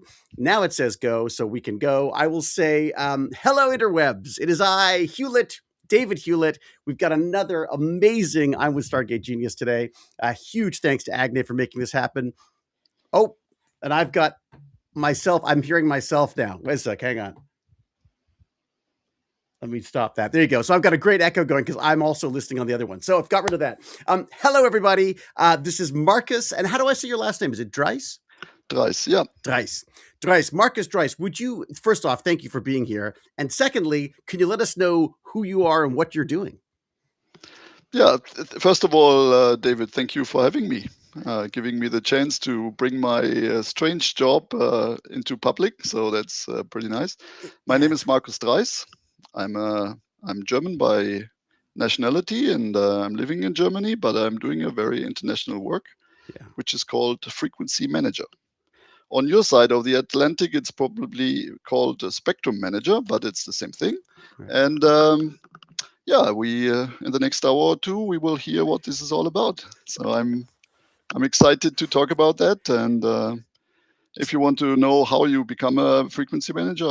do. Now it says go, so we can go. I will say, hello, interwebs. It is I, David Hewlett. We've got another amazing I'm with Stargate Genius today. A huge thanks to Agne for making this happen. Oh, and I've got myself. I'm hearing myself now. Wait a sec. Hang on. Let me stop that. There you go. So I've got a great echo going because I'm also listening on the other one. So I've got rid of that. Hello, everybody. This is Markus. And how do I say your last name? Is it Dreis? Dreis, yeah. Dreis. Markus Dreis, would you, first off, thank you for being here. And secondly, can you let us know who you are and what you're doing? Yeah, first of all, David, thank you for having me, giving me the chance to bring my strange job into public. So that's pretty nice. My name is Markus Dreis. I'm German by nationality, and I'm living in Germany, but I'm doing a very international work, which is called Frequency Manager. On your side of the Atlantic, it's probably called a Spectrum Manager, but it's the same thing. Right. And we in the next hour or two, we will hear what this is all about. So I'm excited to talk about that. And if you want to know how you become a frequency manager,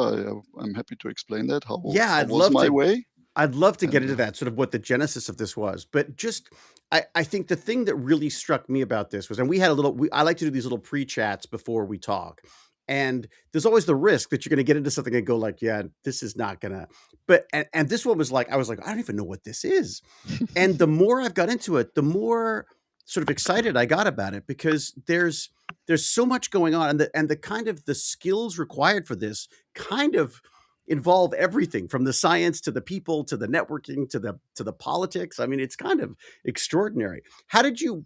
I'm happy to explain that. How was my way? I'd love to get into that, sort of what the genesis of this was. But just, I think the thing that really struck me about this was, and we had I like to do these little pre-chats before we talk. And there's always the risk that you're going to get into something and go like, yeah, this is not going to, but, and this one was like, I was like, I don't even know what this is. And the more I've got into it, the more sort of excited I got about it, because there's so much going on, and the kind of the skills required for this kind of involve everything from the science to the people to the networking to the politics. I mean, it's kind of extraordinary. How did you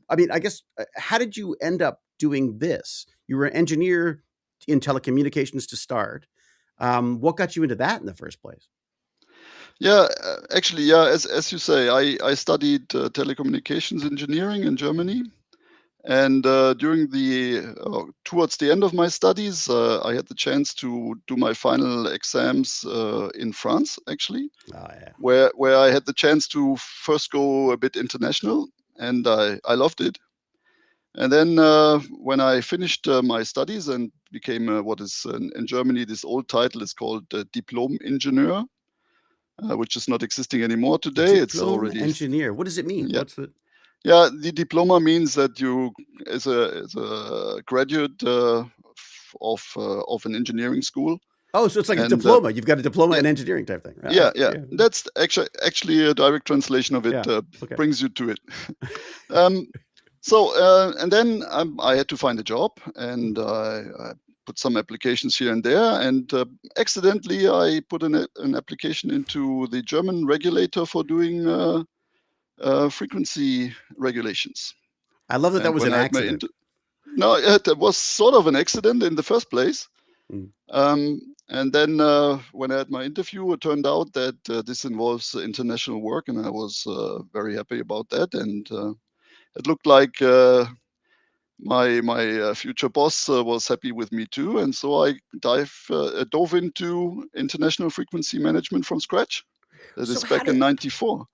end up doing this? You were an engineer in telecommunications to start. What got you into that in the first place? Yeah, actually, as you say, I studied telecommunications engineering in Germany. And towards the end of my studies, I had the chance to do my final exams in France, actually, where I had the chance to first go a bit international, and I loved it. And then when I finished my studies and became what is in Germany, this old title is called Diplom-Ingenieur, which is not existing anymore today. It's already engineer. What does it mean? Yeah. What's the Yeah, the diploma means that you, as a graduate of an engineering school. Oh, so it's like a diploma. You've got a diploma in engineering type thing. Yeah. That's actually a direct translation of it. Brings you to it. And then I had to find a job, and I put some applications here and there, and accidentally I put an application into the German regulator for doing frequency regulations. I love that was an accident. No, it was sort of an accident in the first place. And then when I had my interview, it turned out that this involves international work, and I was very happy about that. And it looked like my future boss was happy with me too. And so I dove into international frequency management from scratch. That is back in '94.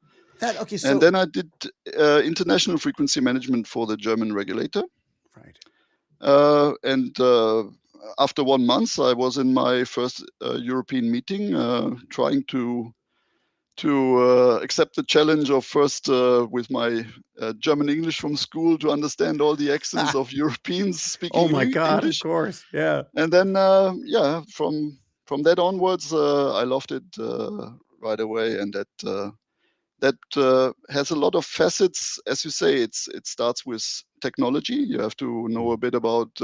And then I did international frequency management for the German regulator. Right. And after 1 month, I was in my first European meeting, trying to accept the challenge of first with my German English from school to understand all the accents of Europeans speaking English. Oh my God, of course, yeah. And then from that onwards, I loved it right away, and that has a lot of facets. As you say, it starts with technology. You have to know a bit about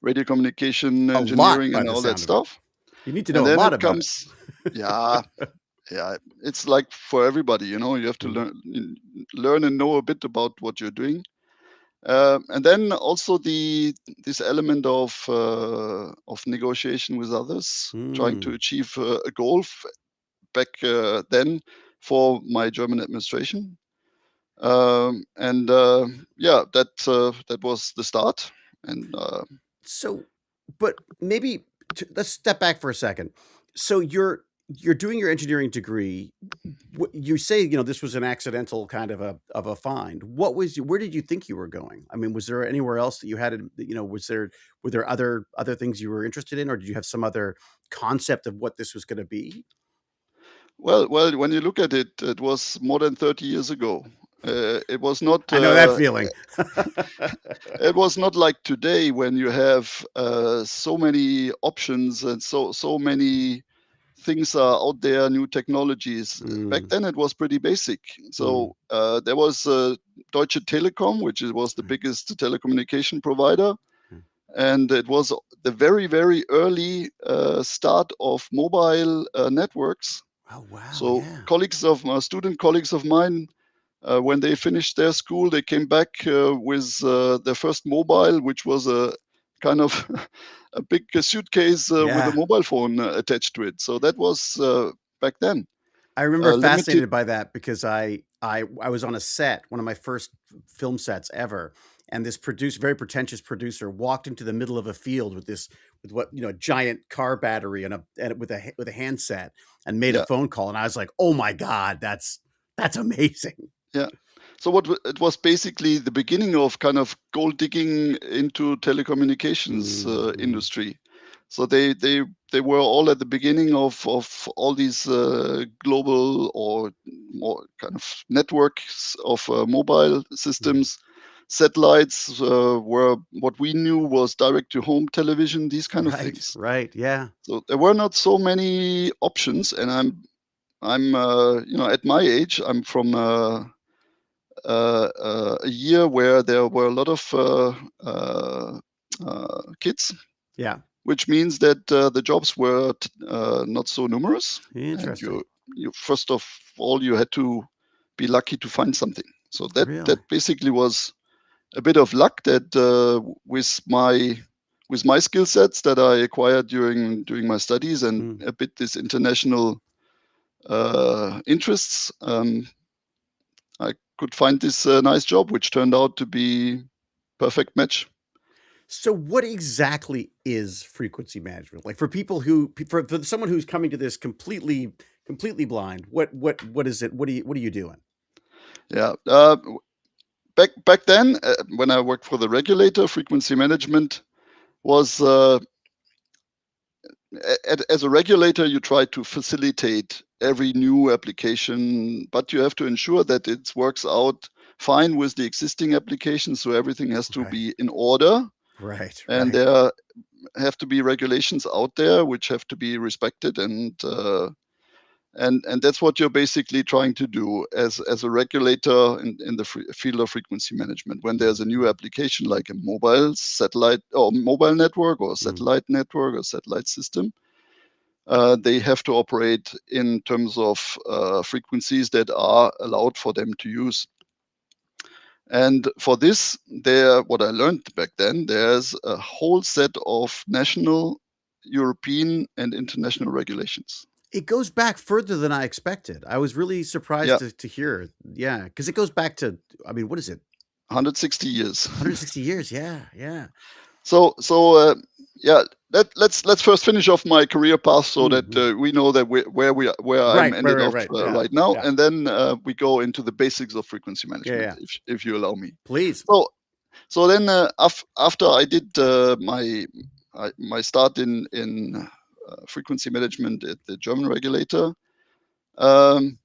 radiocommunication engineering and all that stuff. You need to know a lot about it. Yeah, it's like for everybody, you have to learn and know a bit about what you're doing. And then also this element of negotiation with others, trying to achieve a goal back then for my German administration. That was the start. And but maybe let's step back for a second. So you're you're doing your engineering degree. You say, this was an accidental kind of a find. Where did you think you were going? I mean, was there anywhere else that you had, were there other things you were interested in, or did you have some other concept of what this was going to be? Well, when you look at it, it was more than 30 years ago. It was not. I know that feeling. It was not like today when you have so many options and so many things are out there, new technologies. Back Mm, then, it was pretty basic. mm, So there was Deutsche Telekom, which was the right, biggest telecommunication provider, yeah. and it was the very early start of mobile networks. Oh wow, So yeah, student colleagues of mine, when they finished their school, they came back with their first mobile, which was a kind of a big suitcase with a yeah. mobile phone attached to it. So that was back then I remember limited. fascinated by that because I was on a set, one of my first film sets ever, and this very pretentious producer walked into the middle of a field with a giant car battery and with a handset and made a Yeah, phone call, and I was like, "Oh my god, that's amazing." yeah. So it was basically the beginning of kind of gold digging into telecommunications Mm, mm, industry. So they were all at the beginning of all these global or more kind of networks of mobile mm. systems. Satellites were what we knew was direct to home television, these kind of Right, things. right, yeah, So there were not so many options, and I'm at my age, I'm from a year where there were a lot of kids, yeah. which means that the jobs were not so numerous, and Interesting. you first of all you had to be lucky to find something. So that Really? basically was a bit of luck that with my skill sets that I acquired during my studies and Mm. a bit this international interests. I could find this nice job, which turned out to be perfect match. So what exactly is frequency management? Like for people for someone who's coming to this completely blind, what is it? What are you doing? Yeah. Back then, when I worked for the regulator, frequency management was as a regulator, you try to facilitate every new application, but you have to ensure that it works out fine with the existing applications. So everything has to Right. be in order, Right, and right. there have to be regulations out there which have to be respected, and that's what you're basically trying to do as a regulator in the field of frequency management. When Mm, there's a new mm, application like a mobile satellite or mobile network or mm. satellite network or satellite system, they have to operate in terms of frequencies that are allowed for them to use. And for this, what I learned back then, there's a whole set of national, European, and international regulations. It goes back further than I expected. I was really surprised Yeah, to hear. Yeah, because it goes back to, I mean, what is it? 160 years. 160 years. Yeah, yeah. So yeah, let's first finish off my career path so that Mhm. we know that where I'm Right, right, ended right, off right. Yeah, right now, yeah, and then we go into the basics of frequency yeah, management, yeah. if you allow me. Please. So then after I did my start in frequency management at the German regulator, um,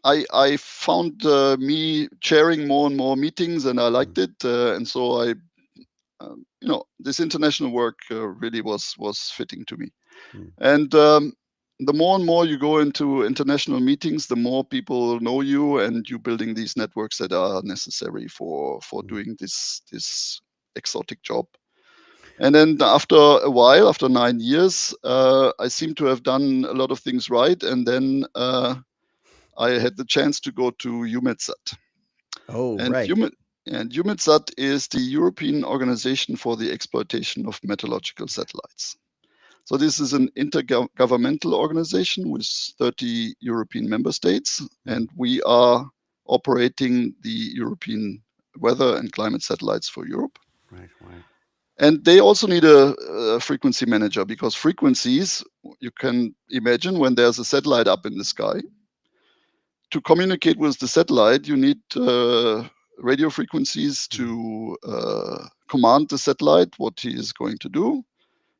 I found me chairing more and more meetings, and I Mm, liked it, and so this international work really was fitting to me. mm, And the more and more you go into international meetings, the more people know you, and you building these networks that are necessary for mm. doing this exotic job. And then after a while, after 9 years, I seem to have done a lot of things right, and then I had the chance to go to EUMETSAT. Oh, And right. EUMETSAT is the European Organization for the Exploitation of Meteorological Satellites. So this is an intergovernmental organization with 30 European member states, Mm, and we are operating the European weather and climate satellites for Europe. right, right. And they also need a frequency manager, because frequencies, you can imagine when there's a satellite up in the sky, to communicate with the satellite, you need radio frequencies to command the satellite what he is going to do,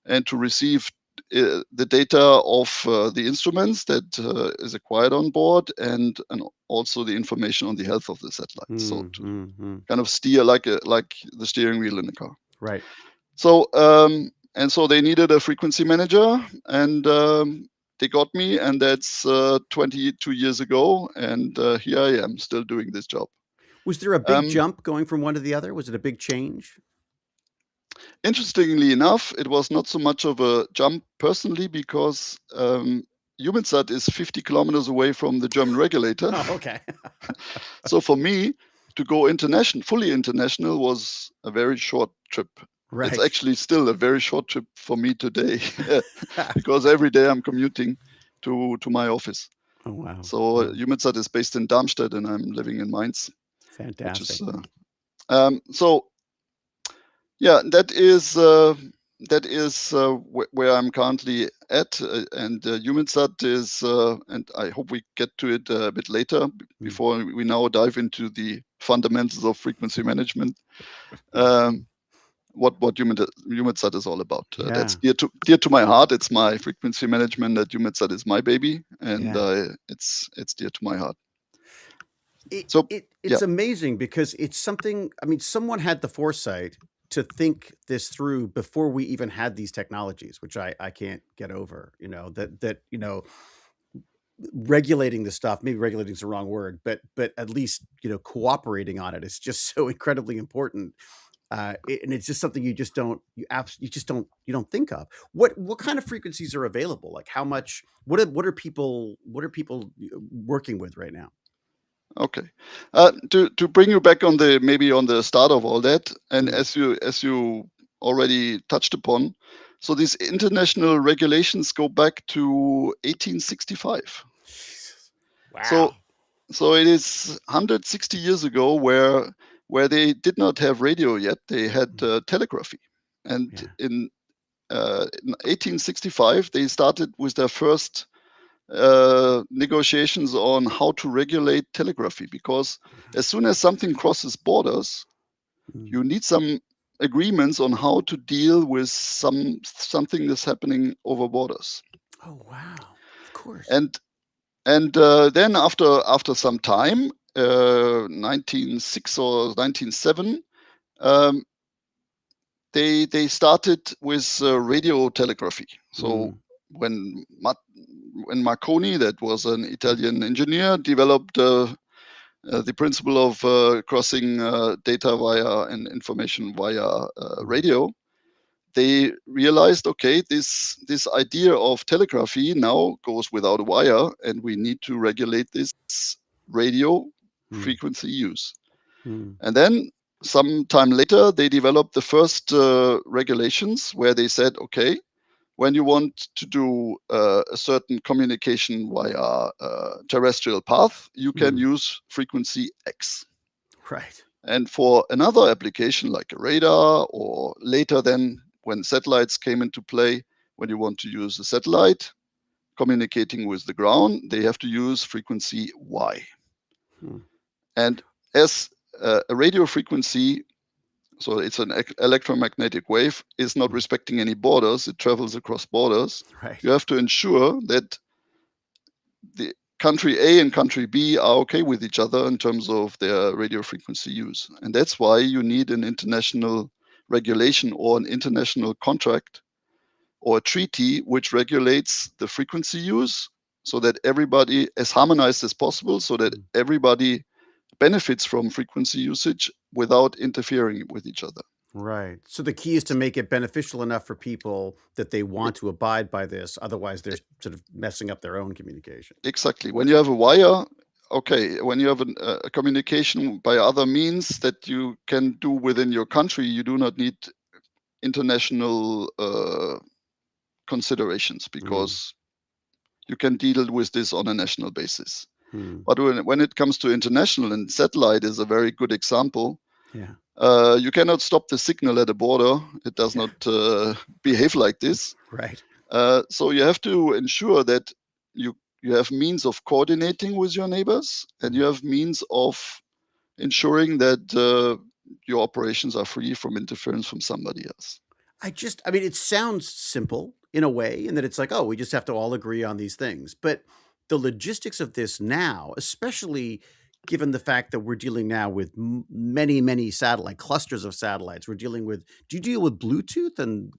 and to receive the data of the instruments that is acquired on board, and also the information on the health of the satellite. So to kind of steer like the steering wheel in a car. Right. So and so they needed a frequency manager, and they got me, and that's 22 years ago, and here I am still doing this job. Was there a big jump going from one to the other? Was it a big change? Interestingly enough, it was not so much of a jump personally, because EUMETSAT is 50 kilometers away from the German regulator. Oh, okay. So for me to go international, fully international, was a very short trip. Right. It's actually still a very short trip for me today, because every day I'm commuting to my office. Oh, wow. So EUMETSAT is based in Darmstadt, and I'm living in Mainz. Fantastic. Which is, so yeah, that is where I'm currently at, and EUMETSAT is, and I hope we get to it a bit later, before we now dive into the fundamentals of frequency management. What EUMETSAT is all about. That's dear to my heart. It's my frequency management. That EUMETSAT is my baby, and it's dear to my heart. It's amazing, because it's something. I mean, someone had the foresight to think this through before we even had these technologies, which I can't get over. You know, that you know, regulating the stuff. Maybe regulating is the wrong word, but at least, you know, cooperating on it is just so incredibly important. And it's just something you don't think of. What kind of frequencies are available? Like, how much? What are people working with right now? Okay, to bring you back on the start of all that, and as you already touched upon, so these international regulations go back to 1865. Wow. So it is 160 years ago, where they did not have radio yet. They had telegraphy, and in 1865 they started with their first negotiations on how to regulate telegraphy, because as soon as something crosses borders, you need some agreements on how to deal with something that's happening over borders. Oh, wow. Of course. And then after some time, 1906 or 1907, they started with radio telegraphy. So when Marconi, that was an Italian engineer, developed the principle of crossing data and information via radio, they realized, okay, this idea of telegraphy now goes without a wire, and we need to regulate this radio frequency use. And then some time later, they developed the first regulations, where they said, okay, when you want to do a certain communication via terrestrial path, you can use frequency X. Right. And for another application like a radar, or later then when satellites came into play, when you want to use a satellite communicating with the ground, they have to use frequency Y. And as a radio frequency, so it's an electromagnetic wave, is not respecting any borders. It travels across borders. Right. You have to ensure that the country A and country B are okay with each other in terms of their radio frequency use. And that's why you need an international regulation, or an international contract, or a treaty which regulates the frequency use, so that everybody as harmonized as possible, so that everybody benefits from frequency usage without interfering with each other. Right. So the key is to make it beneficial enough for people that they want to abide by this. Otherwise, they're sort of messing up their own communication. Exactly. When you have a wire, okay, when you have a communication by other means that you can do within your country, you do not need international considerations, because you can deal with this on a national basis. But when it comes to international, and satellite is a very good example, You cannot stop the signal at a border. It does Yeah. not behave like this. Right. So you have to ensure that you have means of coordinating with your neighbors, and you have means of ensuring that your operations are free from interference from somebody else. I mean, it sounds simple in a way, in that it's like, oh, we just have to all agree on these things. But the logistics of this now, especially given the fact that we're dealing now with many, many satellite clusters of satellites, we're dealing with. Do you deal with Bluetooth and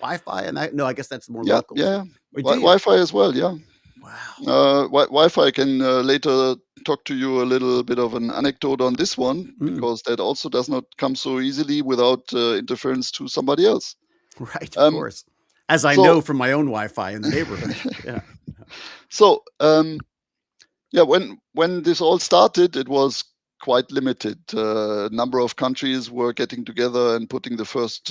Wi-Fi and that? No, I guess that's more Yeah, local. yeah. Or do you? Wi-Fi as well. Yeah. Wow. Wi-Fi, I can later talk to you a little bit of an anecdote on this one, Mm, because that also does not come so easily without interference to somebody else. right, of Um, course. As I so know from my own Wi-Fi in the neighborhood. Yeah. so yeah, when this all started, it was quite limited. Number of countries were getting together and putting the first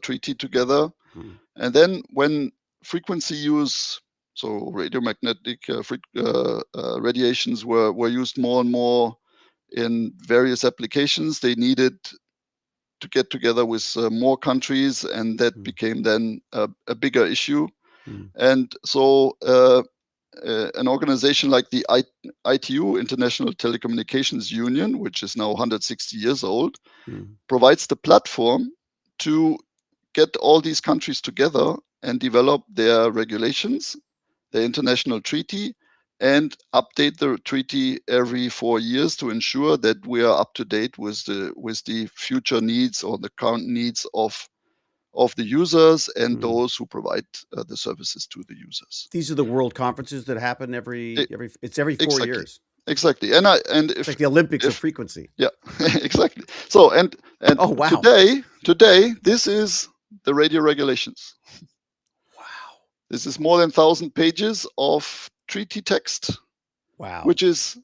treaty together, Mm, and then when frequency use, so radiomagnetic radiations were used more and more in various applications, they needed to get together with more countries, and that mm, became then a bigger issue. mm, And so an organization like the ITU, International Telecommunications Union, which is now 160 years old, mm, provides the platform to get all these countries together and develop their regulations, the international treaty, and update the treaty every 4 years to ensure that we are up to date with the future needs or the current needs of the users and mm. those who provide the services to the users. These are the world conferences that happen E- it's every 4 exactly, years. exactly. And It's like the Olympics of if frequency. yeah, exactly. So and Oh, wow. today this is the radio regulations. Wow. This is more than 1,000 pages of treaty text, Wow. which is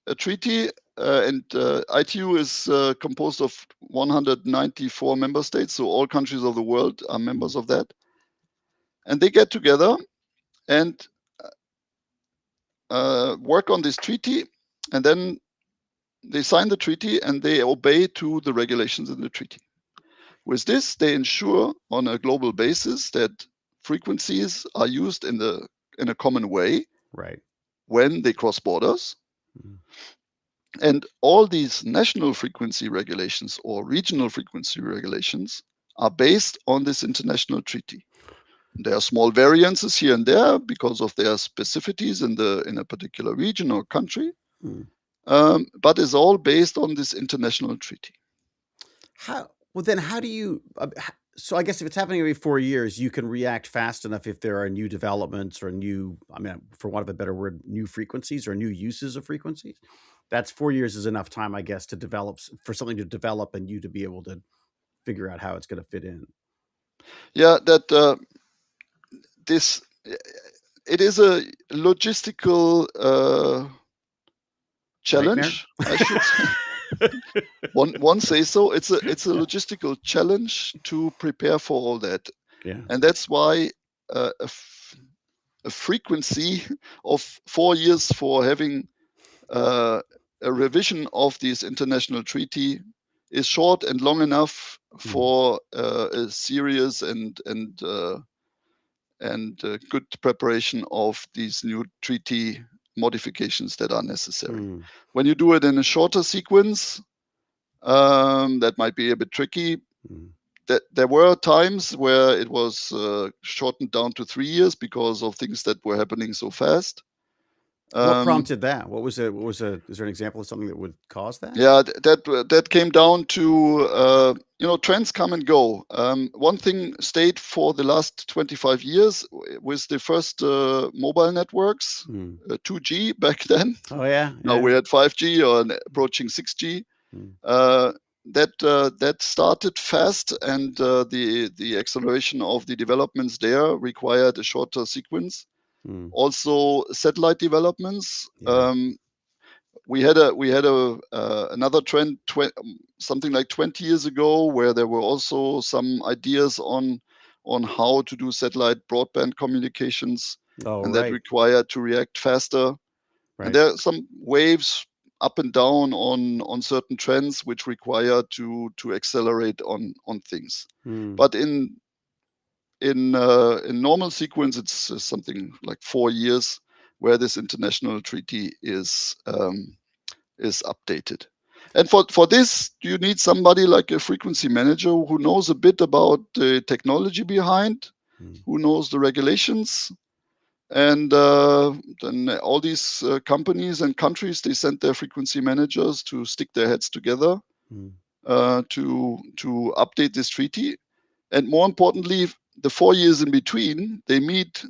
a treaty, and ITU is composed of 194 member states, so all countries of the world are Mm, members of that, and they get together and work on this treaty, and then they sign the treaty and they obey to the regulations in the treaty. With this, they ensure on a global basis that frequencies are used in a common way right. when they cross borders. Mm, And all these national frequency regulations or regional frequency regulations are based on this international treaty. There are small variances here and there because of their specificities in a particular region or country, mm. but it's all based on this international treaty. Well, then how do you so I guess if it's happening every 4 years, you can react fast enough if there are new developments or new, I mean, for want of a better word, new frequencies or new uses of frequencies. That's 4 years is enough time, I guess, to develop for something to develop and you to be able to figure out how it's gonna fit in. Yeah, that this it is a logistical Nightmare? challenge, I should say. One say so. It's a logistical challenge to prepare for all that, Yeah. and that's why a frequency of 4 years for having uh, a revision of this international treaty is short and long enough Mm, for a serious and good preparation of these new treaty modifications that are necessary. mm, When you do it in a shorter sequence, that might be a bit tricky. mm. That there were times where it was shortened down to 3 years because of things that were happening so fast. What Um, prompted that? What was is there an example of something that would cause that? yeah, that came down to trends come and go. One thing stayed for the last 25 years with the first mobile networks, Mm. 2G back then. Oh, yeah, Now yeah. we're at 5G or approaching 6G. Mm, Uh, that started fast, and the acceleration of the developments there required a shorter sequence. mm, Also, satellite developments. yeah. We had another trend something like 20 years ago where there were also some ideas on how to do satellite broadband communications, Oh, and that right, required to react faster. And right. there are some waves up and down on certain trends which require to accelerate on things. Mm, But in normal sequence, it's something like 4 years where this international treaty is updated. And for this, you need somebody like a frequency manager who knows a bit about the technology behind, mm, who knows the regulations, and then all these companies and countries, they send their frequency managers to stick their heads together mm, to update this treaty. And more importantly, the 4 years in between, they meet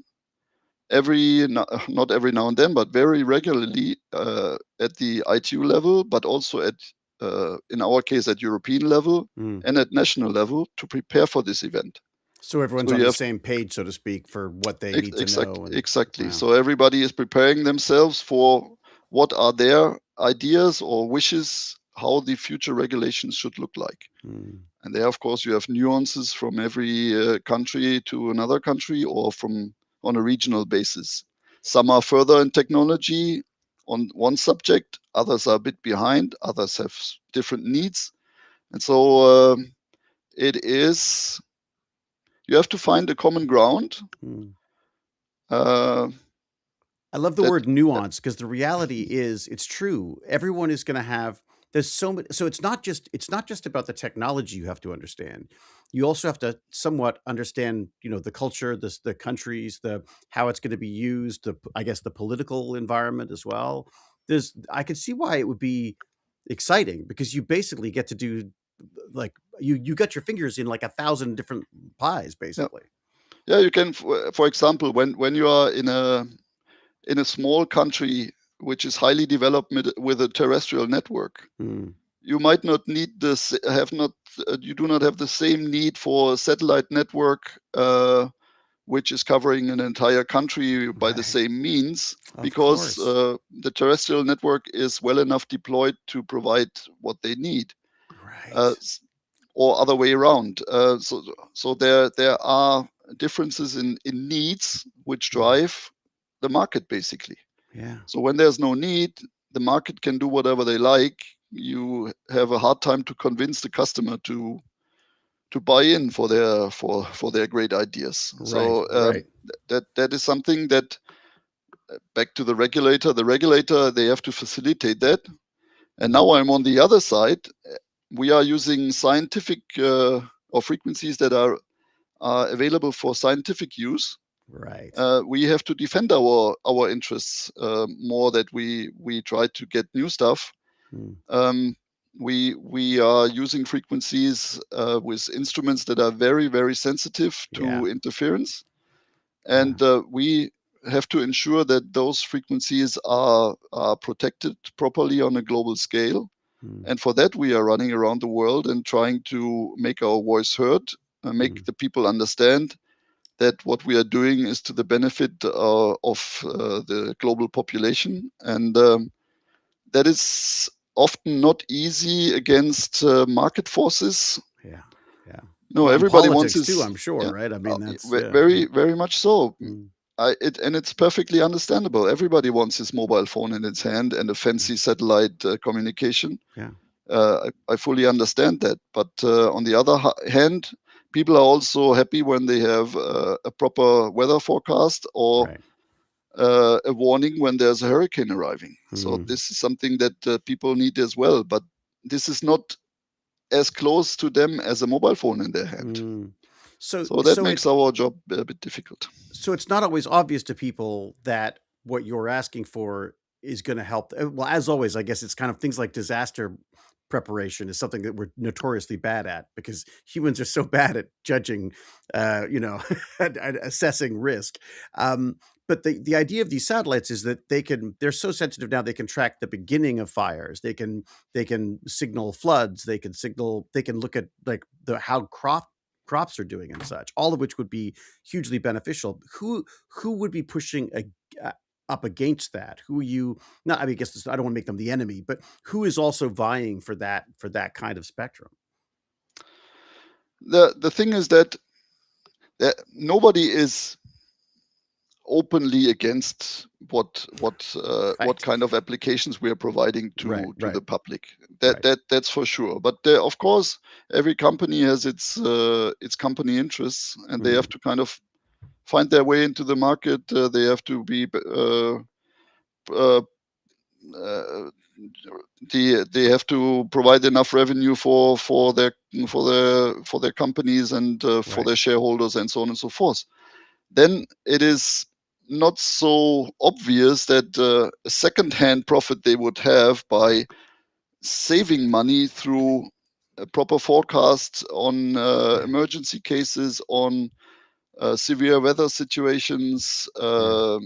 not every now and then, but very regularly at the ITU level, but also at in our case at European level mm. and at national level to prepare for this event. So everyone's So on you the have same page, so to speak, for what they need to know. And exactly. wow. So everybody is preparing themselves for what are their ideas or wishes, how the future regulations should look like. Mm, And there, of course, you have nuances from every country to another country or from on a regional basis. Some are further in technology on one subject, others are a bit behind, others have different needs. And so it is, you have to find a common ground mm. uh, I love the that, word that, nuance because the reality is it's true. Everyone is going to have there's so many so it's not just about the technology you have to understand. You also have to somewhat understand, the culture, the countries, the how it's going to be used, I guess the political environment as well. I could see why it would be exciting because you basically get to do like you got your fingers in like 1,000 different pies yeah, basically. yeah, you can, for example, when you are in a small country which is highly developed with a terrestrial network, Mm, you might not need this have not you do not have the same need for a satellite network which is covering an entire country by the right. same means Of because course. the terrestrial network is well enough deployed to provide what they need, uh, Right. or other way around. So there are differences in needs which Mm, drive the market basically. yeah. So when there's no need, the market can do whatever they like. You have a hard time to convince the customer to buy in for their great ideas. Right, So right. that is something that, back to the regulator. The regulator, they have to facilitate that. And Mm, now I'm on the other side. We are using scientific or frequencies that are available for scientific use. right. We have to defend our interests more, that we try to get new stuff. Mm, Um, we are using frequencies with instruments that are very very sensitive yeah, to interference, yeah. and we have to ensure that those frequencies are protected properly on a global scale. Mm, And for that, we are running around the world and trying to make our voice heard, make mm, the people understand that what we are doing is to the benefit of the global population. And that is often not easy against market forces. yeah, yeah. No, Well, and everybody wants politics too, his, I'm sure, yeah, right? I mean, that's yeah, very, yeah. very much so. Mm, And it's perfectly understandable. Everybody wants his mobile phone in its hand and a mm, fancy satellite communication. yeah, I fully understand that. But on the other hand, people are also happy when they have a proper weather forecast or right. a warning when there's a hurricane arriving. So Mm, this is something that people need as well. But this is not as close to them as a mobile phone in their hand. mm. So So that so makes it our job a bit difficult. so it's not always obvious to people that what you're asking for is going to help. Well, as always, I guess it's kind of things like disaster preparation is something that we're notoriously bad at because humans are so bad at judging, at assessing risk. Um, but the idea of these satellites is that they're so sensitive now they can track the beginning of fires. They can signal floods. They can look at like how crops are doing and such, all of which would be hugely beneficial. Who would be pushing up against that? Who are you? Not, I mean, I guess I don't want to make them the enemy, but who is also vying for that kind of spectrum? The thing is that nobody is openly against what Right. kind of applications we are providing Right. to Right. the public. Right. That's for sure. But there, of course, every company has its company interests, and they have Mm. to kind of find their way into the market. They have to be uh, uh, they have to provide enough revenue for their companies and for Right. their shareholders and so on and so forth. Then it is not so obvious that a second-hand profit they would have by saving money through a proper forecast on Yeah. emergency cases, on severe weather situations, Yeah.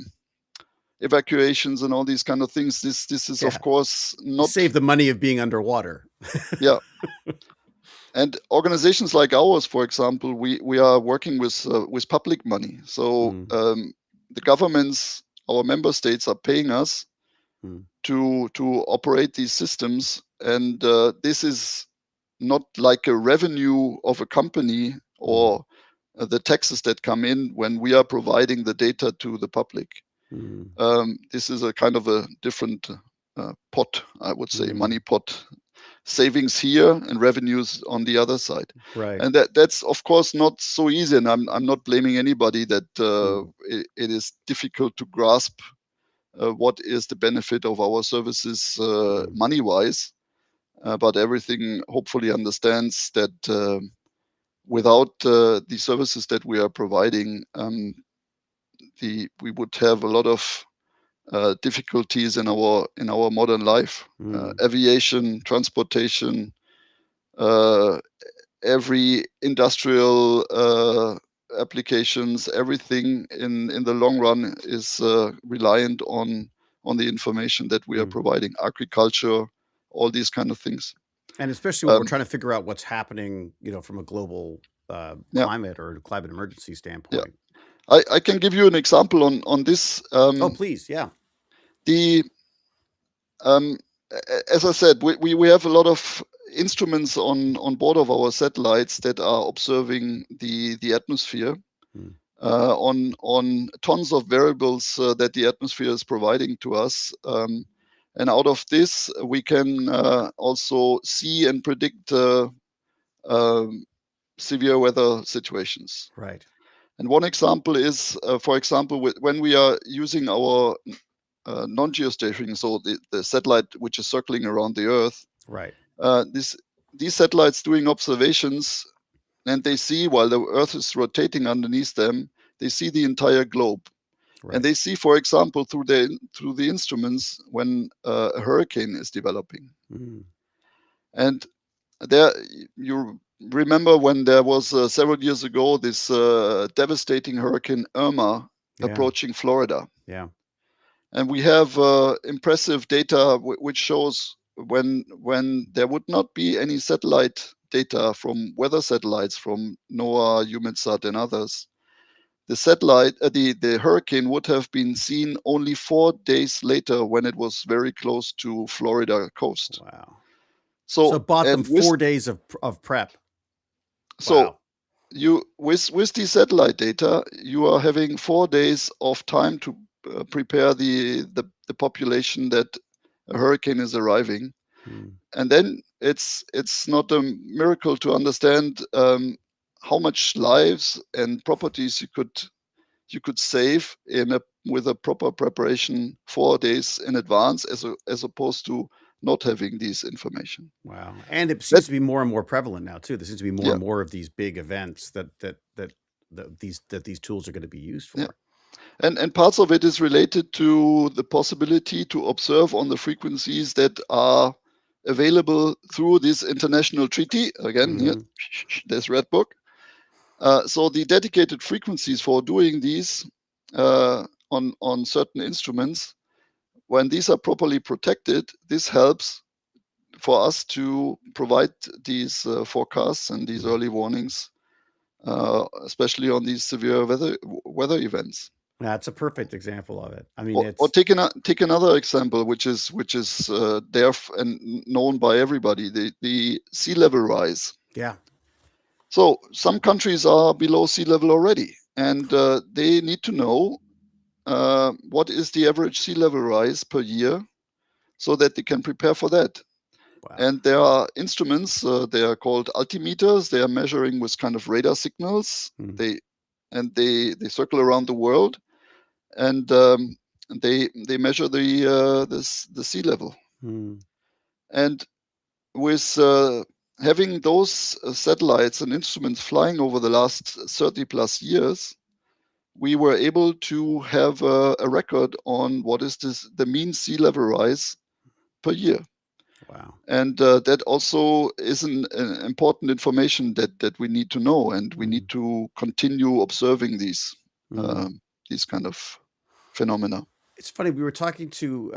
evacuations, and all these kind of things. This is of Yeah. course not. Save the money of being underwater. Yeah. And organizations like ours, for example, we are working with public money. So Mm. the governments, our member states, are paying us Mm. to operate these systems, and this is not like a revenue of a company Mm. or the taxes that come in when we are providing the data to the public. Mm. This is a kind of a different pot, I would say, Mm. money pot. Savings here and revenues on the other side, Right. and that's of course not so easy. And I'm not blaming anybody that Mm. it is difficult to grasp what is the benefit of our services Mm. money wise. But everything hopefully understands that without the services that we are providing, we would have a lot of difficulties in our modern life. Mm. Aviation, transportation, uh, every industrial applications, everything in the long run is reliant on the information that we are Mm. providing. Agriculture, all these kind of things. And especially when we're Um, trying to figure out what's happening, from a global yeah, climate or climate emergency yeah. standpoint. I can give you an example on this. Oh, please, yeah. The um, as I said, we have a lot of instruments on board of our satellites that are observing the atmosphere Mm. on tons of variables that the atmosphere is providing to us. And out of this, we can also see and predict um, severe weather situations. Right. And one example is, for example, when we are using our non-geostationary, so the satellite which is circling around the Earth, Right. uh, this, these satellites doing observations, and they see while the Earth is rotating underneath them, they see the entire globe. And Right. they see, for example, through the instruments when a hurricane is developing. Mm. And there, you remember when there was several years ago this devastating Hurricane Irma Yeah. approaching Florida, Yeah. and we have impressive data which shows when there would not be any satellite data from weather satellites from NOAA, EUMETSAT, and others, the hurricane would have been seen only 4 days later when it was very close to Florida coast. Wow. So So it bought them and with 4 days of prep. so Wow. you with the satellite data, you are having 4 days of time to prepare the population that a hurricane is arriving, Mm. and then it's not a miracle to understand how much lives and properties you could save with a proper preparation 4 days in advance, as opposed to not having these information. Wow. And it seems That to be more and more prevalent now too. There seems to be more yeah and more of these big events that these tools are going to be used yeah, for. and parts of it is related to the possibility to observe on the frequencies that are available through this international treaty. Again, here, Hmm. this red book. So the dedicated frequencies for doing these on certain instruments, when these are properly protected, this helps for us to provide these forecasts and these Mm. early warnings, especially on these severe weather events. That's a perfect example of it. I mean, Or it's take another example, which is there and known by everybody: the sea level rise. yeah. So some countries are below sea level already, and they need to know what is the average sea level rise per year, so that they can prepare for that. Wow. And there are instruments, they are called altimeters. They are measuring with kind of radar signals. Mm. They circle around the world, and they measure the sea level. Mm. And with having those satellites and instruments flying over the last 30 plus years, we were able to have a record on what is the mean sea level rise per year. Wow. And that also is an important information that we need to know, and we need to continue observing these kind of phenomena. It's funny. We were talking to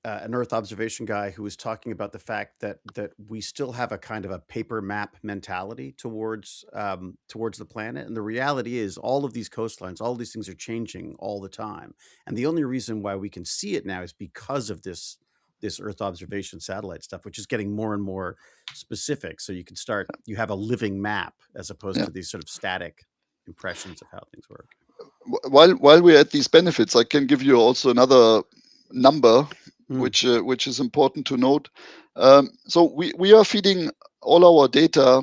an Earth observation guy who was talking about the fact that we still have a kind of a paper map mentality towards the planet, and the reality is all of these coastlines, all of these things are changing all the time, and the only reason why we can see it now is because of this Earth observation satellite stuff, which is getting more and more specific. So you have a living map as opposed Yeah. to these sort of static impressions of how things work. While we're at these benefits, I can give you also another number, Mm. which is important to note. So we are feeding all our data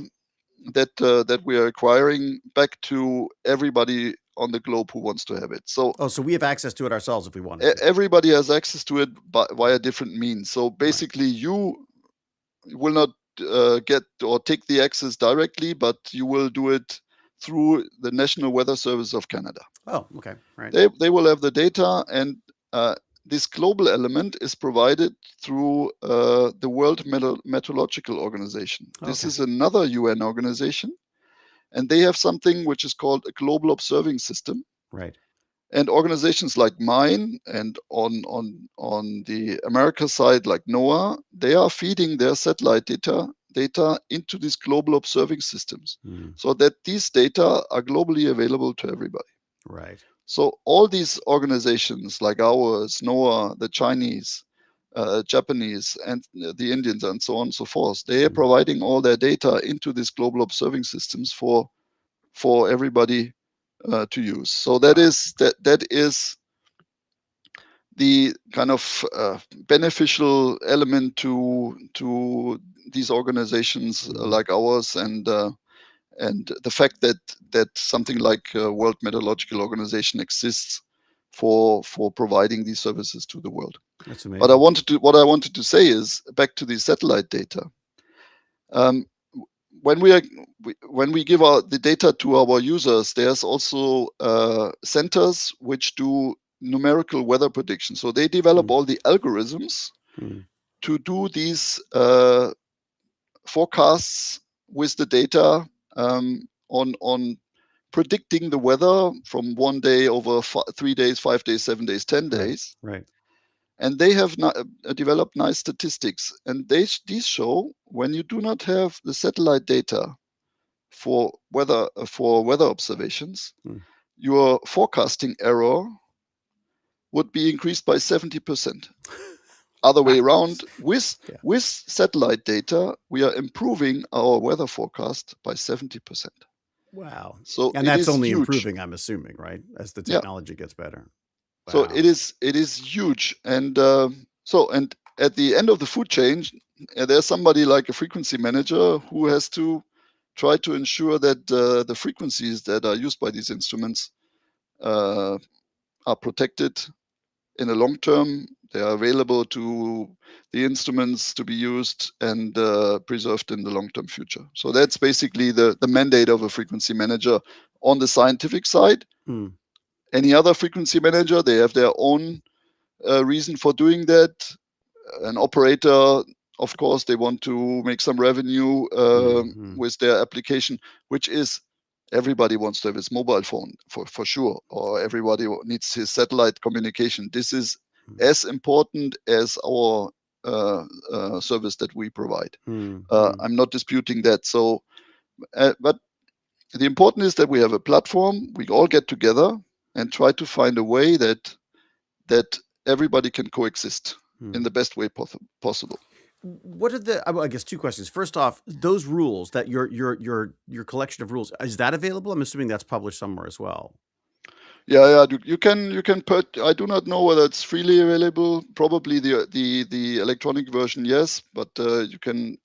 that we are acquiring back to everybody on the globe who wants to have it. So So we have access to it ourselves if we wanted to. everybody has access to it via different means. So Right. basically, you will not get or take the access directly, but you will do it through the National Weather Service of Canada. Oh, okay, right. They will have the data, and this global element is provided through the World Meteorological Organization. This Okay. is another UN organization, and they have something which is called a global observing system. Right. And organizations like mine, and on the America side, like NOAA, they are feeding their satellite data into these global observing systems, so that these data are globally available to everybody. Right. So all these organizations like ours, NOAA, the Chinese, Japanese, and the Indians, and so on and so forth, they are providing all their data into these global observing systems for everybody to use. So that is the kind of beneficial element to these organizations like ours, and the fact that something like World Meteorological Organization exists for providing these services to the world. That's But amazing. what I wanted to say is, back to the satellite data. Um, when we give the data to our users, there's also centers which do numerical weather prediction. So they develop all the algorithms to do these forecasts with the data, on predicting the weather from one day over 3 days, 5 days, 7 days, 10 Right. days. Right. And they have developed nice statistics. And these show, when you do not have the satellite data for weather observations, your forecasting error would be increased by 70%. Other way around, with satellite data, we are improving our weather forecast by 70%. Wow. So And it that's is only huge. improving, I'm assuming, right? As the Yeah. technology gets better. So Wow. it is huge. And and at the end of the food chain, there's somebody like a frequency manager who has to try to ensure that the frequencies that are used by these instruments are protected in the long term. They are available to the instruments to be used and preserved in the long-term future. So that's basically the mandate of a frequency manager on the scientific side. Any other frequency manager, they have their own reason for doing that. An operator, of course, they want to make some revenue with their application, which is, everybody wants to have his mobile phone for sure, or everybody needs his satellite communication. This is as important as our service that we provide. I'm not disputing that. So, but the important is that we have a platform. We all get together and try to find a way that everybody can coexist in the best way possible. What are I guess two questions. First off, those rules, that your collection of rules, is that available? I'm assuming that's published somewhere as well. Yeah. You can put. I do not know whether it's freely available. Probably the electronic version, yes, but you can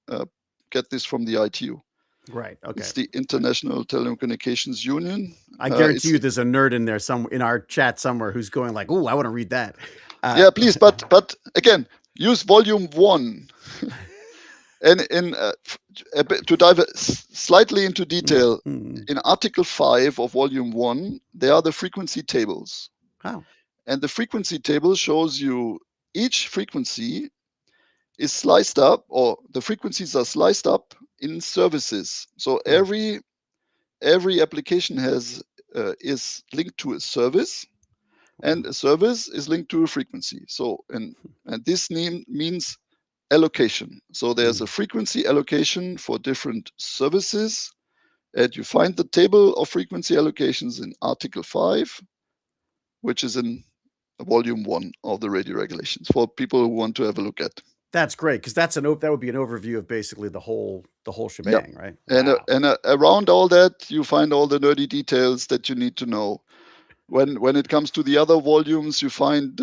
get this from the ITU. Right. Okay. It's the Right. International Telecommunications Union. I guarantee It's you, there's a nerd in there some in our chat somewhere who's going like, "Oh, I want to read that." Uh, Yeah, please, but again, use volume 1. And to dive slightly into mm, detail, mm. in Article 5 of volume 1, there are the frequency tables. Oh. And the frequency table shows you each frequency is sliced up, or the frequencies are sliced up in services. So Mm, every application is linked to a service, and wow. a service is linked to a frequency. So and this means allocation. So there's a Mm, frequency allocation for different services, and you find the table of frequency allocations in Article 5, which is in volume 1 of the radio regulations for people who want to have a look at. that's great because that would be an overview of basically the whole Yeah. shebang, right? And Wow. around all that, you find all the nerdy details that you need to know. When it comes to the other volumes, you find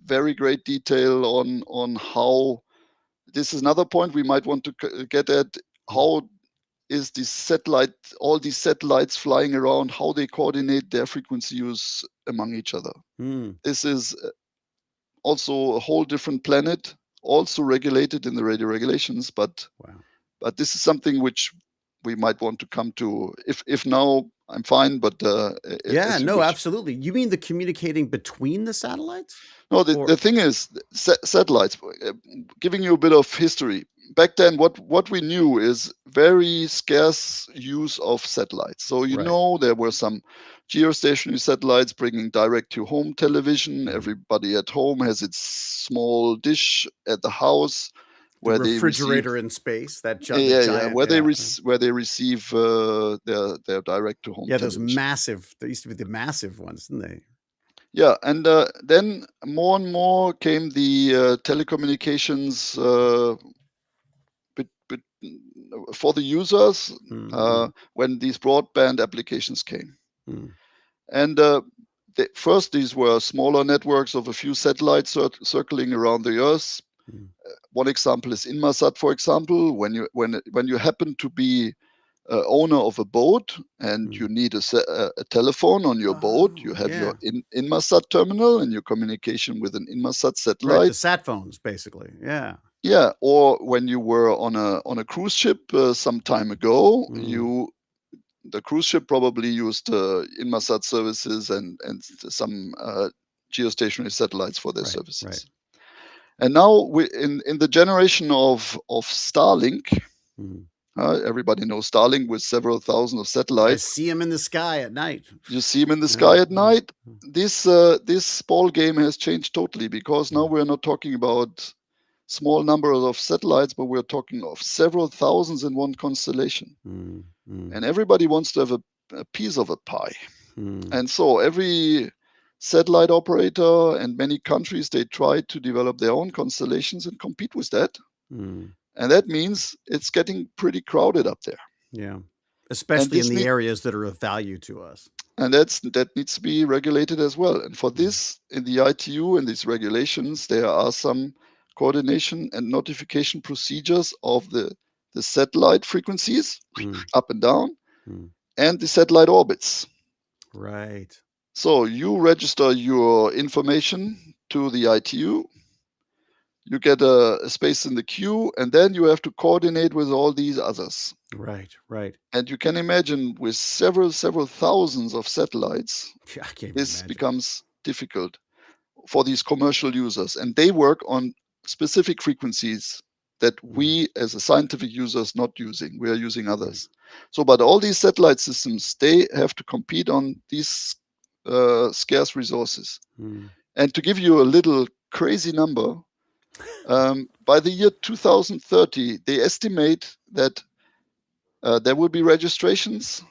very great detail on how. This is another point we might want to get at. Mm, How is this satellite, all these satellites flying around, how they coordinate their frequency use among each other? mm, This is also a whole different planet, also regulated in the radio regulations, wow. but this is something which we might want to come to. If now I'm fine, but Yeah. as you No. wish. Absolutely. You mean the communicating between the satellites, No, or the thing is, satellites. Giving you a bit of history. Back then, what we knew is very scarce use of satellites. So right? there were some geostationary satellites bringing direct to home television. Mm. Everybody at home has its small dish at the house The where they receive. refrigerator in space, the Yeah, giant. Yeah. where they receive their direct to home Yeah. Those television. massive. They used to be the massive ones, didn't they? Yeah, and then more and more came the telecommunications for the users Mm, when these broadband applications came. mm, And first, these were smaller networks of a few satellites circling around the Earth. mm, One example is Inmarsat, for example. When you happen to be owner of a boat and mm. you need a telephone on your boat, Oh, you have your yeah. Inmarsat terminal and your communication with an Inmarsat Right. The satellite. sat phones, basically. Yeah. Yeah, or when you were on a cruise ship some time ago, Mm, the cruise ship probably used Inmarsat services and some geostationary satellites for their right. Right. services. And now in the generation of Starlink, Mm. everybody knows Starlink with several thousand of I satellites. see them in the sky at night. You see them in the Yeah. sky at Mm, night. mm, This ball game has changed totally because now mm, we're not talking about small numbers of satellites, but we're talking of several thousands in one constellation. mm, mm, And everybody wants to have a piece of a pie. mm, And so every satellite operator and many countries, they try to develop their own constellations and compete with that. mm. And that means it's getting pretty crowded up there. Yeah. And Especially in this the need areas that are of value to us. and that needs to be regulated as well. And for Mm, this, in the ITU and these regulations, there are some coordination and notification procedures of the satellite frequencies mm, up and down mm. and the satellite orbits. Right. So you register your information to the ITU, you get a space in the queue, and then you have to coordinate with all these others. Right. Right. And you can imagine with several thousands of satellites, Yeah, I can't even this imagine. becomes difficult for these commercial users. And they work on specific frequencies that Mm, we as a scientific users not using. We are using right. others. So, but all these satellite systems, they have to compete on these scarce resources. Mm, And to give you a little crazy number, by the year 2030, they estimate that there will be registrations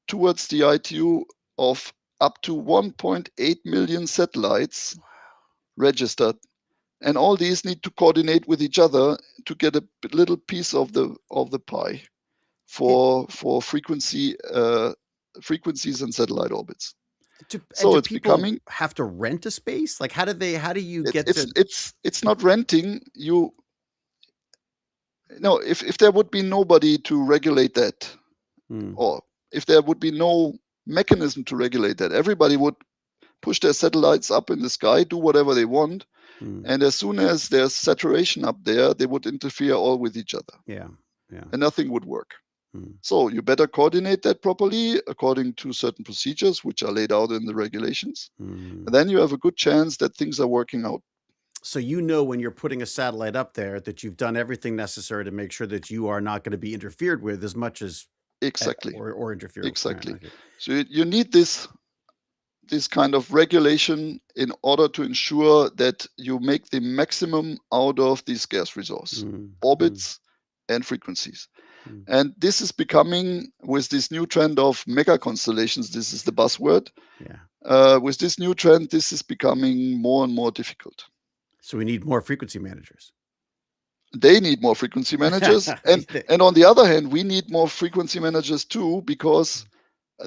towards the ITU of up to 1.8 million satellites registered, and all these need to coordinate with each other to get a little piece of the pie it, for frequencies and satellite orbits. And So do it's people becoming have to rent a space? Like, how do you it's get it's to it's it's not renting. You No, if there would be nobody to regulate that, Mm, or if there would be no mechanism to regulate that, everybody would push their satellites up in the sky, do whatever they want, mm, and as soon as there's saturation up there, they would interfere all with each other, yeah, yeah, and nothing would work. mm, So you better coordinate that properly according to certain procedures which are laid out in the regulations. And mm. then you have a good chance that things are working out. So you know when you're putting a satellite up there that you've done everything necessary to make sure that you are not gonna be interfered with as much as Exactly. or interfere. Right, Exactly. okay. So you need this kind of regulation in order to ensure that you make the maximum out of the scarce resource, Mm, mm, orbits and frequencies. mm. And this is becoming, with this new trend of mega constellations, this is the buzzword. Yeah. With this new trend, this is becoming more and more difficult. So we need more frequency managers. They need more frequency managers. And on the other hand, we need more frequency managers too, because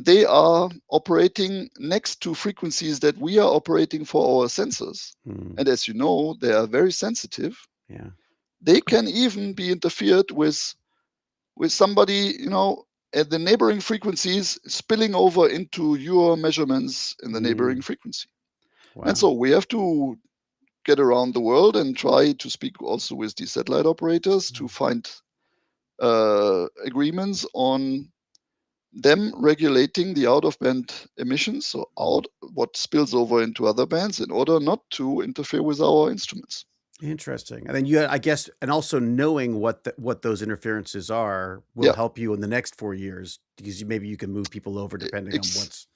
they are operating next to frequencies that we are operating for our sensors. Mm, And as you know, they are very sensitive. yeah. They can even be interfered with somebody, at the neighboring frequencies spilling over into your measurements in the neighboring Mm, frequency. And wow. so we have to get around the world and try to speak also with the satellite operators to Mm, find agreements on them regulating the out of band emissions, so mm. out what spills over into other bands, in order not to interfere with our instruments. Interesting. And then I guess, and also knowing what those interferences are will Yeah, help you in the next 4 years because maybe you can move people over depending on ex- what's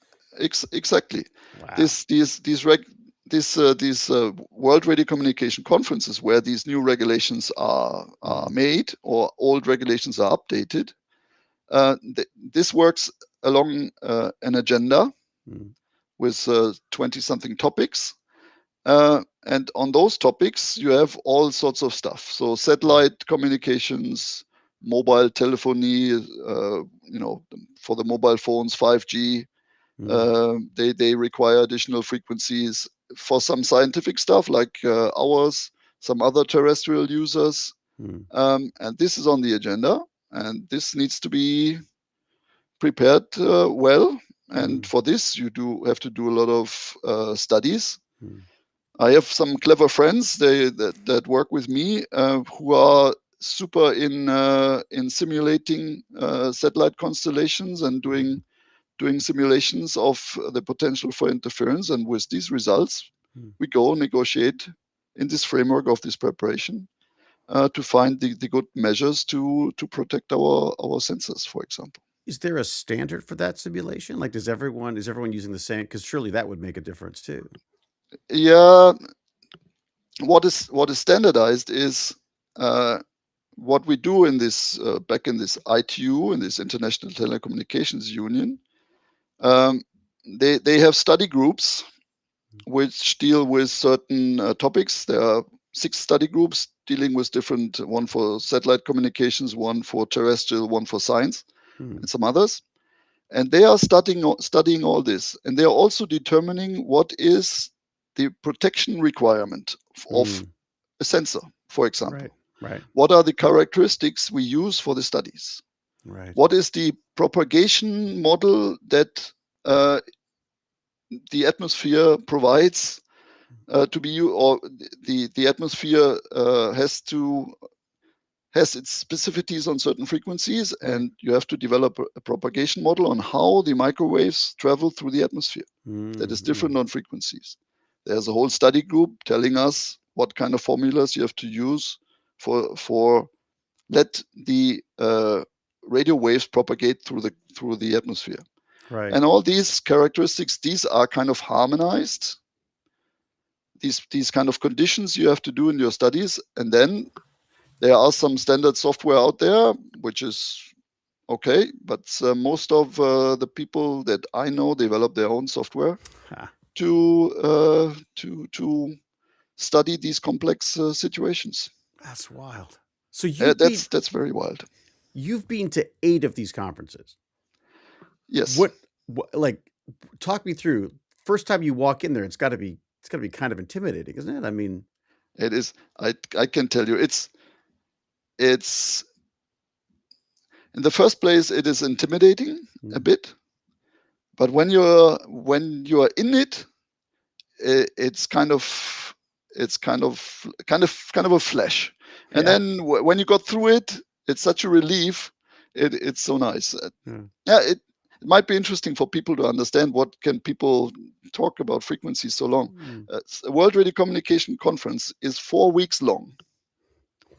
exactly. wow. This these reg these World Radiocommunication Conferences, where these new regulations are Mm, made or old regulations are updated, this works along an agenda mm, with 20 something topics. And on those topics, you have all sorts of stuff. So mm, satellite communications, mobile telephony, for the mobile phones, 5G. mm, They require additional frequencies for some scientific stuff like ours, some other terrestrial users. mm, And this is on the agenda, and this needs to be prepared well. And mm, for this, you do have to do a lot of studies. mm, I have some clever friends that work with me who are super in simulating satellite constellations and mm, doing simulations of the potential for interference. And with these results, mm. we go negotiate in this framework of this preparation to find the good measures to protect our sensors, for example. Is there a standard for that simulation? Like, is everyone using the same? Because surely that would make a difference too. Yeah, what is standardized is what we do in this back in this ITU, in this International Telecommunications Union. Um, they have study groups which deal with certain topics. There are 6 study groups dealing with different, one for satellite communications, one for terrestrial, one for science, Mm, and some others. And they are studying all this, and they are also determining what is the protection requirement of mm, a sensor, for right, example. right, What are the characteristics we use for the studies? right. What is the propagation model that uh, the atmosphere provides to be or the atmosphere has its specificities on certain frequencies, Right. and you have to develop a propagation model on how the microwaves travel through the atmosphere that Mm, is mm, different on frequencies. There's a whole study group telling us what kind of formulas you have to use for let the radio waves propagate through the atmosphere. right. And all these characteristics, these are kind of harmonized. These kind of conditions you have to do in your studies, and then there are some standard software out there, which is okay, but most of the people that I know develop their own software Ha, to study these complex situations. that's wild. So That's very wild. you've been to 8 of these conferences. Yes. What like talk me through. first time you walk in there, it's got to be kind of intimidating, isn't it? I mean, It is. I can tell you, it's in the first place, it is intimidating a bit, but when you're in it, it's kind of a flash, and yeah, then when you got through it, it's such a relief. It's so nice. yeah. Yeah, it might be interesting for people to understand what can people talk about frequencies so long. A World Radiocommunication Conference is 4 weeks long,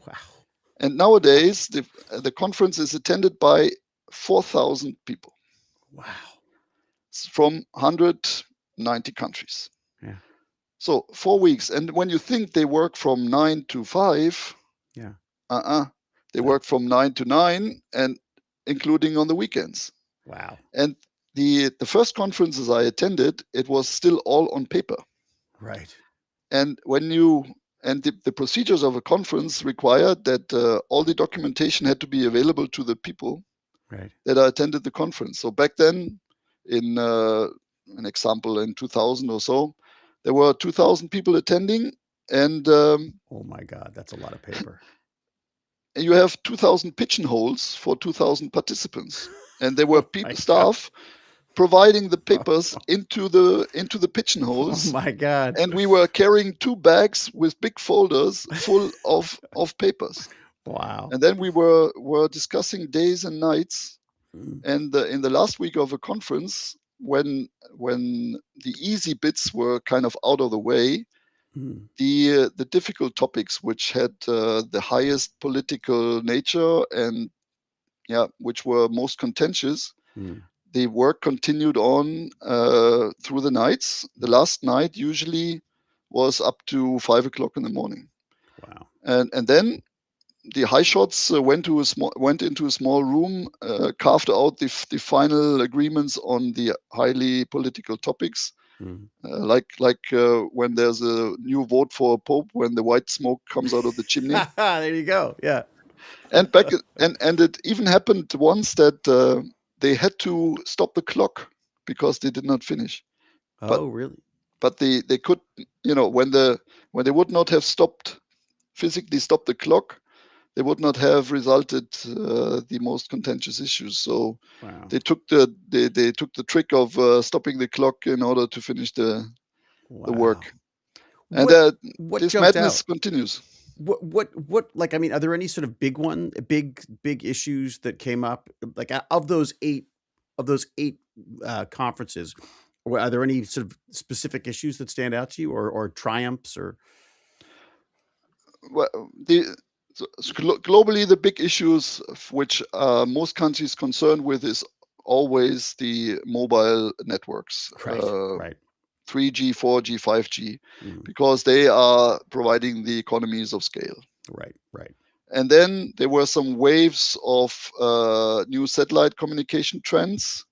Wow, and nowadays the conference is attended by 4,000 people wow, from 190 countries. yeah, So 4 weeks, and when you think they work from 9 to 5, yeah, uh-uh, they no, work from 9 to 9, and including on the weekends. wow, And the first conferences I attended, it was still all on paper. right, And the procedures of a conference required that all the documentation had to be available to the people right. that attended the conference. So back then, in an example in 2000 or so, there were 2,000 people attending, and Oh my God, that's a lot of paper. you have 2,000 pigeonholes for 2,000 participants, and there were Oh my God. staff providing the papers into the Oh pigeonholes, my God. and we were carrying 2 bags with big folders full of papers. Wow. And then we were discussing days and nights. Mm, And in the last week of a conference, when the easy bits were kind of out of the way, mm, the difficult topics, which had the highest political nature and which were most contentious, mm, the work continued on through the nights. The last night usually was up to 5 o'clock in the morning, wow. and then the high shots went into a small room, carved out the final agreements on the highly political topics, Mm. like when there's a new vote for a pope, when the white smoke comes out of the chimney. There you go. Yeah. And and it even happened once that they had to stop the clock because they did not finish. But Oh, really? they could, when they would not have physically stopped the clock, they would not have resulted the most contentious issues. So Wow. they took the trick of stopping the clock in order to finish the Wow. work, and What this jumped madness out? continues. What like I mean, are there any sort of big issues that came up like of those eight conferences? Are there any sort of specific issues that stand out to you or triumphs or Well, globally, the big issues of which most countries concerned with is always the mobile networks, right, right. 3G, 4G, 5G, Mm, because they are providing the economies of scale. right, right. And then there were some waves of new satellite communication trends.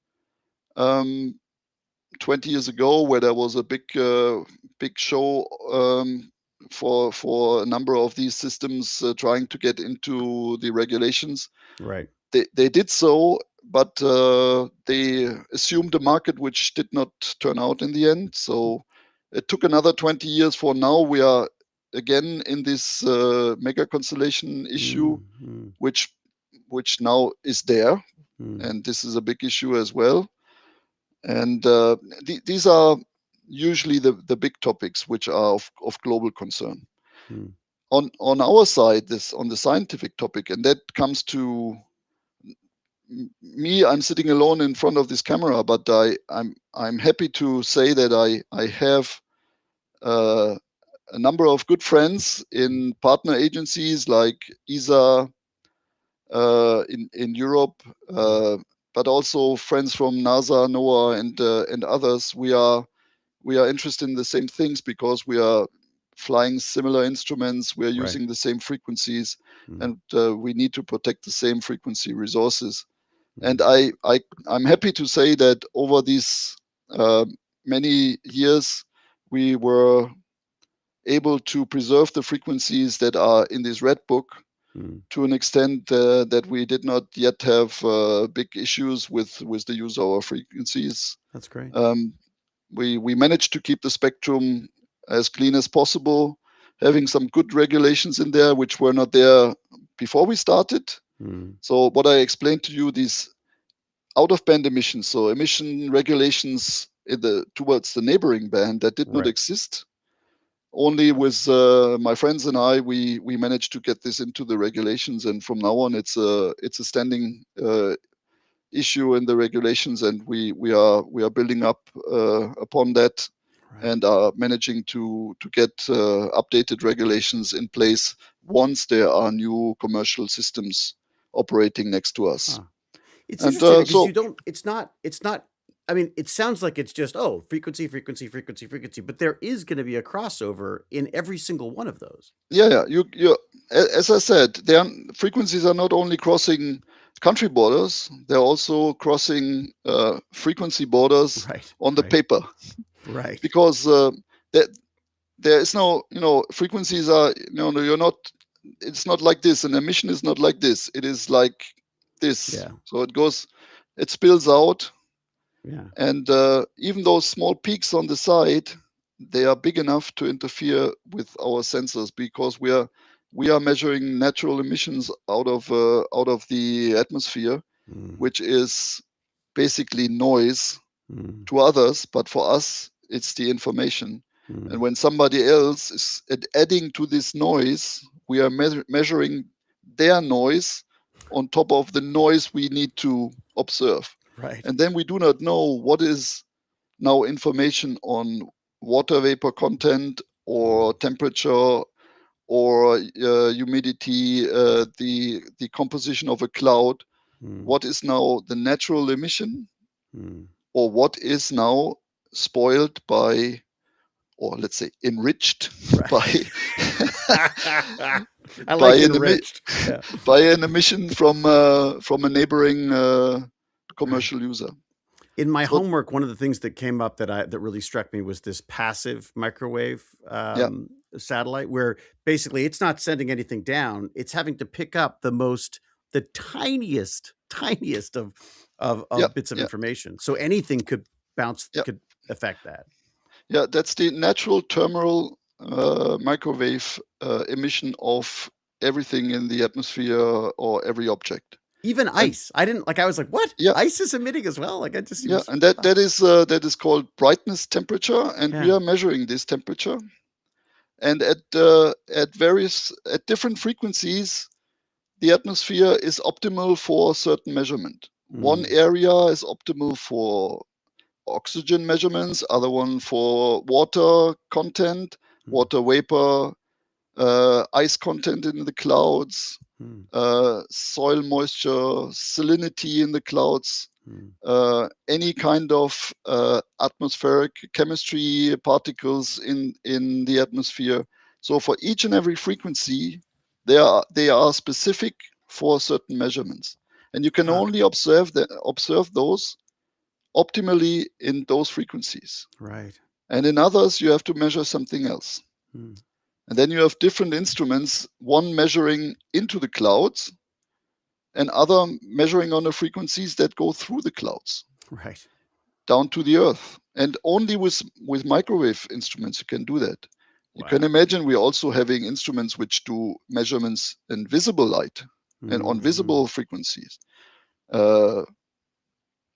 20 years ago, where there was a big show for a number of these systems trying to get into the regulations. Right. They did so, but they assumed a market which did not turn out in the end. So it took another 20 years for now. We are again in this mega constellation issue, Mm, mm, which now is there, mm, and this is a big issue as well. And these are usually the big topics which are of global concern. mm, On our side, this on the scientific topic, and that comes to me. I'm sitting alone in front of this camera, but I'm happy to say that I have uh, a number of good friends in partner agencies like ESA in Europe, mm, but also friends from NASA, NOAA, and others. We are interested in the same things because we are flying similar instruments. We are right. using the same frequencies, Mm, and we need to protect the same frequency resources. And mm, I'm happy to say that over these uh, many years, we were able to preserve the frequencies that are in this red book mm. to an extent that we did not yet have big issues with the use of our frequencies. That's great. Um, we managed to keep the spectrum as clean as possible, having some good regulations in there which were not there before we started. So what I explained to you, these out of band emissions, so emission regulations towards the neighboring band that did not Right. exist. Only with my friends and I, we managed to get this into the regulations, and from now on, it's a standing issue in the regulations, and we are building up upon that, Right. and are managing to get updated regulations in place once there are new commercial systems operating next to us. Huh. It's And interesting because so you don't. It's not. I mean, it sounds like it's just frequency, frequency, frequency, frequency, but there is going to be a crossover in every single one of those. yeah, as I said, frequencies are not only crossing country borders, they're also crossing frequency borders Right. on the Right. paper, Right. because there is no, frequencies are, you're not, it's not like this. An emission is not like this. It is like this. Yeah. So it spills out. Yeah. And even those small peaks on the side, they are big enough to interfere with our sensors, because we are measuring natural emissions out of the atmosphere, which is basically noise to others, but for us, it's the information. And when somebody else is adding to this noise, we are measuring their noise on top of the noise we need to observe. Right. And then we do not know what is now information on water vapor content or temperature or humidity, the composition of a cloud. What is now the natural emission, or what is now spoiled by, or let's say enriched Right. by I like an enriched. Yeah. by an emission from a neighboring commercial user. In my So homework, one of the things that came up that really struck me was this passive microwave yeah, satellite, where basically it's not sending anything down; it's having to pick up the tiniest yeah, of bits of yeah, information. So anything could yeah, affect that. yeah. That's the natural terminal microwave emission of everything in the atmosphere or every object. Even And ice, I didn't like. I was like, "What? yeah, Ice is emitting as well?" Like, it just yeah, seems. and that is called brightness temperature, and we Yeah. are measuring this temperature. And at different frequencies, the atmosphere is optimal for certain measurement. One area is optimal for oxygen measurements, other one for water content, water vapor, ice content in the clouds, soil moisture, salinity in the clouds, any kind of atmospheric chemistry particles in the atmosphere. So for each and every frequency, they are specific for certain measurements, and you can Huh. only observe those optimally in those frequencies. Right. And in others, you have to measure something else. And then you have different instruments, one measuring into the clouds and other measuring on the frequencies that go through the clouds Right. down to the earth. And only with microwave instruments you can do that. You Wow. can imagine we're also having instruments which do measurements in visible light and on visible frequencies,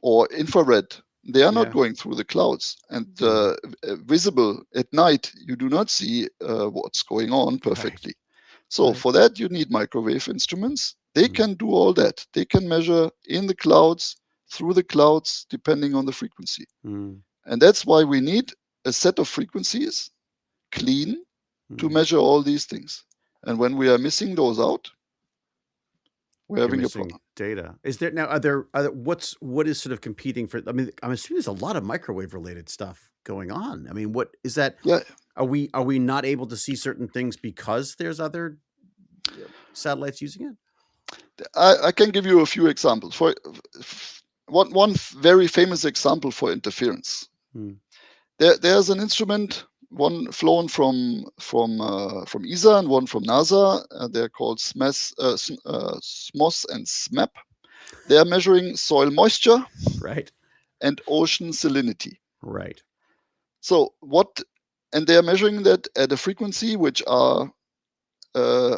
or infrared. They are not Yeah. going through the clouds. And visible at night, you do not see what's going on perfectly. So Right. for that, you need microwave instruments. They can do all that. They can measure in the clouds, through the clouds, depending on the frequency. And that's why we need a set of frequencies, clean, to measure all these things. And when we are missing those out, we're You're having a missing problem. data. Is there now? What is sort of competing for? I mean, I'm assuming there's a lot of microwave related stuff going on. I mean, what is that? Yeah, Are we not able to see certain things because there's other satellites using it? I can give you a few examples. For one very famous example for interference. There's an instrument, one flown from ESA and one from NASA. They're called SMOS and SMAP. They are measuring soil moisture, Right. and ocean salinity. Right. So and they are measuring that at a frequency which are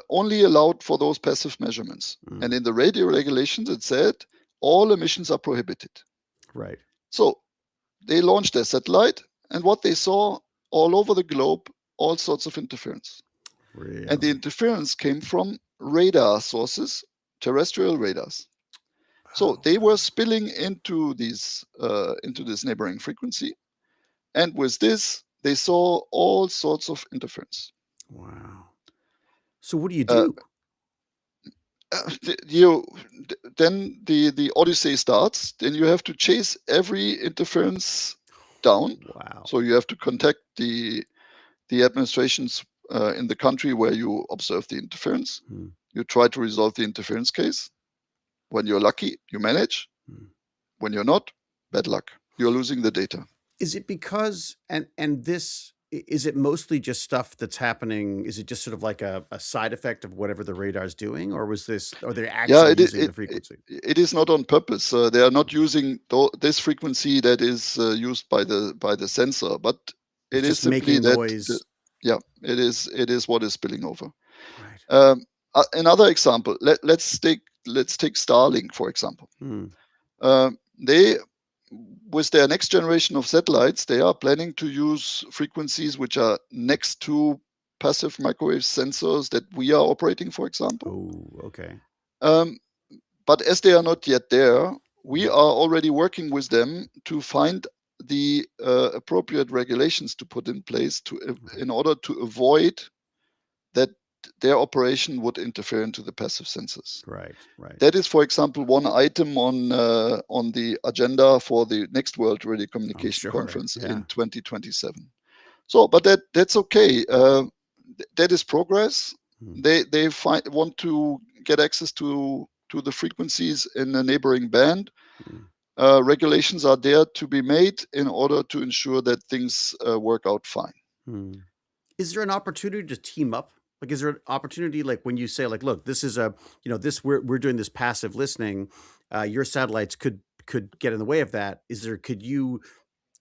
only allowed for those passive measurements. And in the radio regulations, it said all emissions are prohibited. Right. So they launched their satellite, and what they saw all over the globe, all sorts of interference. Really? And the interference came from radar sources, terrestrial radars. So they were spilling into this neighboring frequency, and with this, they saw all sorts of interference. Wow. So what do you Uh, do? then the odyssey starts. Then you have to chase every interference down. Wow. So you have to contact the administrations in the country where you observe the interference. You try to resolve the interference case. When you're lucky, you manage. When you're not, bad luck. You're losing the data. Is it because and this is it mostly just stuff that's happening? Is it just sort of like a side effect of whatever the radar's doing, or are they Yeah, actually using the frequency? it is not on purpose. They are not using this frequency that is used by the sensor, but it It's is just simply making that noise. yeah, it is what is spilling over. Right. Another example. Let's take Starlink for example. They with their next generation of satellites, they are planning to use frequencies which are next to passive microwave sensors that we are operating, for example. Oh, okay. But as they are not yet there, we are already working with them to find the appropriate regulations to put in place in order to avoid that their operation would interfere into the passive sensors. Right. Right. That is, for example, one item on the agenda for the next World I'm Radiocommunication sure. Conference Yeah. in 2027. So, but that's okay. That is progress. They want to get access to the frequencies in a neighboring band. Regulations are there to be made in order to ensure that things work out fine. Is there an opportunity to team up? Like, is there an opportunity, like when you say, like, look, this is this we're doing this passive listening, your satellites could get in the way of that. Could you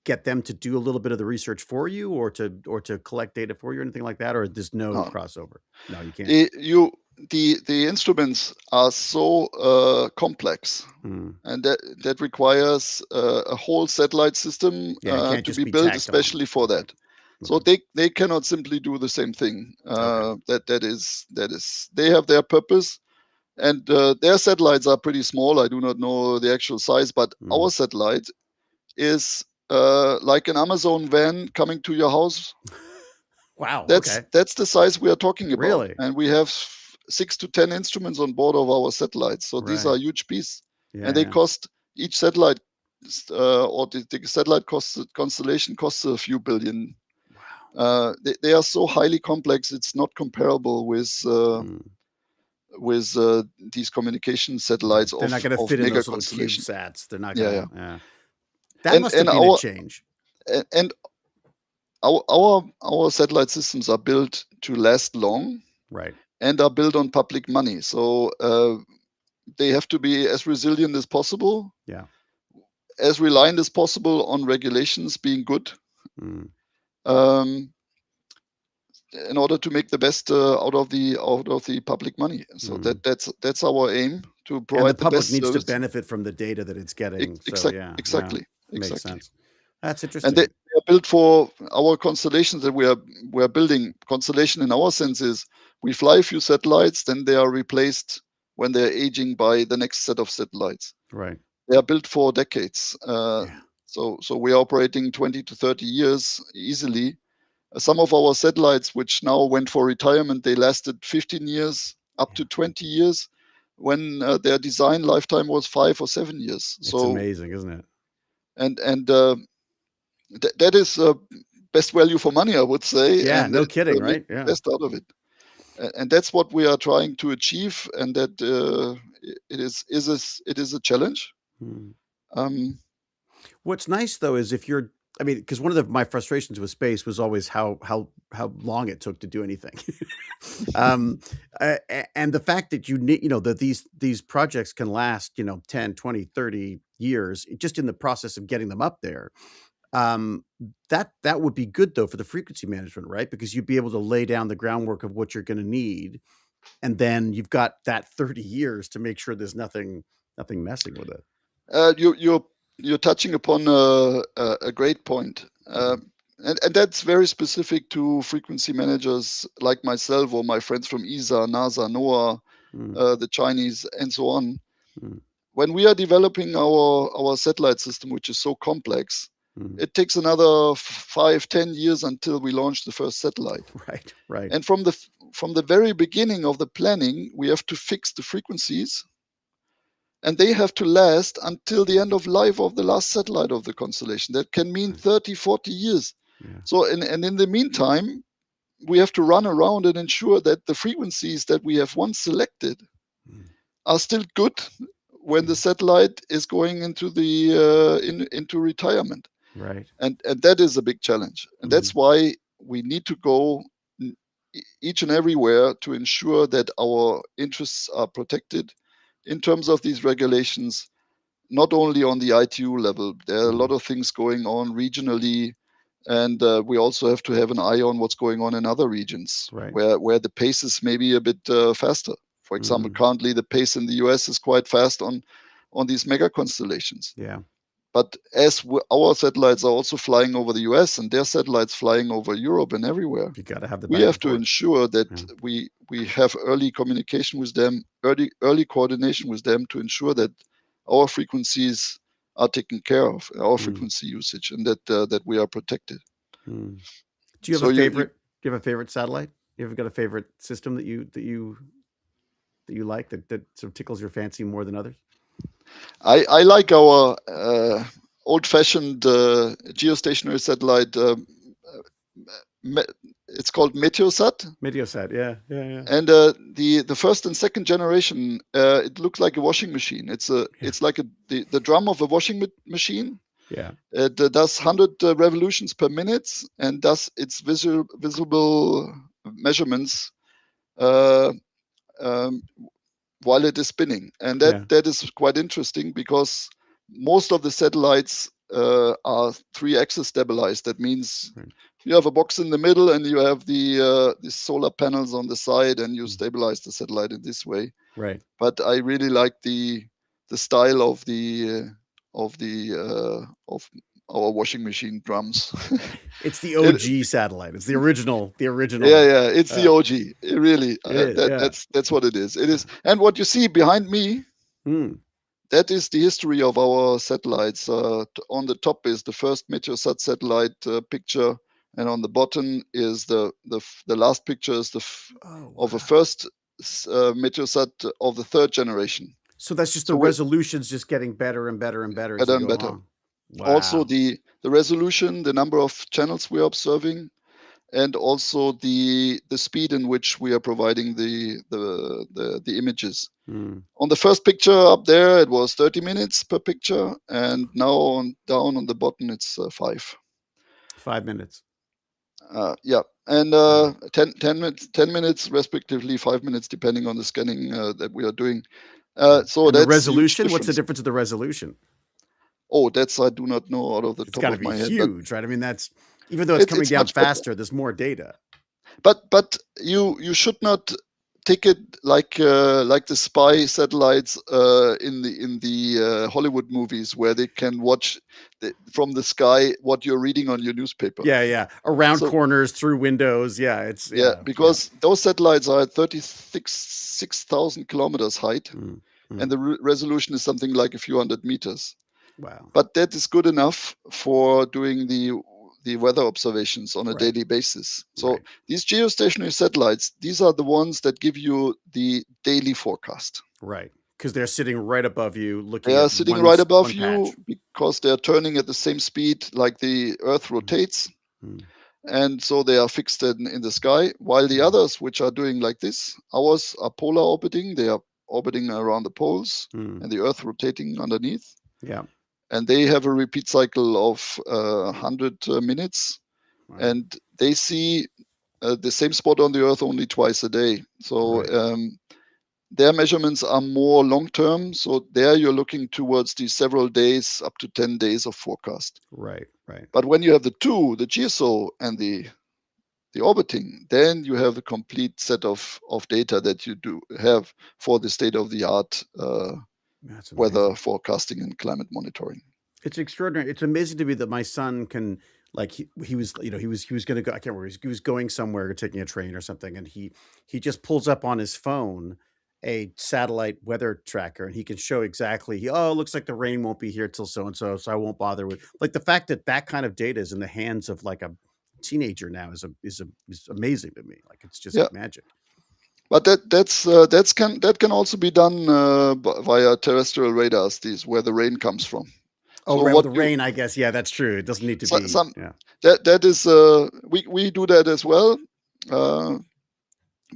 get them to do a little bit of the research for you, or to collect data for you, or anything like that, or there's no No, crossover? No, you can't. the instruments are so complex, and that requires a whole satellite system Yeah, it can't to just be be built tacked on. especially for Okay. that. So they cannot simply do the same thing. Okay. That is they have their purpose, and their satellites are pretty small. I do not know the actual size, but our satellite is like an Amazon van coming to your house. Wow. That's Okay. that's the size we are talking about, Really? and we have 6 to 10 instruments on board of our satellites. So these are Right. huge pieces, and Yeah. they Yeah. cost each satellite or the satellite constellation costs a few billion. Wow. They are so highly complex; it's not comparable with these communication Right. satellites They're not of going to fit in mega those little constellation. CubeSats. They're not going Yeah, to. yeah. Yeah. That And must have been a our change. and our satellite systems are built to last long Right. and are built on public money. So they have to be as resilient as possible, Yeah. as reliant as possible on regulations being good, um, in order to make the best out of the public money. So that's our aim, to And the provide the public best needs to service. benefit from the data that it's getting. So yeah, yeah, Exactly, makes exactly. sense. That's And they interesting. are built for our constellations that we are building. Constellation in our sense is we fly a few satellites, then they are replaced when they're aging by the next set of satellites. Right. They are built for decades. Yeah. So we are operating 20 to 30 years easily. Some of our satellites, which now went for retirement, they lasted 15 years, up to 20 years, when their design lifetime was 5 or 7 years. It's So amazing, isn't it? and that is best value for money, I would say, Yeah. and No that's kidding. make Right. the Yeah. best out of it. And that's what we are trying to achieve, and that it is a challenge. Um, What's nice though is if you're, I mean, because one of my frustrations with space was always how long it took to do anything. And the fact that you need, that these projects can last, 10, 20, 30 years just in the process of getting them up there. That would be good though for the frequency management, right? Because you'd be able to lay down the groundwork of what you're going to need, and then you've got that 30 years to make sure there's nothing messing with it. You're touching upon a great point, and that's very specific to frequency managers like myself or my friends from ESA, NASA, NOAA, the Chinese, and so on. When we are developing our satellite system, which is so complex, it takes another 5-10 years until we launch the first satellite. Right. And from the very beginning of the planning, we have to fix the frequencies, and they have to last until the end of life of the last satellite of the constellation. That can mean 30, 40 years. Yeah. So, and in the meantime, we have to run around and ensure that the frequencies that we have once selected are still good when the satellite is going into the into retirement. Right. And that is a big challenge. And that's why we need to go each and everywhere to ensure that our interests are protected in terms of these regulations, not only on the ITU level. There are a lot of things going on regionally, and we also have to have an eye on what's going on in other regions, Right. where the pace is maybe a bit faster. For example, currently the pace in the US is quite fast on these mega constellations. Yeah. But as our satellites are also flying over the US and their satellites flying over Europe and everywhere, You got to have the we back have and to forth. ensure that we have early communication with them, early coordination with them to ensure that our frequencies are taken care of, our frequency usage, and that we are protected. Do you have a favorite? Do you have a favorite satellite? You ever got a favorite system that you like that sort of tickles your fancy more than others? I like our old-fashioned geostationary satellite. It's called Meteosat. Meteosat, yeah. And the first and second generation, it looks like a washing machine. It's like the drum of a washing machine. Yeah. It does 100 revolutions per minute and does its visible measurements while it is spinning. And that is quite interesting because most of the satellites are 3-axis stabilized. That means you have a box in the middle and you have the solar panels on the side, and you stabilize the satellite in this way. Right. But I really like the style of our washing machine drums. It's the OG satellite. It's the original. Yeah, it's the OG. It really, that's what it is. It is, and what you see behind me, that is the history of our satellites. On the top is the first Meteosat satellite picture, and on the bottom is the last picture is of a first Meteosat of the third generation. So that's just the resolution's just getting better and better and better as you go along. Wow. Also the resolution, the number of channels we are observing, and also the speed in which we are providing the images. On the first picture up there, it was 30 minutes per picture, and now down on the bottom, it's 5. 5 minutes. Yeah, and 10 minutes, respectively 5 minutes, depending on the scanning that we are doing. So and that's the resolution. What's the difference of the resolution? Oh, that's I do not know out of the top of my head. It's got to be huge, right? I mean, that's even though it's coming down faster, there's more data. But you should not take it like the spy satellites in the Hollywood movies, where they can watch from the sky what you're reading on your newspaper. Yeah, around corners, through windows. Yeah, because those satellites are at 36,000 kilometers height, and the resolution is something like a few hundred meters. Wow! But that is good enough for doing the weather observations on a daily basis. So these geostationary satellites, these are the ones that give you the daily forecast. Right, because they're sitting right above you, looking. They are sitting right above you because they are turning at the same speed like the Earth rotates, and so they are fixed in the sky. While the others, which are doing like this, ours are polar orbiting. They are orbiting around the poles, and the Earth rotating underneath. Yeah. And they have a repeat cycle of 100 minutes, and they see the same spot on the Earth only twice a day. So their measurements are more long-term. So there you're looking towards the several days, up to 10 days of forecast. Right, right. But when you have the two, the GSO and the orbiting, then you have a complete set of data that you do have for the state-of-the-art That's weather amazing. forecasting and climate monitoring. It's extraordinary. It's amazing to me that my son can, like, he was, you know, he was going to go, I can't remember, he was going somewhere, taking a train or something, and he just pulls up on his phone a satellite weather tracker, and he can show exactly, oh, it looks like the rain won't be here till so and so, so I won't bother with, like, the fact that that kind of data is in the hands of like a teenager now is amazing to me. Like, it's just Yeah, magic. but that can also be done via terrestrial radars. These where the rain comes from. Oh, So right. Well, what the you rain, I guess. Yeah, that's true. It doesn't need to be. some Yeah. that is we do that as well.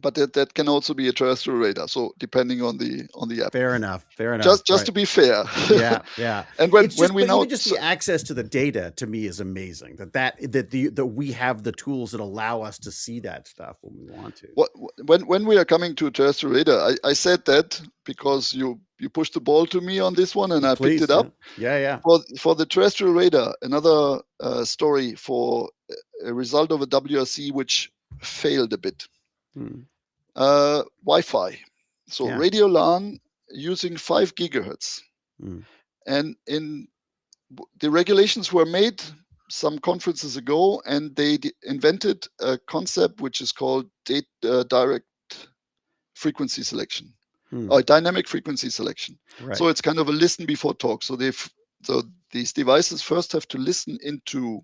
But that can also be a terrestrial radar. So depending on the app. Fair enough. Fair enough. Just Right. to be fair. Yeah, yeah. And It's when just, we but now even just the access to the data to me is amazing. That we have the tools that allow us to see that stuff when we want to. when we are coming to terrestrial radar, I said that because you pushed the ball to me on this one, and I picked it up. Yeah, yeah. For the terrestrial radar, another story for a result of a WRC which failed a bit. Wi-Fi. So Yeah. radio LAN using 5 gigahertz. Mm. And the regulations were made some conferences ago, and they invented a concept which is called direct frequency selection or dynamic frequency selection. Right. So it's kind of a listen before talk. So these devices first have to listen into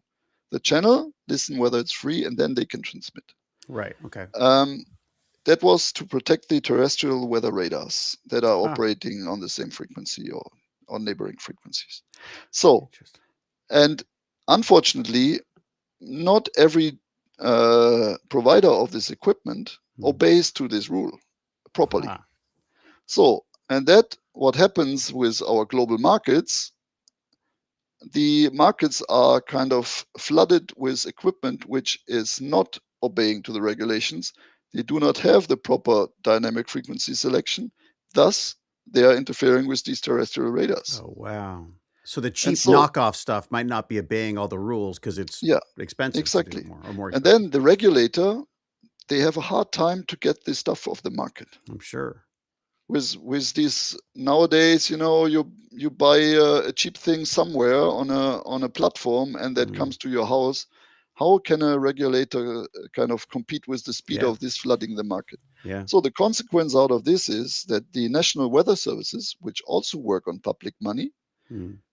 the channel, listen whether it's free, and then they can transmit. Right. Okay. That was to protect the terrestrial weather radars that are operating on the same frequency or on neighboring frequencies. So, and unfortunately, not every provider of this equipment obeys to this rule properly. So, and that what happens with our global markets, the markets are kind of flooded with equipment which is not obeying to the regulations. They do not have the proper dynamic frequency selection. Thus, they are interfering with these terrestrial radars. Oh, wow. So the cheap knockoff stuff might not be obeying all the rules because it's expensive. Exactly. To do more and then the regulator, they have a hard time to get this stuff off the market. I'm sure. With these nowadays, you buy a cheap thing somewhere on a platform, and that comes to your house. How can a regulator kind of compete with the speed of this flooding the market? Yeah. So the consequence out of this is that the National Weather Services, which also work on public money,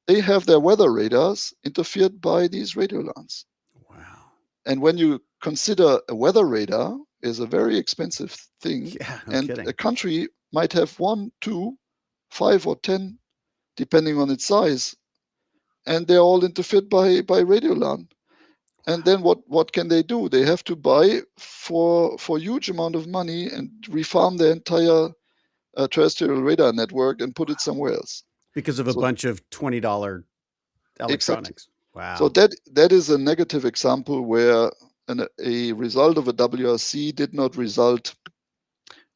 they have their weather radars interfered by these radio LANs. Wow. And when you consider a weather radar is a very expensive thing, a country might have 1, 2, 5, or 10, depending on its size, and they're all interfered by radio LAN. And then what can they do? They have to buy for huge amount of money and refarm the entire terrestrial radar network and put it somewhere else. Because of a bunch of $20 electronics. Exactly. Wow. So that is a negative example where a result of a WRC did not result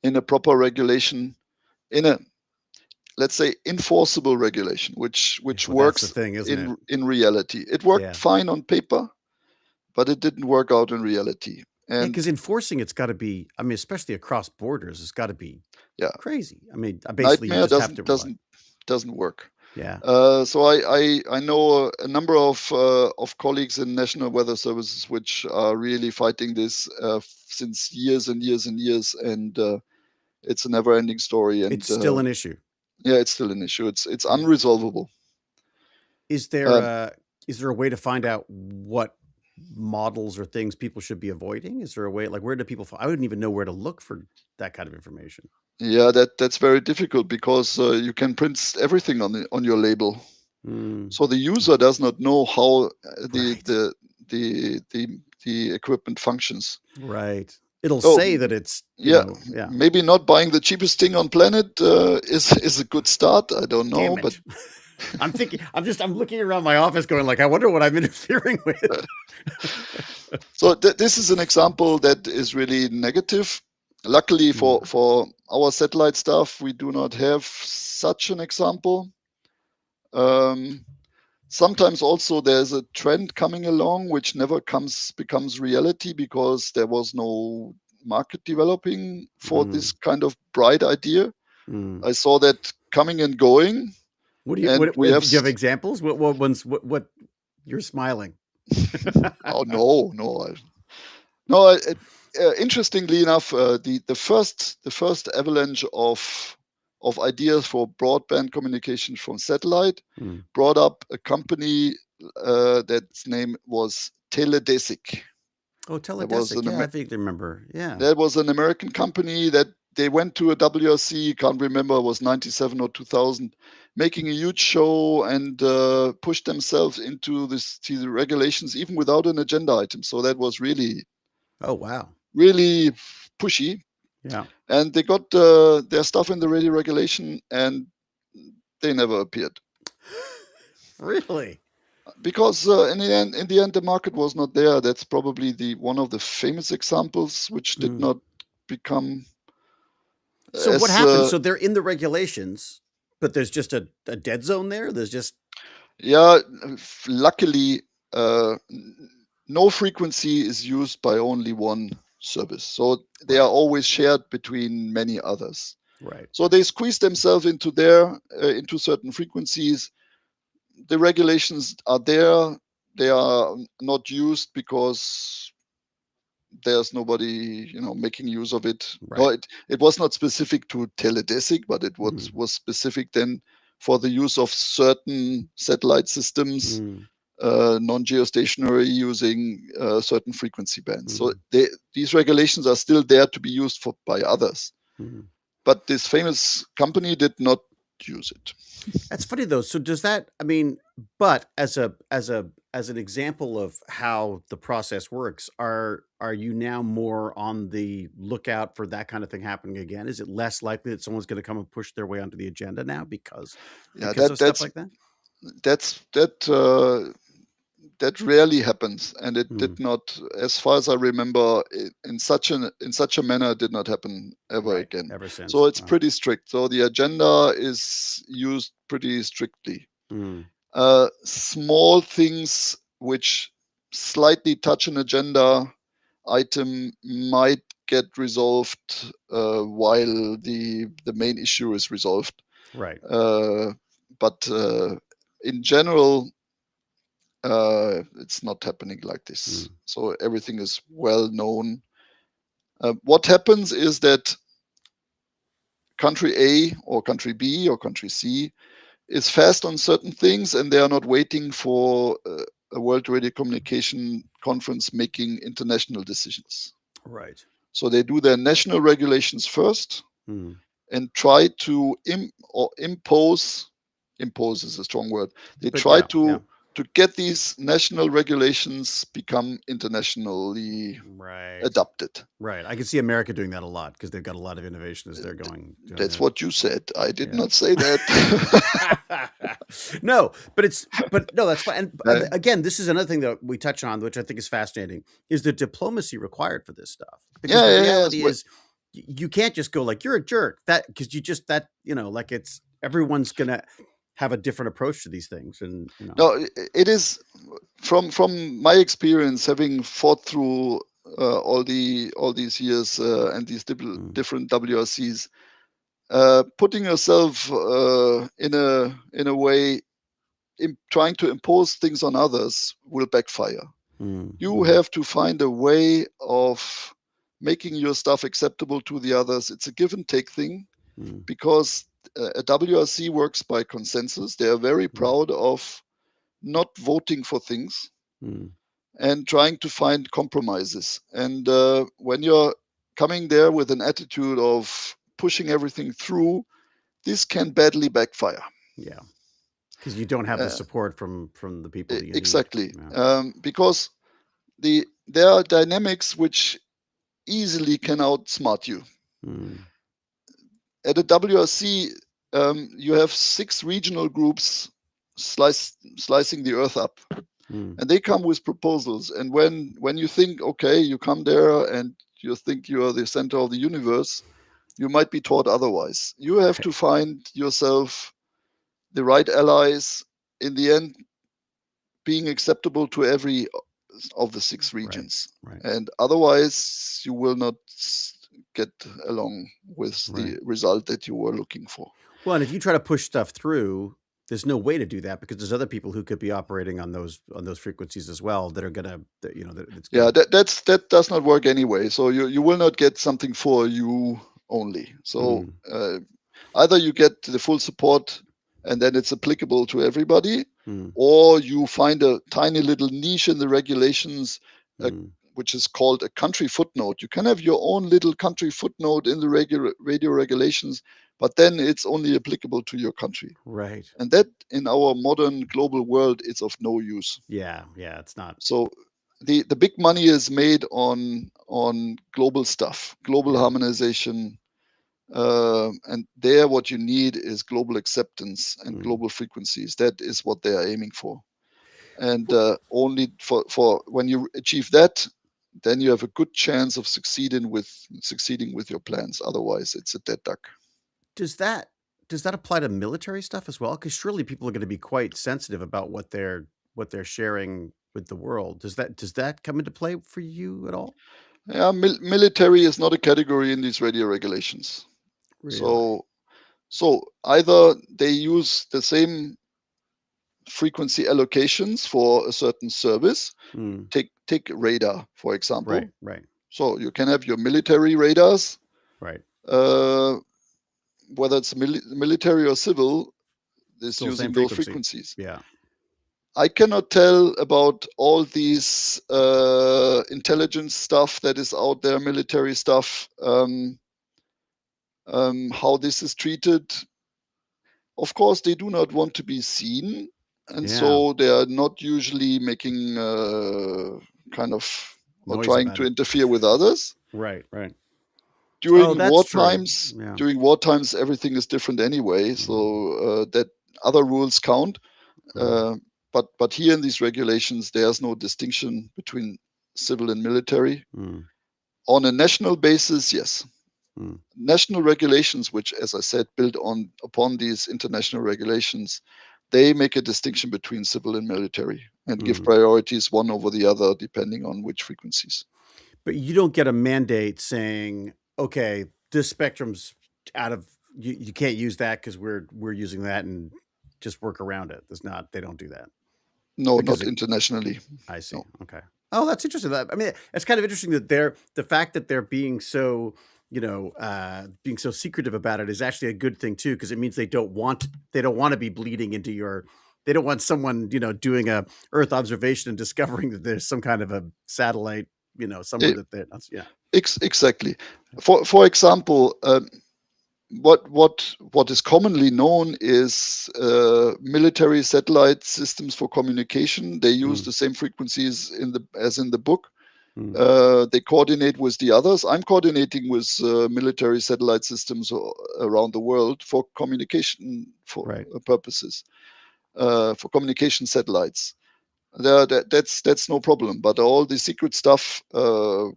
in a proper regulation, in a, let's say, enforceable regulation, which works in reality. It worked fine on paper, but it didn't work out in reality. And because enforcing it's got to be, I mean, especially across borders, it's got to be crazy. I mean, basically, nightmare you just have to doesn't work. Yeah. So I know a number of colleagues in National Weather Services which are really fighting this since years and years and years, and it's a never-ending story. And it's still an issue. Yeah, it's still an issue. It's unresolvable. Is there a way to find out what models or things people should be avoiding? Is there a way, like, where do people? I wouldn't even know where to look for that kind of information. Yeah, that's very difficult because you can print everything on your label, so the user does not know how the equipment functions. Right. It'll say that it's maybe not buying the cheapest thing on planet is a good start. I don't know, but I'm looking around my office going like, I wonder what I'm interfering with. So this is an example that is really negative. Luckily Mm, for our satellite stuff, we do not have such an example. Um, Sometimes also there's a trend coming along which never becomes reality because there was no market developing for this mm, kind of bright idea. mm. I saw that coming and going, What do you and we do have. you have examples? What ones what you're smiling. Oh no, no, no. Interestingly enough, the first avalanche of ideas for broadband communication from satellite Mm. brought up a company that's name was Teledesic. Oh, There was Teledesic. an Yeah, I Amer- vaguely remember. Yeah. there was an American company that they went to a WRC, can't remember, it was 97 or 2000, making a huge show and pushed themselves into these regulations even without an agenda item. So that was really, Oh, wow. really pushy. Yeah. And they got their stuff in the radio regulation and they never appeared. Really? Because in the end, the market was not there. That's probably the one of the famous examples which did Mm. not become So what as happened? So they're in the regulations, but there's just a dead zone there? There's just yeah. Luckily, no frequency is used by only one service, so they are right. always shared between many others. Right, So right. they squeeze themselves into there into certain frequencies. The regulations are there. They are not used because there's nobody making use of it. No, Right. it was not specific to teledesic, but it was, Mm. was specific then for the use of certain satellite systems, Mm. non-geostationary, using certain frequency bands. So Mm. these regulations are still there to be used by others, Mm. but this famous company did not use it. That's funny though. So does that I mean, but as an example of how the process works, are you now more on the lookout for that kind of thing happening again? Is it less likely that someone's going to come and push their way onto the agenda now Yeah, because that of stuff that's like that? that's that that rarely happens, and it did Mm. not, as far as I remember, in such a manner, did not happen ever Right. again. Ever So since. it's Wow. pretty strict. So the agenda is used pretty strictly. Mm. Small things which slightly touch an agenda item might get resolved while the main issue is resolved. Right. Uh, but in general, it's not happening like this. Mm. So everything is well known. What happens is that country A or country B or country C is fast on certain things, and they are not waiting for a World Radiocommunication Conference making international decisions. Right. So they do their national regulations first Mm. and try to impose is a strong word. They But try yeah, yeah. to get these national regulations become internationally Right. adopted. Right. I can see America doing that a lot because they've got a lot of innovation as they're doing That's it. what you said. I did Yeah. not say that. No, but no, that's fine. And Uh, again, this is another thing that we touch on, which I think is fascinating, is the diplomacy required for this stuff. Because yeah, the yeah, yes. reality is, you can't just go like you're a jerk. That because you just that like it's everyone's gonna have a different approach to these things, and No, it is from my experience, having fought through all these years and these mm, different WRCs. Putting yourself in a way, trying to impose things on others will backfire. mm, You mm, have to find a way of making your stuff acceptable to the others. It's a give and take thing mm, because a WRC works by consensus. They are very right, proud of not voting for things mm, and trying to find compromises. And when you're coming there with an attitude of pushing everything through, this can badly backfire. yeah, because you don't have the Uh, support from the people that you need. exactly, Yeah. because there are dynamics which easily can outsmart you. Mm, At a WRC, you have 6 regional groups slicing the earth up, mm, and they come with proposals. And when you think, okay, you come there and you think you are the center of the universe, you might be taught otherwise. You have to Right. find yourself the right allies, in the end, being acceptable to every of the 6 regions. Right. And otherwise, you will not get along with Right. the result that you were looking for. Well, and if you try to push stuff through, there's no way to do that because there's other people who could be operating on those frequencies as well that are gonna, that's Yeah, gonna. that does not work anyway. So you will not get something for you only. So Mm, either you get the full support and then it's applicable to everybody, mm, or you find a tiny little niche in the regulations, uh, mm, which is called a country footnote. You can have your own little country footnote in the radio regulations, but then it's only applicable to your country. right. And that, in our modern global world, is of no use. Yeah. Yeah. It's not. So the big money is made on global stuff, global Yeah. harmonization, and there what you need is global acceptance and Mm. global frequencies. That is what they are aiming for. And Well, only for when you achieve that, then you have a good chance of succeeding with your plans. Otherwise, it's a dead duck. does that does that apply to military stuff as well? Because surely people are going to be quite sensitive about what they're sharing with the world. Does that come into play for you at all? Yeah, military is not a category in these radio regulations. Really? So either they use the same frequency allocations for a certain service. Mm, Take radar, for right. example. Right. So you can have your military radars, Right. uh, whether it's military or civil, is Still the same using those frequency. frequencies. Yeah. I cannot tell about all these intelligence stuff that is out there, military stuff, how this is treated. Of course, they do not want to be seen, and Yeah. so they are not usually making kind of or Noise trying about to it. interfere with others. Right. Right. Oh, During that's true. wartimes, Yeah. everything is different anyway, so Mm, that other rules count. mm, But here in these regulations, there's no distinction between civil and military. mm, On a national basis, yes. mm, National regulations, which, as I said, build on upon these international regulations, they make a distinction between civil and military and give mm. priorities one over the other depending on which frequencies. But you don't get a mandate saying, okay, this spectrum's out of you can't use that because we're using that and just work around it. There's not they don't do that No, because not internationally. I see. No. Okay. Oh, that's interesting. I mean, it's kind of interesting that the fact that they're being so being so secretive about it is actually a good thing too because it means they don't want to be bleeding into your. They don't want someone doing a Earth observation and discovering that there's some kind of a satellite somewhere Eh, that they're yeah. exactly. For example, what is commonly known is military satellite systems for communication. They use Mm, the same frequencies as in the book. mm, They coordinate with the others. I'm coordinating with military satellite systems around the world for communication for right. purposes, for communication satellites. That's no problem. But all the secret stuff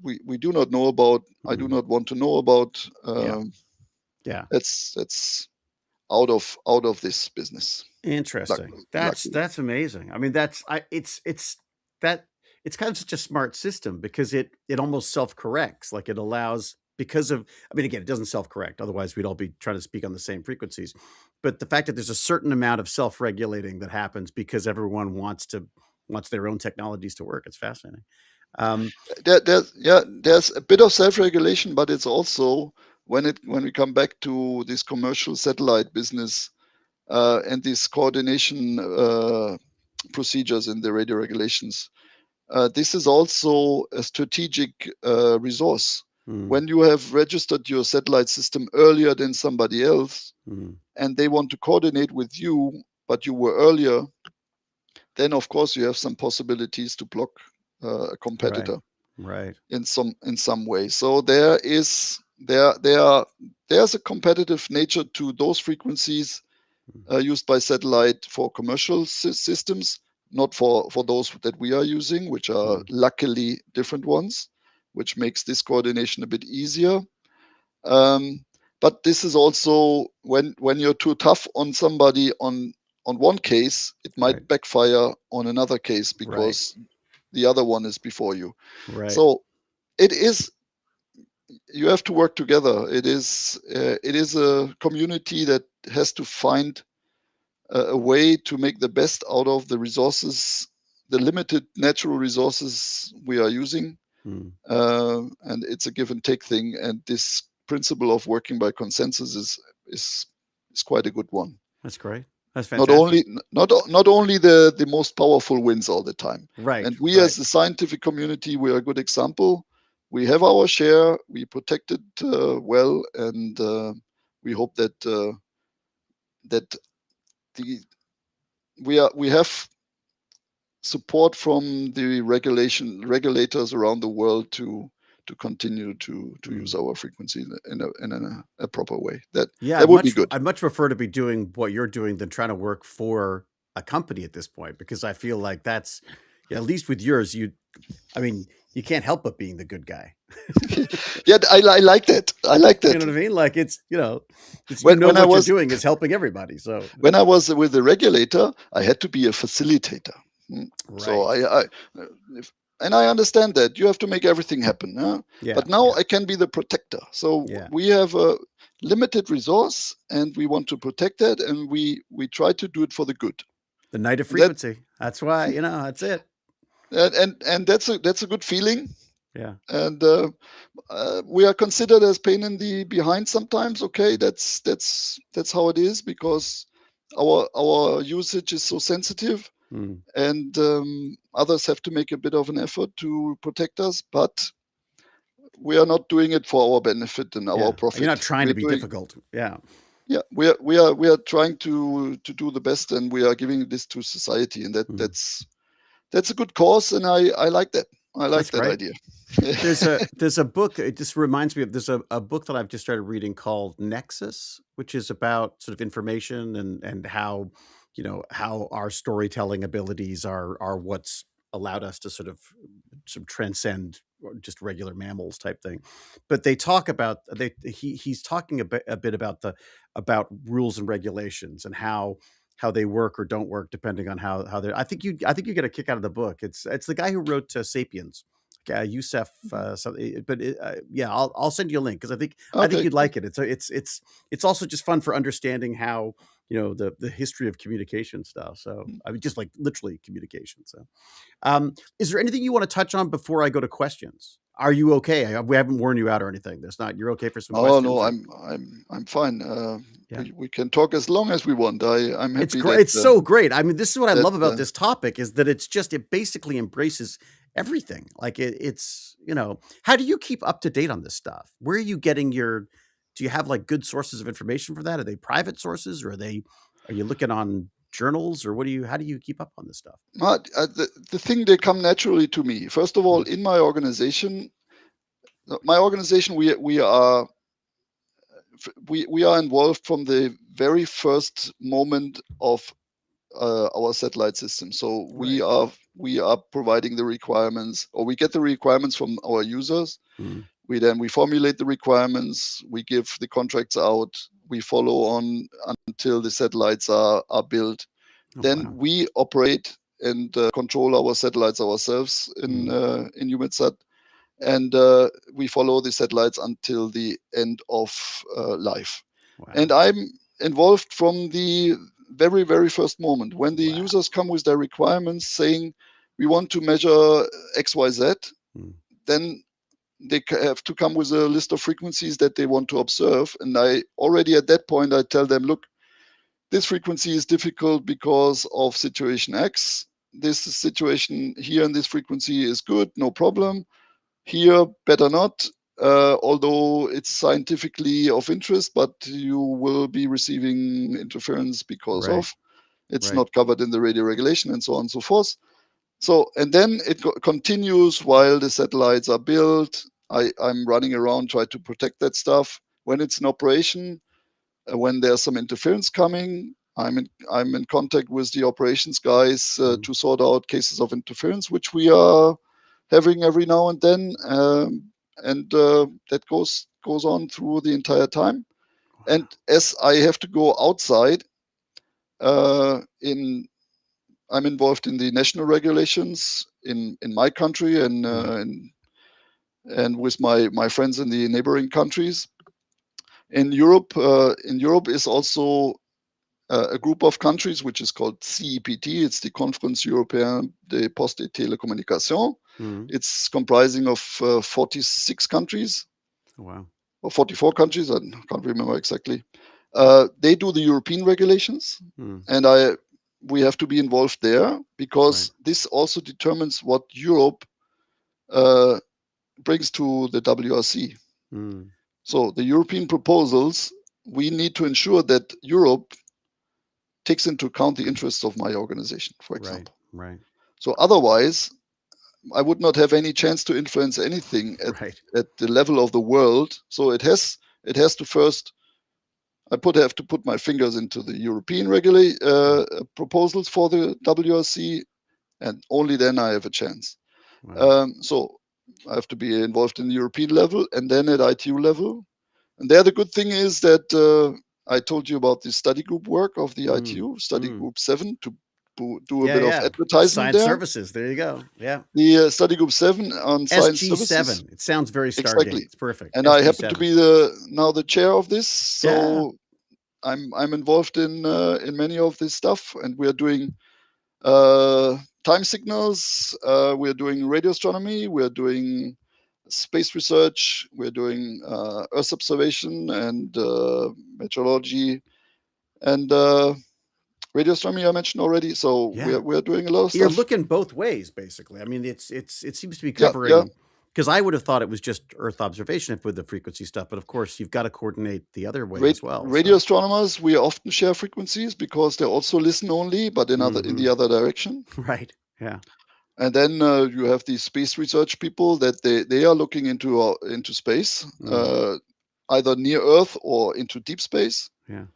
we do not know about. I do Mm, not want to know about. yeah. Yeah. That's out of this business. Interesting. Luckily, That's amazing. I mean, that's I that it's kind of such a smart system because it almost self-corrects. Like it allows because of I mean, again, it doesn't self-correct. Otherwise, we'd all be trying to speak on the same frequencies. But the fact that there's a certain amount of self-regulating that happens because everyone wants their own technologies to work. It's fascinating. Um, there's a bit of self-regulation, but it's also when we come back to this commercial satellite business and these coordination procedures in the radio regulations. This is also a strategic resource. mm, When you have registered your satellite system earlier than somebody else, mm, and they want to coordinate with you, but you were earlier, then of course you have some possibilities to block a right. competitor Right. in some way. So there's a competitive nature to those frequencies Mm, used by satellite for commercial systems, not for those that we are using, which are mm, luckily different ones. which makes this coordination a bit easier. But this is also when you're too tough on somebody on one case, it might Right. backfire on another case Right. because the other one is before you. Right. So it is, you have to work together. It is a community that has to find a way to make the best out of the resources, the limited natural resources we are using. Mm. And it's a give and take thing. And this principle of working by consensus is quite a good one. That's great. That's Not fantastic. only not only the most powerful wins all the time. Right. And we Right. as the scientific community, we are a good example. We have our share. We protect it well, and we hope that that the we have support from the regulators around the world to continue to use Mm. our frequency in a proper way. That Yeah, that would be good. I'd much prefer to be doing what you're doing than trying to work for a company at this point, because I feel like that's, yeah, at least with yours, I mean, you can't help but being the good guy. Yeah, I like that. I like You that. know what I mean? Like it's, it's, When I what you're was doing is helping everybody. So, with the regulator, I had to be a facilitator. So right. if, and I understand that you have to make everything happen. Yeah. But now Yeah. I can be the protector. So Yeah. we have a limited resource, and we want to protect it, and we try to do it for the good. The night of And that frequency. That's why, that's it. and that's a good feeling. Yeah. And we are considered as pain in the behind sometimes. Okay, that's how it is because our usage is so sensitive, Mm. and others have to make a bit of an effort to protect us, but we are not doing it for our benefit and our Yeah. You're not profit. trying to We're be doing, difficult. Yeah. yeah, we are trying to do the best, and we are giving this to society, and Mm. that's a good cause, and I like that. I like That's that great. idea. There's a book. It just reminds me of there's a book that I've just started reading called Nexus, which is about sort of information and how, how our storytelling abilities are what's allowed us to sort of transcend just regular mammals type thing. But they talk about he's talking a bit about about rules and regulations and how they work or don't work depending on how they're. I think you get a kick out of the book. It's the guy who wrote *Sapiens*. Yusef, but yeah, I'll send you a link because I think Okay, you'd like it. It's also just fun for understanding how the history of communication stuff. So I mean, just like literally communication. So, is there anything you want to touch on before I go to questions? Are you okay? We haven't worn you out or anything. There's not. You're okay for some oh no, questions or I'm fine. yeah. We can talk as long as we want. I'm It's happy great. that It's so great. I mean, this is what I that love about this topic is that it basically embraces everything. Like it's, how do you keep up to date on this stuff? Where are you getting do you have like good sources of information for that? Are they private sources or are you looking on journals or how do you keep up on this stuff? the thing they come naturally to me. First of all, Mm. in my organization, we are involved from the very first moment of our satellite system. So Right. we are providing the requirements, or we get the requirements from our users. Mm. We formulate the requirements. We give the contracts out. We follow on until the satellites are built. Oh, Then wow. we operate and control our satellites ourselves Mm. in EUMETSAT, and we follow the satellites until the end of life. And Wow. I'm involved from the very, very first moment when the Wow. users come with their requirements saying, we want to measure XYZ, Mm. then they have to come with a list of frequencies that they want to observe. And I already at that point, I tell them, look, this frequency is difficult because of situation X. This situation here in this frequency is good, no problem. Here, better not, although it's scientifically of interest, but you will be receiving interference because Right. of it's Right. not covered in the radio regulation and so on and so forth. So, and then it continues while the satellites are built. I'm running around, try to protect that stuff. When it's in operation, when there's some interference coming, I'm in contact with the operations guys Mm. to sort out cases of interference, which we are having every now and then, and that goes on through the entire time. And as I have to go outside, in I'm involved in the national regulations in my country and with my friends in the neighboring countries. In Europe is also a group of countries which is called CEPT. It's the Conference Européenne des Postes et Télécommunications. Mm. It's comprising of 46 countries Wow. or 44 countries. I can't remember exactly. They do the European regulations, Mm. and we have to be involved there because Right. this also determines what Europe uh, brings to the WRC. Mm. So the European proposals, we need to ensure that Europe takes into account the interests of my organization, for Right. example. Right. So otherwise, I would not have any chance to influence anything Right. at the level of the world. So it has to first have to put my fingers into the European Right. proposals for the WRC, and only then I have a chance. Wow. So I have to be involved in the European level and then at ITU level. And there, the good thing is that I told you about the study group work of the Mm. ITU, study Mm. group 7, to do a Yeah. bit of Yeah. advertisement Science there. services. There you go. Yeah. The study group 7 on science services, SG7. It sounds very Stargate. exactly. It's perfect. And I happen to SG7. be now the chair of this, Yeah. so I'm involved in many of this stuff, and we are doing time signals. We are doing radio astronomy. We are doing space research. We're doing Earth observation and meteorology and radio astronomy. I mentioned already. So Yeah. we're doing a lot of You're stuff. looking both ways, basically. I mean, it seems to be Yeah, yeah. covering because I would have thought it was just Earth observation with the frequency stuff, but of course you've got to coordinate the other way as well. Radio So, astronomers, we often share frequencies because they also listen only, but in the other direction. right. Yeah. And then you have these space research people that they are looking into space, Mm. either near Earth or into deep space. Yeah.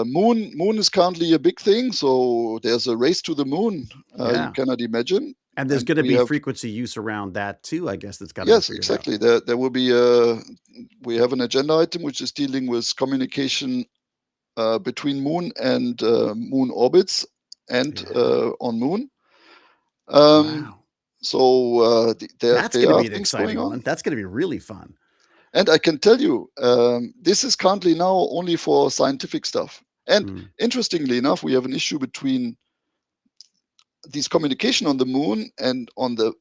Moon is currently a big thing, so there's a race to the moon. You Yeah. cannot imagine. And there's And going to we be have frequency use around that too, I guess that's got to be yes, figured out. exactly. There will be we have an agenda item which is dealing with communication between moon and moon orbits and Yeah. on moon. Um, Wow. so That's there going to are be an things going exciting on. one. That's going to be really fun. And I can tell you, this is currently now only for scientific stuff. And Mm. interestingly enough, we have an issue between this communication on the moon and on the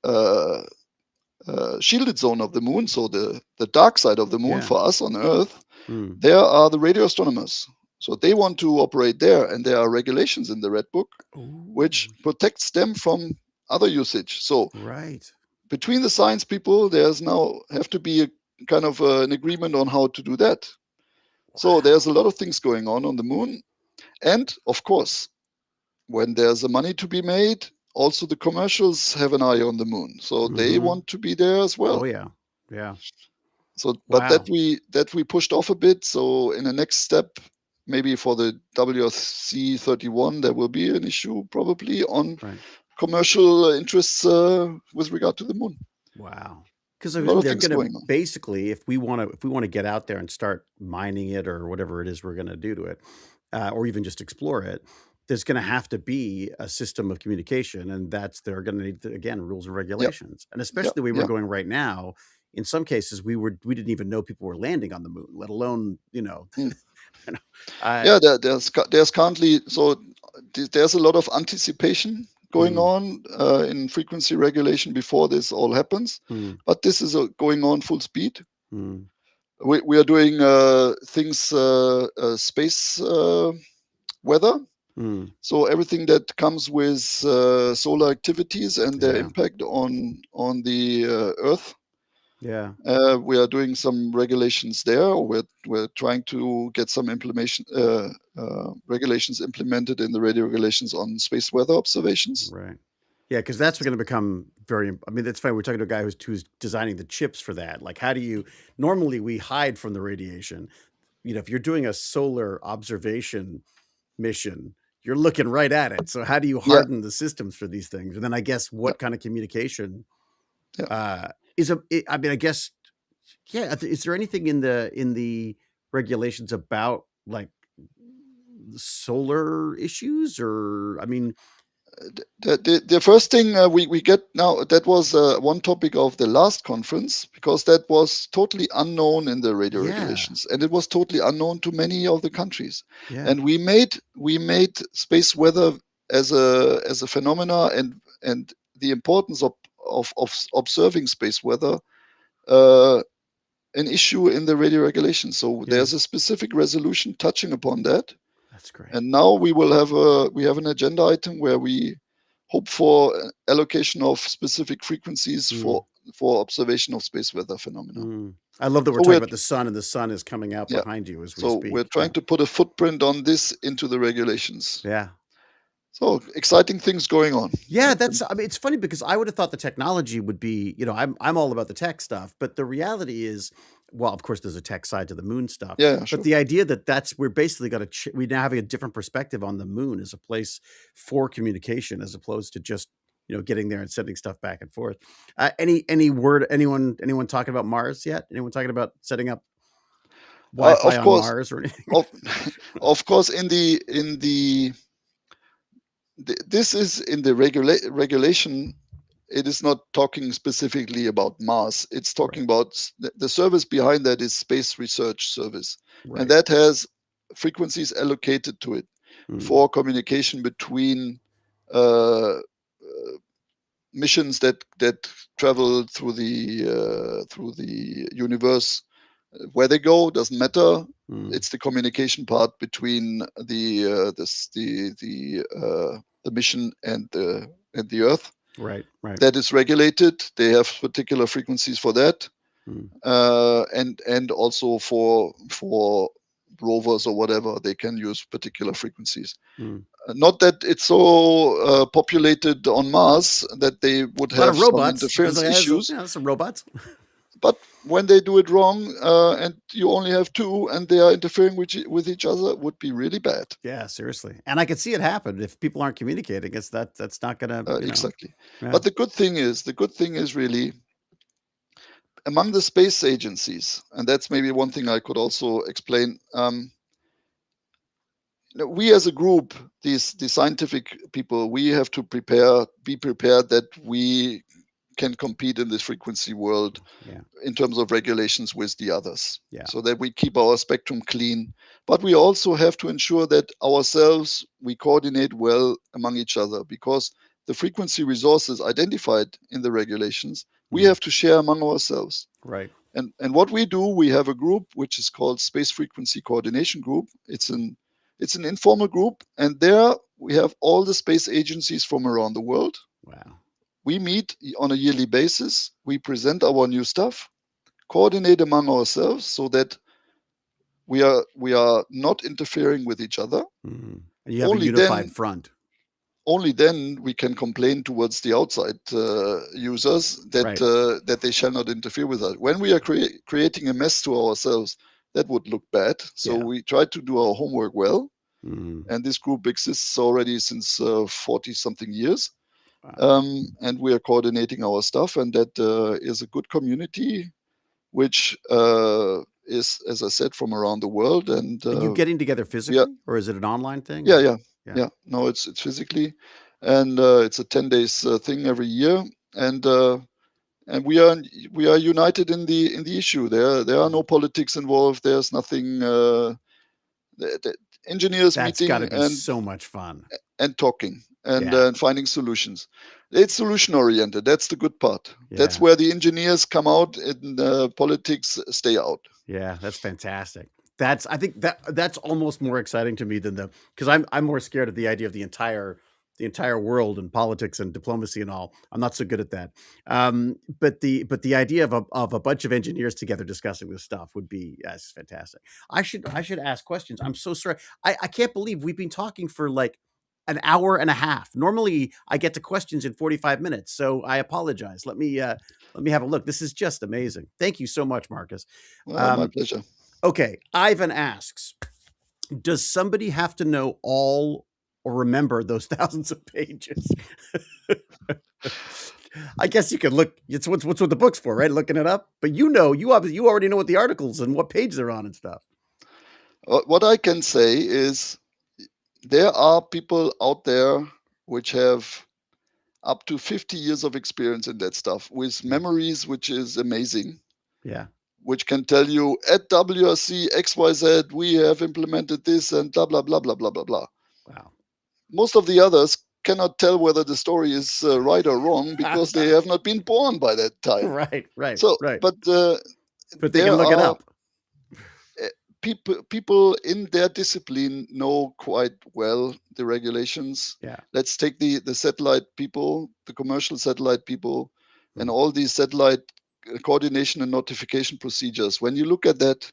uh, shielded zone of the moon, so the dark side of the moon Yeah. for us on Earth. Mm. There are the radio astronomers. So they want to operate there, and there are regulations in the Red Book Ooh, which protects them from other usage. So right. between the science people, there's now have to be a kind of an agreement on how to do that. So there's a Wow. lot of things going on the moon, and of course, when there's a money to be made, also the commercials have an eye on the moon, so they Mm-hmm. want to be there as Oh well. yeah. Yeah. So, but Wow. that we pushed off a bit. So in the next step, maybe for the WRC 31, there will be an issue probably on Right. commercial interests with regard to the moon. Wow. Because I A lot mean, of they're things going to going on. basically, if we want to get out there and start mining it or whatever it is we're going to do to it, or even just explore it, there's going to have to be a system of communication, and they're going to need again rules and Yeah, regulations, and yeah, especially the way we're yeah. going right now. In some cases, we didn't even know people were landing on the moon, let alone Mm. you know, I Yeah, there's currently there's a lot of anticipation going mm, on in frequency regulation before this all happens, mm, but this is going on full speed. mm, We are doing things space weather. mm, So everything that comes with solar activities and their yeah, impact on the Earth, yeah, we are doing some regulations there. We're trying to get some implementation regulations implemented in the radio regulations on space weather observations. right. Yeah, because that's going to become very. I mean, that's funny. We're talking to a guy who's designing the chips for that. Like, how do you normally we hide from the radiation? If you're doing a solar observation mission, you're looking right at it. So how do you Yeah, harden the systems for these things? And then I guess yeah, what kind of communication yeah. is I mean, I guess, yeah. Is there anything in the regulations about like solar issues, or I mean, The first thing we get now, that was one topic of the last conference, because that was totally unknown in the radio yeah, regulations, and it was totally unknown to many of the countries. yeah, And we made space weather as a phenomena, and the importance of observing space weather uh, an issue in the radio regulations. So yeah. there's a specific resolution touching upon that. That's great. And now we have an agenda item where we hope for allocation of specific frequencies Mm, for observation of space weather phenomena. mm. I love that we're So talking we're about the sun, and the sun is coming out yeah. behind you as we So we're speak. trying Yeah, to put a footprint on this into the regulations. yeah. So exciting things going on. Yeah, I that's can, I mean, it's funny because I would have thought the technology would be, I'm all about the tech stuff, but the reality is, well, of course, there's a tech side to the moon stuff, yeah, yeah, but sure. the idea that we're basically got we now having a different perspective on the moon as a place for communication, as opposed to just getting there and sending stuff back and forth. Any word anyone talking about Mars yet? Anyone talking about setting up Wi-Fi Of on course, Mars or anything? of of course, this is in the regulation. It is not talking specifically about Mars. It's talking Right, about the service behind that is Space Research Service, and right. that has frequencies allocated to it Mm, for communication between uh, missions that travel through the universe. Where they go doesn't matter. mm. It's the communication part between the mission and the Earth Right, right. that is regulated. They have particular frequencies for that, Mm, and also for rovers or whatever, they can use particular frequencies. mm. Not that it's so populated on Mars that they would A lot have of some robots. There's, interference issues, some robots. but when they do it wrong and you only have two and they are interfering with each other, would be really bad. Yeah, seriously. And I could see it happen if people aren't communicating. It's that's not gonna, Exactly. yeah. But the good thing is really among the space agencies, and that's maybe one thing I could also explain. We as a group, the scientific people, we have to be prepared that we can compete in this frequency world Yeah. in terms of regulations with the others, Yeah. so that we keep our spectrum clean. But we also have to ensure that ourselves we coordinate well among each other, because the frequency resources identified in the regulations we Mm, have to share among ourselves. right. And what we do, we have a group which is called Space Frequency Coordination Group. It's an informal group, and there we have all the space agencies from around the world. Wow. We meet on a yearly basis. We present our new stuff, coordinate among ourselves so that we are not interfering with each other. Mm. And you have a Only unified then front. only then we can complain towards the outside users that Right. that they shall not interfere with us. When we are creating a mess to ourselves, that would look bad. So Yeah. we try to do our homework well. Mm. And this group exists already since 40 something years. Wow. And we are coordinating our stuff, and that is a good community, which is, as I said, from around the world. And Are you getting together we are, physically, or is it an online thing, yeah, or yeah, yeah. yeah. No, it's physically, and it's a 10 days thing every year, and and we are united in the issue. There are no Mm. politics involved. There's nothing. The engineers That's gotta meeting be so much fun. and talking and Yeah. finding solutions. It's solution oriented. That's the good part. That's Yeah. where the engineers come out and politics stay out. Yeah, that's fantastic. I think that's almost more exciting to me than because I'm more scared of the idea of the entire world and politics and diplomacy and all. I'm not so good at that. But the idea of a bunch of engineers together discussing this stuff would be, yes, fantastic. I should ask questions. I'm so sorry. I can't believe we've been talking for like an hour and a half. Normally I get to questions in 45 minutes. So I apologize. Let me have a look. This is just amazing. Thank you so much, Marcus. Well, my Um, pleasure. okay, Ivan asks, does somebody have to know all? or remember those thousands of pages. I guess you could look. It's what's what the book's for, right? Looking it up. But you already know what the articles and what page they're on and stuff. What I can say is there are people out there which have up to 50 years of experience in that stuff with memories, which is amazing, Yeah. which can tell you at WRC XYZ, we have implemented this and blah, blah, blah, blah, blah, blah, blah. Wow. Most of the others cannot tell whether the story is right or wrong because they have not been born by that time. Right. So, Right. but But they can there look it are up. people in their discipline know quite well the regulations. Yeah. Let's take the satellite people, the commercial satellite people, and Mm. all these satellite coordination and notification procedures. When you look at that,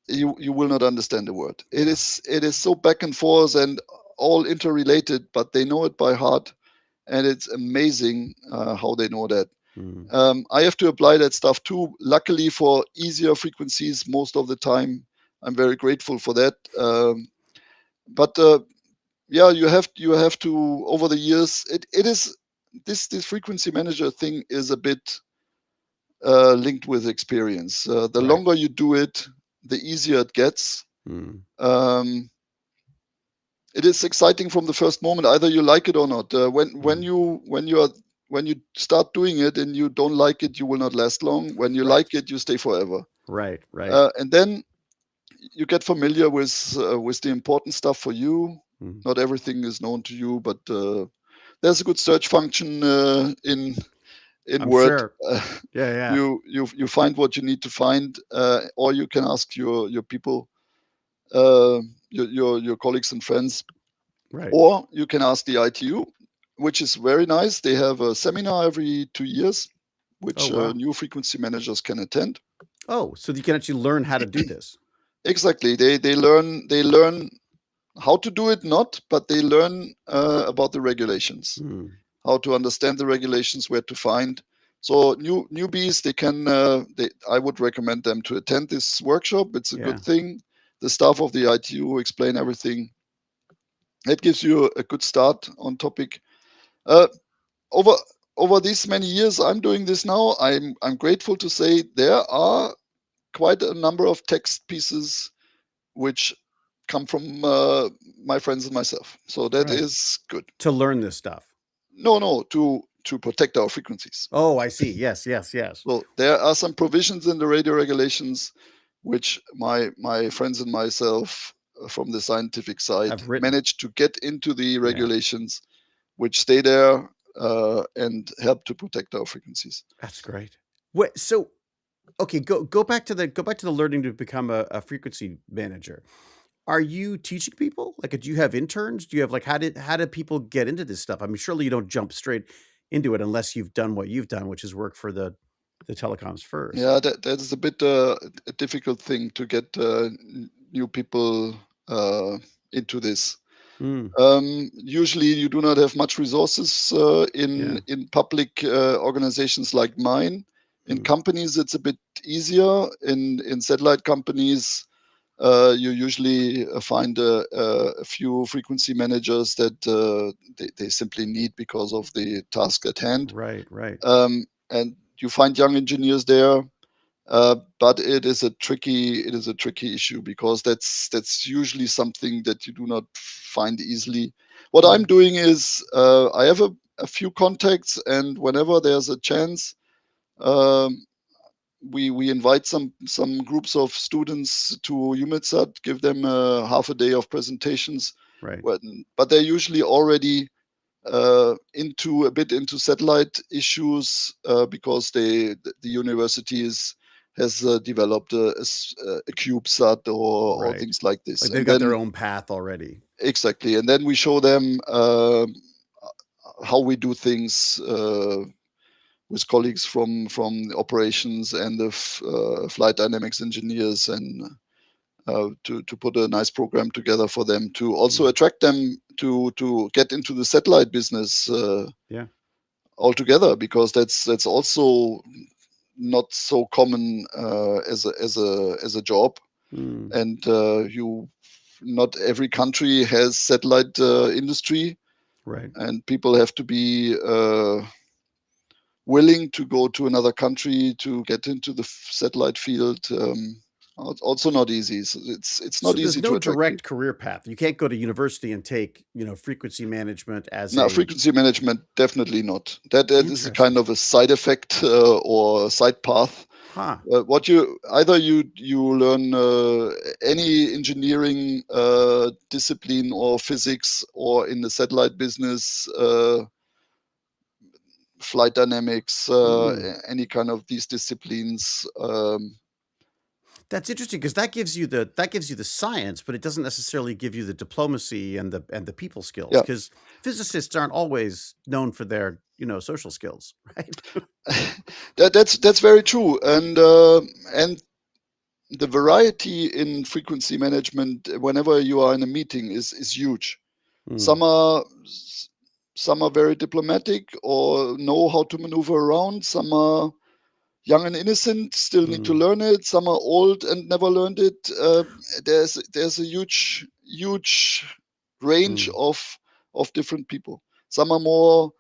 you will not understand the word. Yeah. It is so back and forth and all interrelated, but they know it by heart, and it's amazing how they know that. Mm. I have to apply that stuff too. Luckily, for easier frequencies, most of the time, I'm very grateful for that. But yeah, you have to over the years. It is this frequency manager thing is a bit linked with experience. The Right. longer you do it, the easier it gets. Mm. Um, it is exciting from the first moment, either you like it or not. When Mm. you start doing it and you don't like it, you will not last long. When you Right. like it, you stay forever. Right. Right. And then you get familiar with the important stuff for you. Mm. Not everything is known to you, but there's a good search function in I'm Word. sure. Yeah. Yeah. You find what you need to find, or you can ask your people, uh, your colleagues and friends, Right. or you can ask the ITU, which is very nice. They have a seminar every 2 years, Oh which wow. new frequency managers can attend. Oh, so you can actually learn how to do this. Exactly, they learn how to do it, not, but they learn about the regulations, Mm. how to understand the regulations, where to find. So newbies, I would recommend them to attend this workshop. It's a good Yeah. thing. The staff of the ITU explain everything. It gives you a good start on topic. Uh, over over these many years I'm doing this now, I'm grateful to say there are quite a number of text pieces which come from my friends and myself. So that Right. is good. To learn this stuff. No, to protect our frequencies. Oh, I see. Yes. Yes. Yes. So there are some provisions in the radio regulations which my friends and myself from the scientific side Have written. managed to get into the Yeah. regulations, which stay there and help to protect our frequencies. That's great. What? So okay, go back to the learning to become a frequency manager. Are you teaching people? Like, do you have interns? Do you have like how did people get into this stuff? I mean, surely you don't jump straight into it unless you've done what you've done, which is work for the telecoms first. Yeah, that is a bit a difficult thing to get new people into this. Mm, Usually, you do not have much resources yeah. in public organizations like mine. In Mm, companies, it's a bit easier. In satellite companies, you usually find a few frequency managers that they simply need because of the task at hand, right. Right. and you find young engineers there. But it is a tricky issue because that's usually something that you do not find easily. What I'm Mm, doing is I have a few contacts, and whenever there's a chance, um, we invite some groups of students to EUMETSAT, give them half a day of presentations, right. but they're usually already into a bit into satellite issues because the university has developed a CubeSat or Right. things like this, Like they've and got their then own path already. exactly, and then we show them how we do things with colleagues from the operations and the flight dynamics engineers, and to put a nice program together for them to also Mm, attract them to get into the satellite business yeah. altogether, because that's also not so common as a job, Mm, and you. not every country has satellite industry, Right. and people have to be willing to go to another country to get into the satellite field. Also not easy. So it's So not there's easy no to attract direct people. career path. You can't go to university and take, frequency management as Now, a frequency management, definitely not. That is a kind interesting. of a side effect or a side path. Huh. What you either you learn any engineering discipline or physics, or in the satellite business, flight dynamics, Hmm. any kind of these disciplines. That's interesting because that gives you the science, but it doesn't necessarily give you the diplomacy and the people skills. Yeah, Because physicists aren't always known for their social skills, right? that's very true, and the variety in frequency management whenever you are in a meeting is huge. Hmm. Some are some are very diplomatic or know how to maneuver around. Some are young and innocent, still need to Hmm. learn it. Some are old and never learned it. There's a huge range Hmm. of different people. Some are more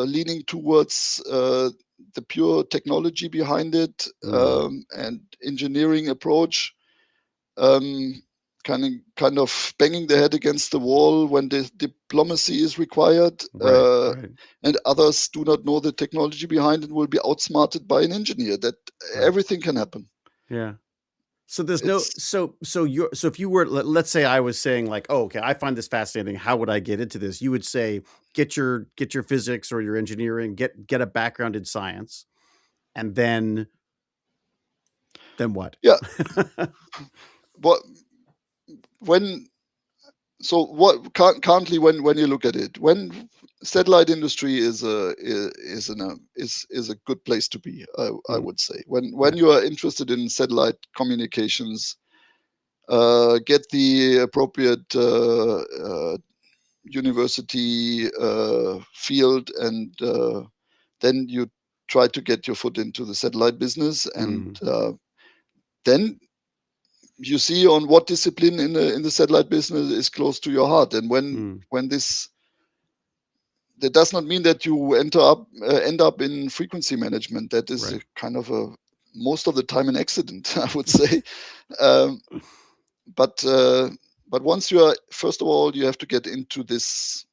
leaning towards the pure technology behind it, Hmm. and engineering approach, um, kind of banging the head against the wall when the diplomacy is required, Right. Right. and others do not know the technology behind and will be outsmarted by an engineer. That Right. everything can happen. Yeah. So there's no It's so if you were let's say I was saying like, oh, okay, I find this fascinating. How would I get into this? You would say get your physics or your engineering, get a background in science, and then what? yeah. What when what currently, when you look at it, when satellite industry is a good place to be, I Hmm. would say. When Yeah. you are interested in satellite communications, get the appropriate university field, and then you try to get your foot into the satellite business, and Mm, then you see on what discipline in the satellite business is close to your heart. And mm, when this that does not mean that you end up in frequency management. That is a right. kind of a most of the time an accident, I would say. um, but but once you are, first of all, you have to get into this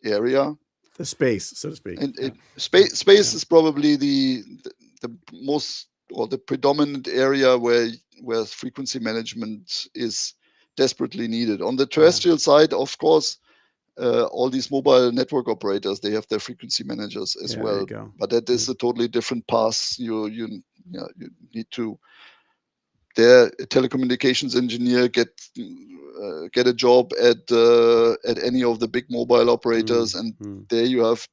area. The space, so to speak. And Yeah. Yeah. space Yeah. is probably the most, or the predominant area where frequency management is desperately needed. On the Yeah. terrestrial side, of course, all these mobile network operators, they have their frequency managers as Yeah. There you well, go. but that Yeah. is a totally different path. Yeah, you need to, their telecommunications engineer, get a job at any of the big mobile operators, Mm, and mm, there you have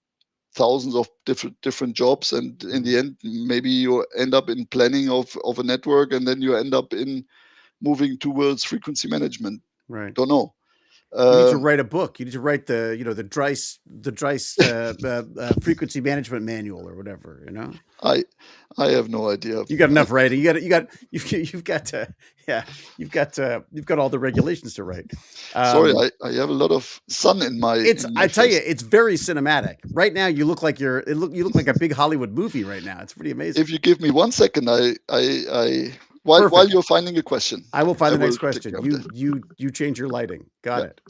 thousands of different jobs, and in mm, the end maybe you end up in planning of a network, and then you end up in moving towards frequency management. right. Don't know. You need to uh, write a book. You need to write the Dreis frequency management manual or whatever. I I have no idea. You got enough writing. You've got to yeah. You've got all the regulations to write. Sorry, Um, I have a lot of sun in my I tell you, face. it's very cinematic. Right now, you look like a big Hollywood movie right now. It's pretty amazing. If you give me 1 second, I while Perfect. you're finding a question, I will find I the will next take question. care of that. You change your lighting. Got Yeah. it.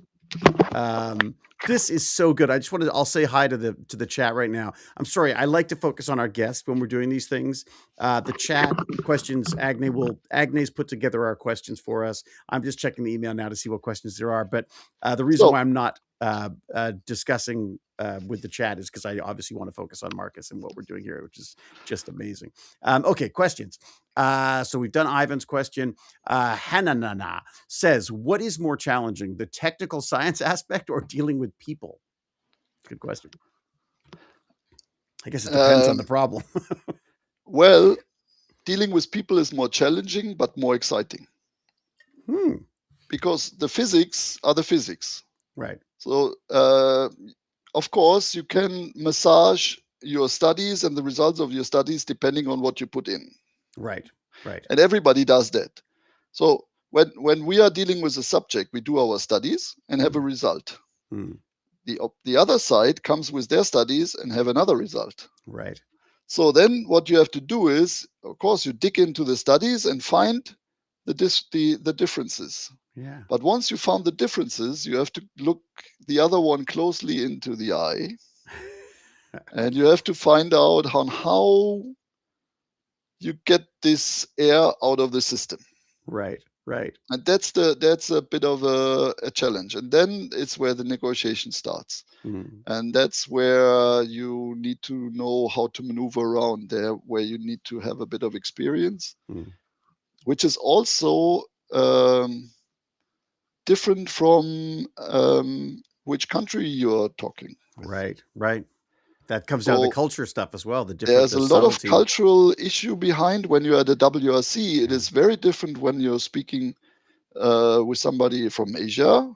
Um, this is so good. I'll say hi to the chat right now. I'm sorry. I like to focus on our guests when we're doing these things. The chat questions, Agnès put together our questions for us. I'm just checking the email now to see what questions there are. But the reason So why I'm not discussing with the chat is because I obviously want to focus on Markus and what we're doing here, which is just amazing. Okay, questions. So we've done Ivan's question. Hananana says, what is more challenging, the technical science aspect or dealing with people? Good question. I guess it depends on the um, problem. well, dealing with people is more challenging but more exciting, Hmm. because the physics are the physics. Right. So of course you can massage your studies and the results of your studies depending on what you put in, Right. Right. and everybody does that. So when we are dealing with a subject, we do our studies and have a result. The other side comes with their studies and have another result. Right. So then what you have to do is, of course, you dig into the studies and find the differences. Yeah. But once you found the differences, you have to look the other one closely into the eye, and you have to find out on how you get this air out of the system. Right. Right. And that's a bit of a challenge. And then it's where the negotiation starts. And that's where you need to know how to maneuver around there, where you need to have a bit of experience, which is also different from which country you're talking with. Right. Right. That comes down to the So culture stuff as well. there's The a lot of subtlety. cultural issue behind when you're at a WRC. It is very different when you're speaking with somebody from Asia,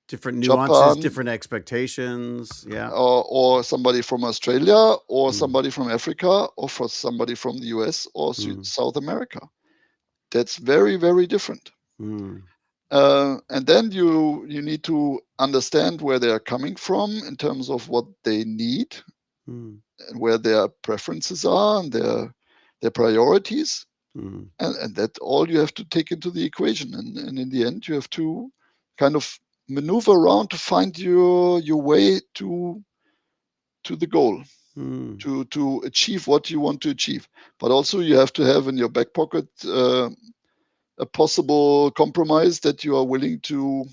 Different nuances, Japan, different expectations. Yeah. or somebody from Australia, or somebody from Africa, or for somebody from the US or South America. That's very, very different. And then you need to understand where they are coming from in terms of what they need, and where their preferences are and their priorities. And that all you have to take into the equation. And in the end, you have to kind of maneuver around to find your way to the goal, to achieve what you want to achieve. But also you have to have in your back pocket a possible compromise that you are willing to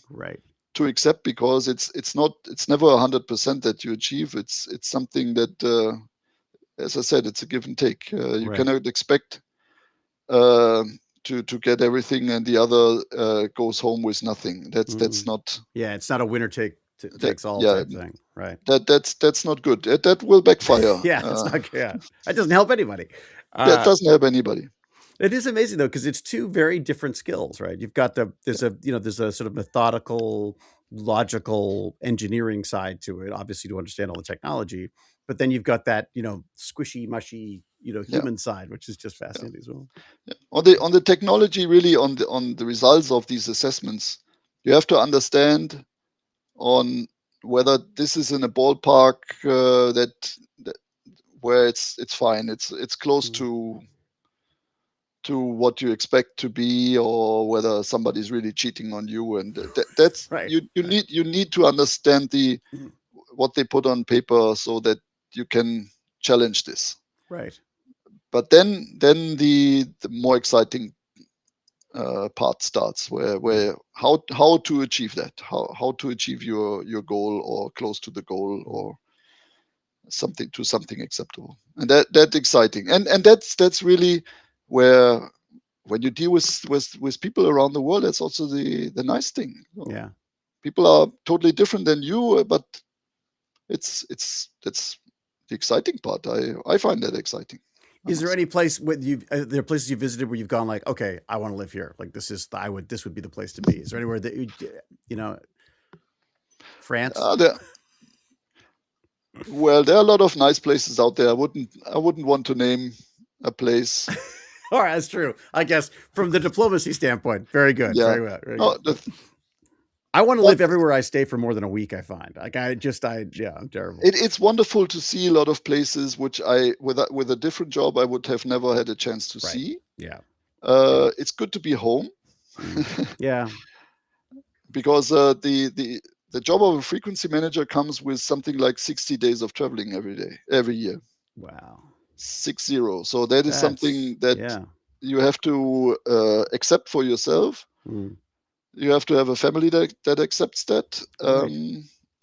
accept, because it's never 100% that you achieve. It's something that, as I said, it's a give and take. You cannot expect to get everything and the other goes home with nothing. That's not. Yeah, it's not a winner takes all Yeah, type thing, right? that's not good. That will backfire. Yeah, it's not. Yeah, that doesn't help anybody. That doesn't help anybody. It is amazing though, because it's two very different skills, right? You've got there's a sort of methodical, logical engineering side to it, obviously to understand all the technology, but then you've got that squishy, mushy, human side, which is just fascinating as well. Yeah. On the technology, really on the results of these assessments, you have to understand on whether this is in a ballpark that where it's fine. It's close to what you expect to be, or whether somebody's really cheating on you. And that's Right. you need to understand what they put on paper so that you can challenge this. Right. But then the more exciting part starts, where how to achieve that, how to achieve your goal, or close to the goal, or something acceptable. And that's exciting. And that's really where, when you deal with people around the world, that's also the nice thing. Yeah. People are totally different than you, but that's the exciting part. I find that exciting. Is there any place there are places you visited where you've gone like, okay, I want to live here. Like this would be the place to be. Is there anywhere that France? Well, there are a lot of nice places out there. I wouldn't want to name a place. All right, that's true. I guess from the diplomacy standpoint, very good. Yeah. Very well. Very good. I want to live everywhere I stay for more than a week. I find like I'm terrible. It's wonderful to see a lot of places which with a different job I would have never had a chance to see. Yeah. It's good to be home. Yeah. Because the job of a frequency manager comes with something like 60 days of traveling every year. Wow. 60. So that is something that you have to accept for yourself. You have to have a family that accepts that.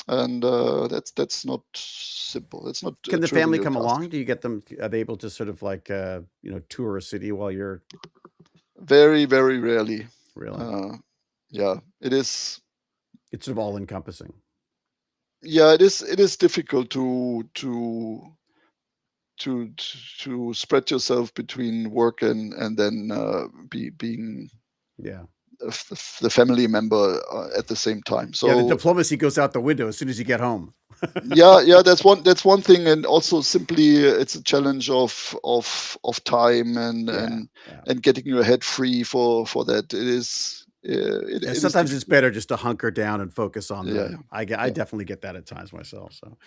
And that's not simple. It's not. Can the family come along? Do you get them? Are they able to sort of like tour a city while you're? Very, very rarely. Really? Yeah, it is. It's sort of all encompassing. Yeah, it is. It is difficult to spread yourself between work and then being the family member at the same time. Yeah, the So diplomacy goes out the window as soon as you get home. yeah, that's one thing, and also simply it's a challenge of time Yeah, and yeah. and getting your head free for that. It is Yeah, it is sometimes it's difficult. better just to hunker down and focus on Yeah, the I yeah. definitely get that at times myself, so,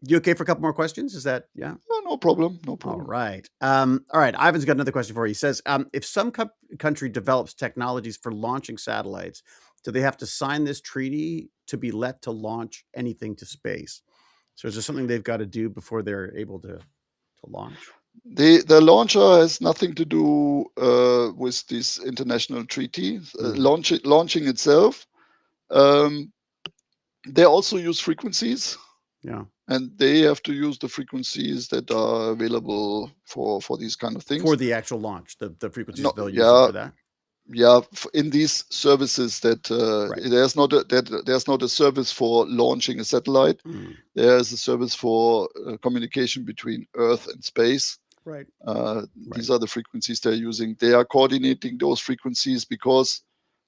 you okay for a couple more questions? Is that yeah? Oh, no problem, no All problem. right. All right, Ivan's got another question for you. He says, "If some country develops technologies for launching satellites, do they have to sign this treaty to be let to launch anything to space?" So is there something they've gotta do before they're able to launch? The launcher has nothing to do with this international treaty. Mm, Launching itself, um, they also use frequencies, yeah. and they have to use the frequencies that are available for these kind of For things. the actual launch, the frequencies No, they'll use it yeah, for that? yeah. In these services, that Right. there's not a service for launching a satellite. Mm, There's a service for communication between Earth and space. right, right, These are the frequencies they're using. They are coordinating those frequencies because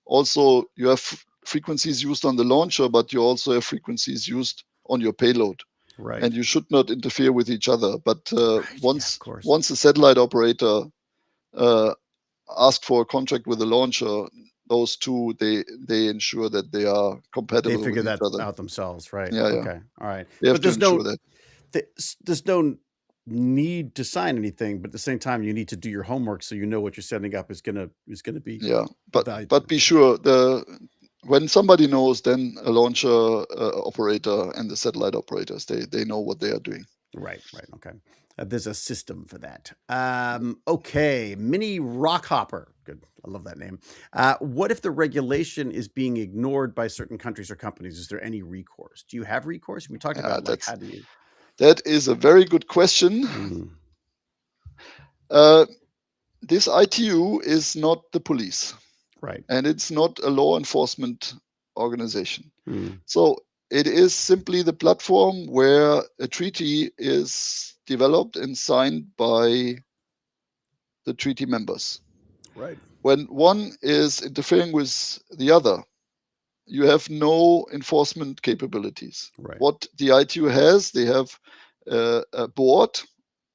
also you have frequencies used on the launcher, but you also have frequencies used on your payload, and right. you should not interfere with each other. But Right, yeah, of course. once a satellite operator uh, asks for a contract with the launcher, those two they ensure that they are They compatible figure with each that other. out themselves, right, Yeah, yeah. okay, alright. They have But to ensure that. there's no need to sign anything, but at the same time, you need to do your homework so you know what you're setting up is gonna be Yeah, evaluated. but be sure when somebody knows, then a launcher operator and the satellite operators they know what they are doing. Right, right, okay. There's a system for that. Okay, Mini Rockhopper. Good, I love that name. What if the regulation is being ignored by certain countries or companies? Is there any recourse? Do you have recourse? We talked Yeah, about, like, how do you that is a very good question. Mm, Uh, this ITU is not the police, right. and it's not a law enforcement organization. Mm, So it is simply the platform where a treaty is developed and signed by the treaty members. right, When one is interfering with the other, you have no enforcement capabilities. right. What the ITU has, they have a board,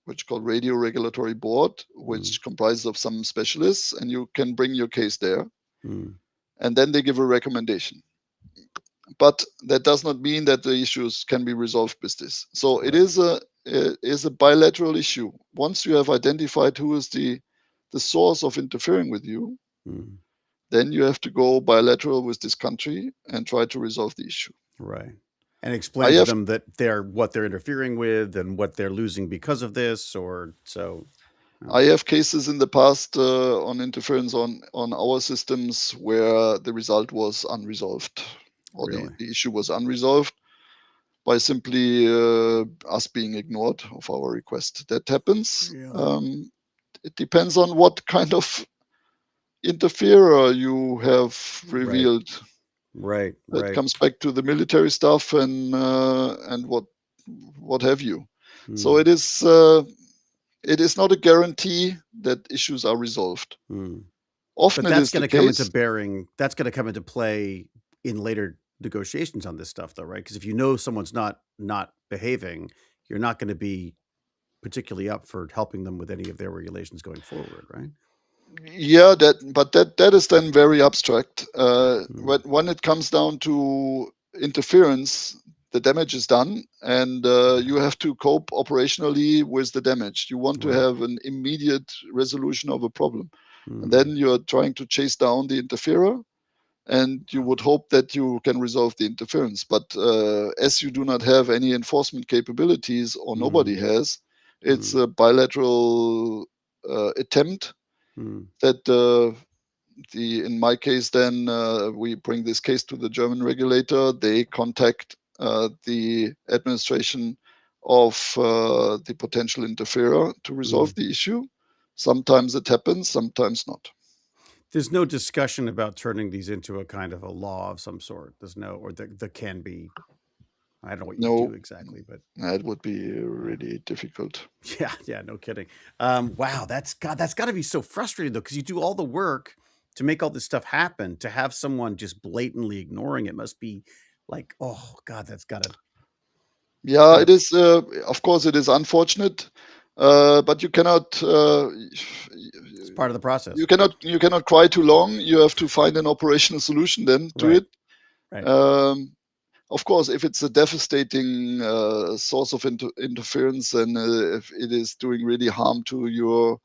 which is called Radio Regulatory Board, Mm, which comprises of some specialists, and you can bring your case there, mm, and then they give a recommendation. But that does not mean that the issues can be resolved with this. So right. it is a bilateral issue. Once you have identified who is the source of interfering with you, Mm, then you have to go bilateral with this country and try to resolve the issue. right. And I explain to have them that they're what they're interfering with and what they're losing because of this, or so. Oh, I have cases in the past on interference on our systems where the result was unresolved, or really? the issue was unresolved by simply us being ignored of our request. That happens. Really? It depends on what kind of interferer you have Right. revealed. Right. That Right. comes back to the military stuff and what have you. So Mm, it is not a guarantee that issues are resolved. mm. Often But it that's is the gonna come into case. bearing that's gonna come into play in later negotiations on this stuff though, right? Because if you know someone's not behaving, you're not gonna be particularly up for helping them with any of their regulations going forward, right? Yeah, that is then very abstract. Mm, When it comes down to interference, the damage is done, and you have to cope operationally with the damage. You want to right. have an immediate resolution of a problem, and Mm, then you're trying to chase down the interferer, and you would hope that you can resolve the interference. But as you do not have any enforcement capabilities, or nobody mm, has, it's mm, a bilateral attempt mm, that in my case, then we bring this case to the German regulator. They contact the administration of the potential interferer to resolve mm. the issue. Sometimes it happens, sometimes not. There's no discussion about turning these into a kind of a law of some sort. There's no or there can be I don't know what you do No, exactly, but that would be yeah. really difficult. Yeah, yeah, no kidding. Wow, that's gotta be so frustrating though, because you do all the work to make all this stuff happen, to have someone just blatantly ignoring it must be like, oh God, it's Yeah, gotta, it is. Of course, it is unfortunate, but you cannot. it's part of the process. You cannot cry too long. You have to find an operational solution then to Right. it. Right. Um, of course, if it's a devastating source of interference and if it is doing really harm to your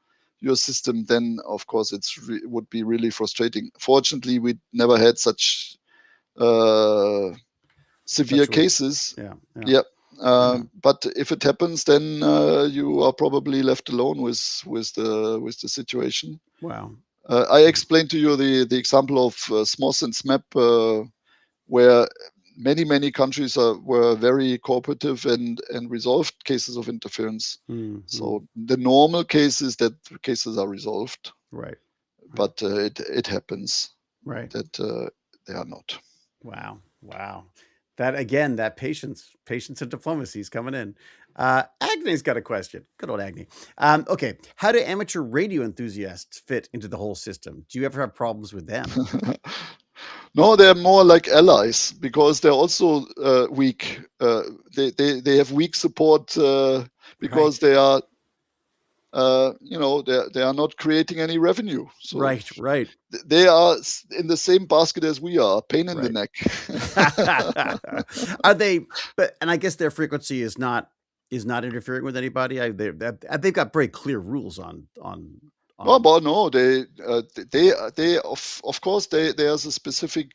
system, then of course would be really frustrating. Fortunately, we never had such uh, severe Such a, cases. yeah. Yeah. Yeah. Yeah. But if it happens, then you are probably left alone with the situation. Wow. I explained to you the example of SMOS and SMAP, where many countries were very cooperative and resolved cases of interference. Mm-hmm. So the normal case is that cases are resolved, Right. Right. but it happens Right. that they are not. Wow. Wow. That again, that patience and diplomacy is coming in. Agne's got a question. Good old Agni. Okay. How do amateur radio enthusiasts fit into the whole system? Do you ever have problems with them? No, they're more like allies because they're also weak. They have weak support because Right. they are they are not creating any revenue. So Right. Right. they are in the same basket as we are, pain in the Right. neck. Are they? But and I guess their frequency is not interfering with anybody. They've got very clear rules No, on. but no, they of course there's a specific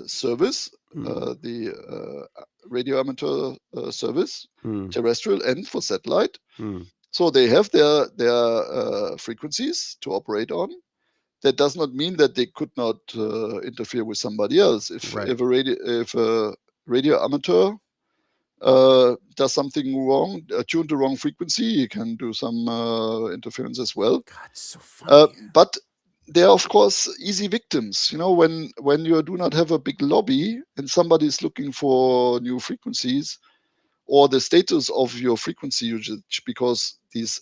service, Mm, the radio amateur service, mm, terrestrial and for satellite. mm, So they have their frequencies to operate on. That does not mean that they could not interfere with somebody else. right. If a radio amateur does something wrong, tuned the wrong frequency, you can do some interference as well. God, it's so funny. But they are of course easy victims. You know, when you do not have a big lobby and somebody is looking for new frequencies or the status of your frequency usage, because these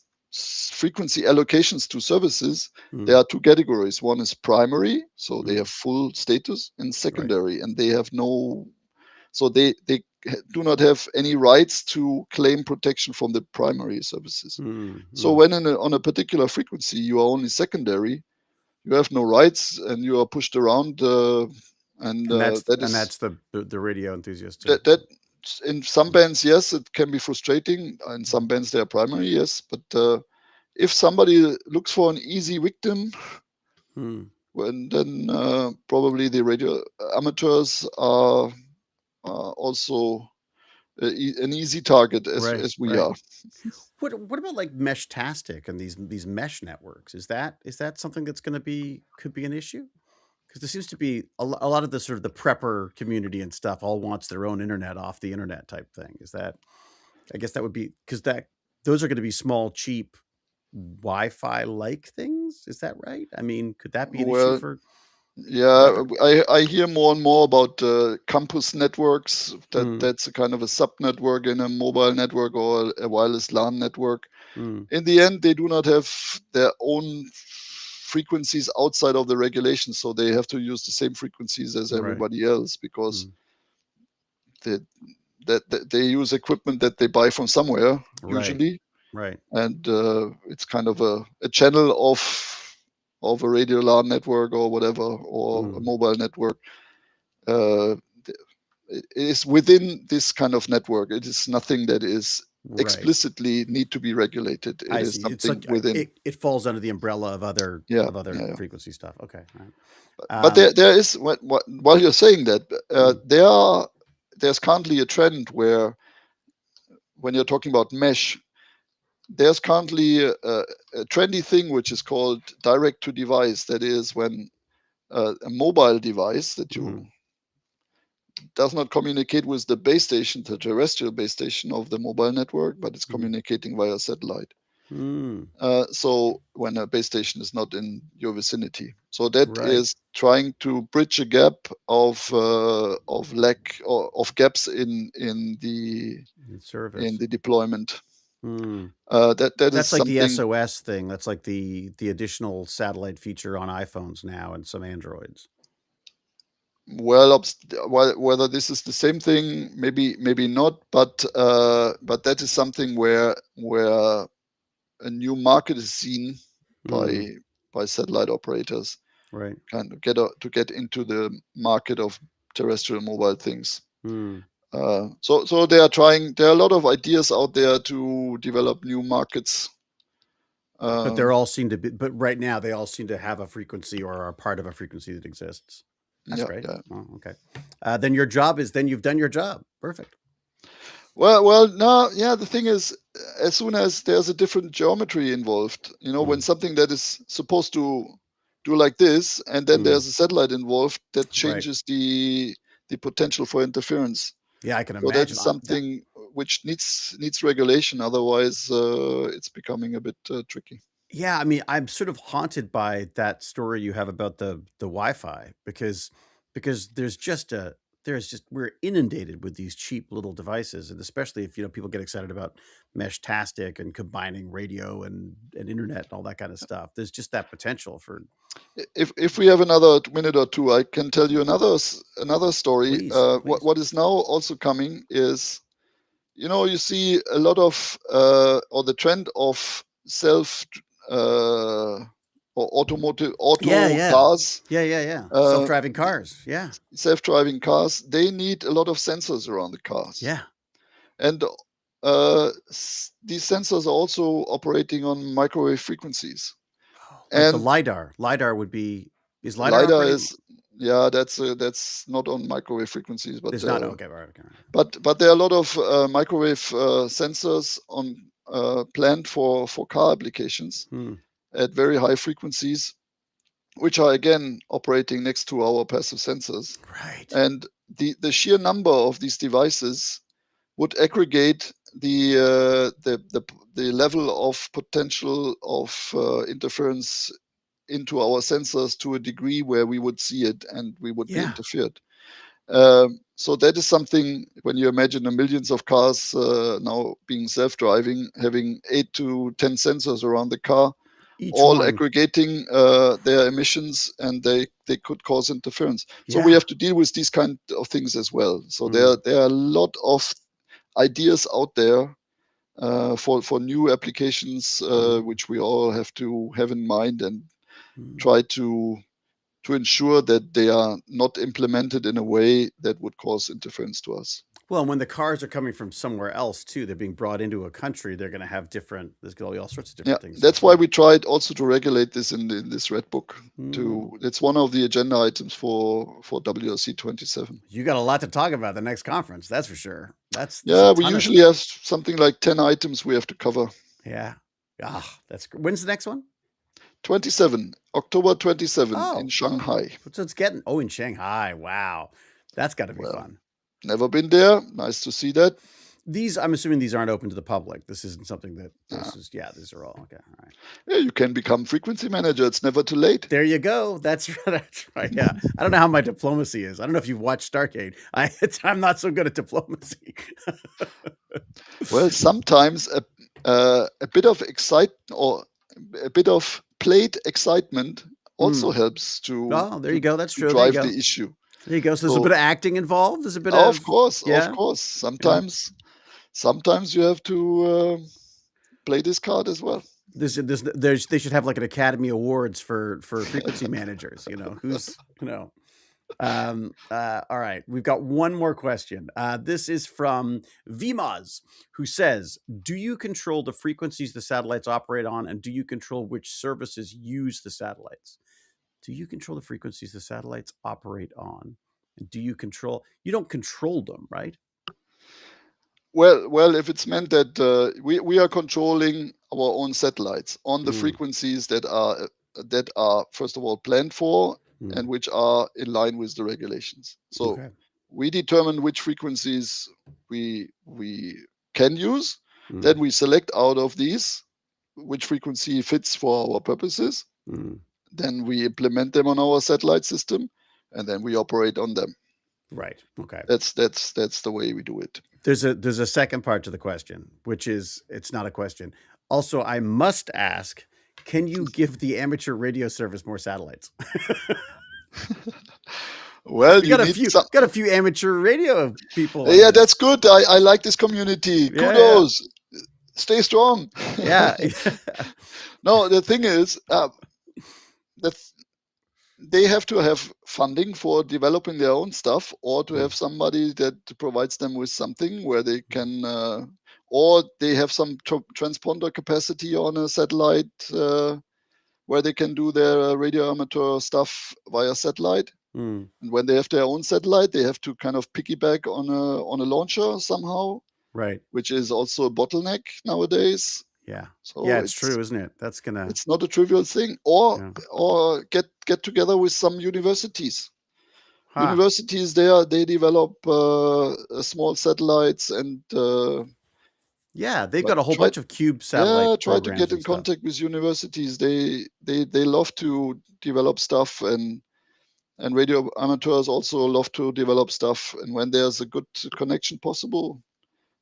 frequency allocations to services, there Mm, are two categories. One is primary, so they mm, have full status, and right. secondary, and they have no, so they do not have any rights to claim protection from the primary services. Mm, So mm. when on a particular frequency you are only secondary, you have no rights and you are pushed around, and And that's that and is that's the radio enthusiast too. that in some Mm, bands, yes, it can be frustrating. In mm, some bands they are primary, yes, but if somebody looks for an easy victim, mm. then probably the radio amateurs are also an easy target Right. as we Right. are. What about like Meshtastic and these mesh networks? Is that something that's going to could be an issue? Because there seems to be a lot of the sort of the prepper community and stuff all wants their own internet off the internet type thing. Is that? I guess that would be because that those are going to be small, cheap Wi-Fi like things. Is that right? I mean, could that be an issue Well, for yeah, whether? I hear more and more about campus networks. Mm, That's a kind of a sub network in a mobile network or a wireless LAN network. mm, In the end, they do not have their own frequencies outside of the regulations, so they have to use the same frequencies as right. everybody else because Mm, they, that they use equipment that they buy from somewhere right. usually, Right. and it's kind of a channel of a radio LAN network or whatever or a Mm, mobile network. Uh, it is within this kind of network. It is nothing that is right. explicitly need to be regulated. It I is see. It's something like within. it falls under the umbrella Yeah, of other yeah, yeah. frequency stuff. Okay. All right. But there is while you're saying that Mm, there's currently a trend where when you're talking about mesh, there's currently a trendy thing which is called direct to device. That is when a mobile device that you mm, does not communicate with the base station, the terrestrial base station of the mobile network, but it's mm, communicating via satellite. mm, So when a base station is not in your vicinity, so that right. is trying to bridge a gap of lack or of gaps in In in service. the deployment. Hmm. That is That's like the something. SOS thing. That's like the additional satellite feature on iPhones now and some Androids. Whether this is the same thing, maybe not, but that is something where a new market is seen Mm, by satellite operators, right. kind of get into the market of terrestrial mobile things. Mm. So they are trying. There are a lot of ideas out there to develop new markets. But they're all seem to be. But right now, they all seem to have a frequency or are part of a frequency that exists. That's Yeah, great. yeah. Oh, okay. Then your job is. Then you've done your job. Perfect. Well, no, yeah. The thing is, as soon as there's a different geometry involved, when Mm, something that is supposed to do like this, and then mm, there's a satellite involved, that right. changes the potential for interference. Yeah, I can So that imagine. is something which needs regulation. Otherwise, it's becoming a bit tricky. Yeah, I mean, I'm sort of haunted by that story you have about the Wi-Fi because there's just we're inundated with these cheap little devices, and especially if people get excited about mesh-tastic and combining radio and internet and all that kind of stuff. There's just that potential for If we have another minute or two, I can tell you another story. please, please. What is now also coming is, you see a lot of or the trend of self or automotive Yeah, auto yeah. cars, Yeah, yeah, yeah. uh, Self-driving cars. Yeah. self-driving cars. They need a lot of sensors around the cars, Yeah. and these sensors are also operating on microwave frequencies. Oh, like the And lidar. Lidar would be is lidar lidar operating? is, yeah, that's not on microwave frequencies, but It's not okay, right, okay. but there are a lot of microwave sensors on planned for car applications Hmm. at very high frequencies, which are again operating next to our passive sensors. Right. And the sheer number of these devices would aggregate the level of potential of interference into our sensors to a degree where we would see it and we would be Yeah. interfered. So that is something, when you imagine the millions of cars now being self-driving, having 8 to 10 sensors around the car, Each all one. aggregating their emissions, and they could cause interference. So we Yeah. have to deal with these kind of things as well. So Mm, there are a lot of ideas out there for new applications, mm, which we all have to have in mind and mm. try to ensure that they are not implemented in a way that would cause interference to us. Well, and when the cars are coming from somewhere else too, they're being brought into a country, they're gonna have different there's gonna be all sorts of Yeah, different things that's going why on. we tried also to regulate this in this red book. Mm. It's one of the agenda items for WRC 27. You got a lot to talk about the next conference, that's for sure. There's a Yeah, we ton of usually stuff. have something like 10 items we have to cover. Yeah. When's the next one? 27, October 27 in Oh, oh. Shanghai. So it's getting in Shanghai. Wow. That's gotta be Well, fun. never been there. Nice to see that. I'm assuming these aren't open to the public. This isn't something that Uh, these are all okay. All right. yeah, you can become frequency manager. It's never too late. There you go. That's that's right. Yeah. I don't know how my diplomacy is. I don't know if you've watched Stargate. I'm not so good at diplomacy. Well, sometimes a bit of excite or a bit of played excitement also Mm. helps to Oh, there you to go. That's to true. There you drive go. the issue. There you go. So there's a bit So of acting involved. There's a bit of of course, of yeah, course, yeah. sometimes you have to play this card as well. They should have like an Academy Awards for frequency managers. Who's all right, we've got one more question. This is from Vimaz, who says, do you control the frequencies the satellites operate on, and do you control which services use the satellites? Do you control the frequencies the satellites operate on? And you don't control them, right? Well, if it's meant that we are controlling our own satellites on the Mm, frequencies that are first of all planned for mm, and which are in line with the regulations. So okay. we determine which frequencies we can use. Mm, Then we select out of these which frequency fits for our purposes. mm, Then we implement them on our satellite system, and then we operate on them. right. Okay. That's the way we do it. There's a second part to the question, which is it's not a question. Also, I must ask, can you give the amateur radio service more satellites? Well, We you need some. got a few amateur radio people on Yeah, that's this. good. I like this community. Yeah, Kudos. Stay strong. yeah, No, the thing is, that they have to have funding for developing their own stuff, or to yeah. have somebody that provides them with something where they can, or they have some transponder capacity on a satellite, where they can do their radio amateur stuff via satellite. Mm, And when they have their own satellite, they have to kind of piggyback on a launcher somehow, right. which is also a bottleneck nowadays. Yeah. Yeah, So it's true, isn't it? That's gonna. it's not a trivial thing. Or Yeah. get together with some universities. Huh. Universities there, they develop small satellites and Yeah, they've got a whole try bunch of cube satellite try to programs get and in stuff. contact with universities. They love to develop stuff, and radio amateurs also love to develop stuff. And when there's a good connection possible,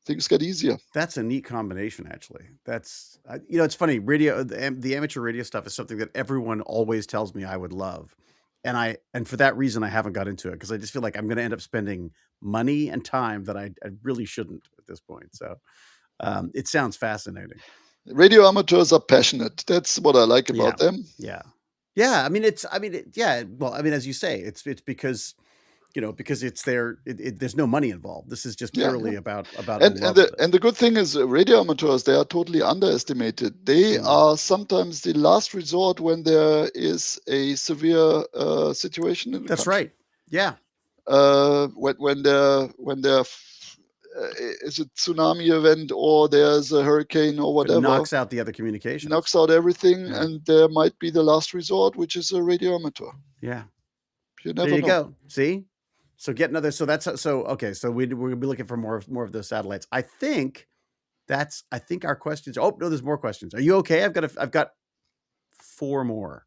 things get easier. That's a neat combination, actually. That's it's funny. The amateur radio stuff is something that everyone always tells me I would love, and for that reason I haven't got into it because I just feel like I'm going to end up spending money and time that I really shouldn't at this point. So it sounds fascinating. Radio amateurs are passionate. That's what I like Yeah, about them. yeah, yeah. Yeah. Well, I mean, as you say, it's because because it's there's no money involved. This is just Yeah, yeah. purely about a And love of it. the good thing is, radio amateurs, they are totally underestimated. They Mm. are sometimes the last resort when there is a severe situation in the That's country. right. Yeah. When there is a tsunami event, or there's a hurricane or That whatever, knocks out the other communications. knocks out everything, Yeah. and there might be the last resort, which is a radio amateur. Yeah. You There never you know. go. See? So get another so that's so okay, so we're gonna be looking for more of those satellites. I think our questions. Oh, no, there's more questions. Are you okay? I've got four more.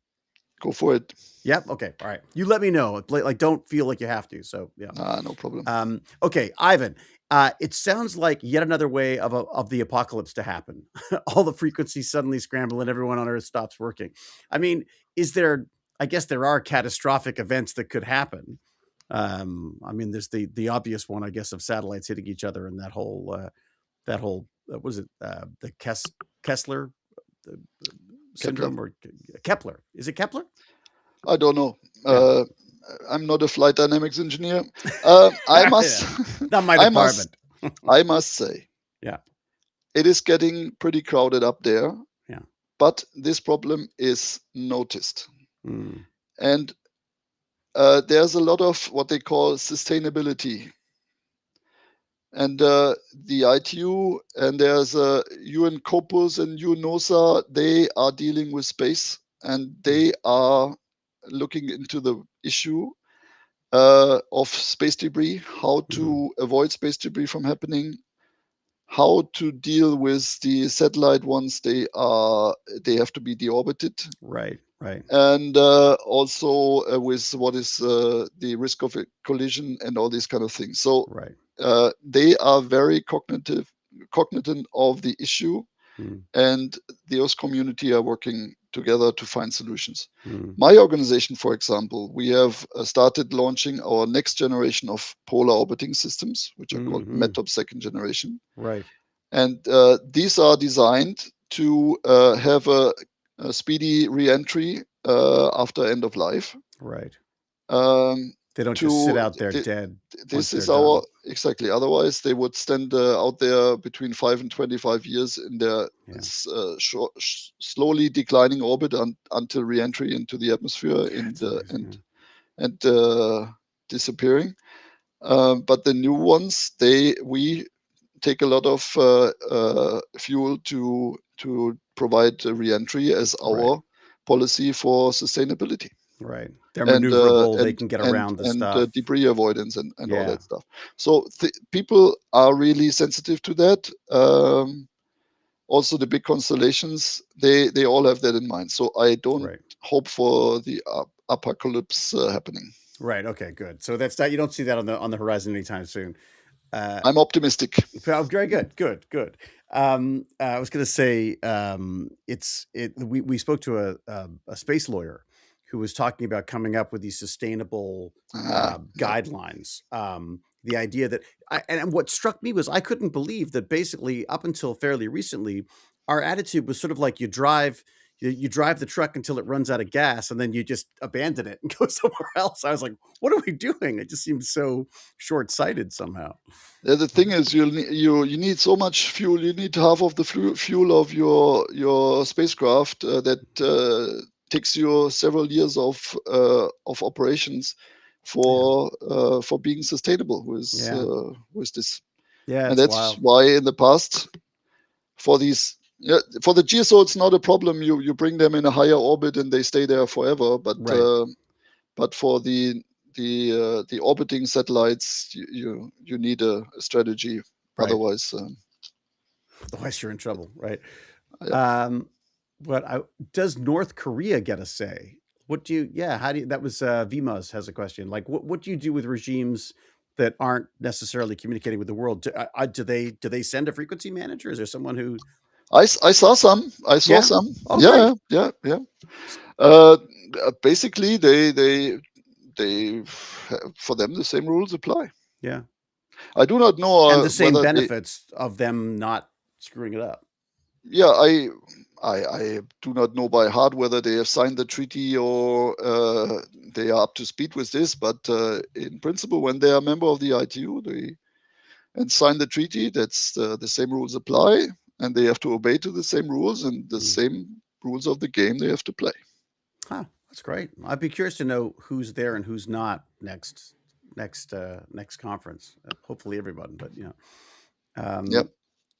Go for it. Yep. Okay. All right. You let me know. Like don't feel like you have to. So yeah. No problem. Okay, Ivan. It sounds like yet another way of the apocalypse to happen. All the frequencies suddenly scramble and everyone on Earth stops working. I mean, is there? I guess there are catastrophic events that could happen. I mean, there's the obvious one, I guess, of satellites hitting each other, and that whole what was it the Kessler uh, Kepler. syndrome or Kepler? Is it Kepler? I don't know. Yeah, I'm not a flight dynamics engineer. I must, not my I must, department. I must say, Yeah, it is getting pretty crowded up there. yeah. But this problem is noticed, Mm, and there's a lot of what they call sustainability. And the ITU, and there's UN Corpus and UNOSA, they are dealing with space, and mm, they are looking into the issue of space debris, how mhm. to avoid space debris from happening, how to deal with the satellite once they have to be deorbited, Right, right, and also with what is the risk of a collision and all these kind of things. So right. they are very cognizant of the issue, Mm, and the OS community are working together to find solutions. mm, My organization, for example, we have started launching our next generation of polar orbiting systems, which are called mhm. METOP second generation. Right, And these are designed to have a speedy re-entry after end of life. right. Um, They don't just sit to out there dead once this they're is our done. exactly. Otherwise, they would stand out there between 5 and 25 years in their Yeah, slowly declining orbit until re-entry into the atmosphere that's amazing. and disappearing. But the new ones, we take a lot of fuel to provide re-entry as Yeah. Right, our policy for sustainability right. They're and maneuverable. They can get around the stuff. debris avoidance and all Yeah, that stuff. So people are really sensitive to that. Also, the big constellations, they all have that in mind. So I don't right, hope for the apocalypse happening. right. Okay, good. So that's that. You don't see that on the horizon anytime soon. I'm optimistic. Very good, good. I was going to say, we spoke to a space lawyer who was talking about coming up with these sustainable Yeah. guidelines. The idea that, and what struck me was I couldn't believe that basically up until fairly recently, our attitude was sort of like you drive the truck until it runs out of gas and then you just abandon it and go somewhere else. I was like, what are we doing? It just seems so short-sighted somehow. The thing is, you need so much fuel. You need half of the fuel of your spacecraft that takes you several years of operations for being sustainable with this. Yeah, And it's that's wild. why in the past for these, yeah, for the GSO it's not a problem. You bring them in a higher orbit and they stay there forever. Right, But for the orbiting satellites, you need a strategy. right. Otherwise, Otherwise, you're in trouble, right? yeah. Um, but does North Korea get a say? What do you? Yeah, how do you? That was Vimas has a question. Like, what do you do with regimes that aren't necessarily communicating with the world? Do they send a frequency manager? Is there someone who? I saw some. I saw Yeah. some. Oh, great. Yeah. Uh, Basically, they for them the same rules apply. Yeah, I do not know and the same whether they. benefits of them not screwing it up. Yeah, I do not know by heart whether they have signed the treaty or they are up to speed with this. But in principle, when they are a member of the ITU, they and sign the treaty, that's the same rules apply, and they have to obey to the same rules and the Mm. same rules of the game they have to play. Huh, that's great. I'd be curious to know who's there and who's not next conference. Hopefully everyone, but you know. Yep. Um,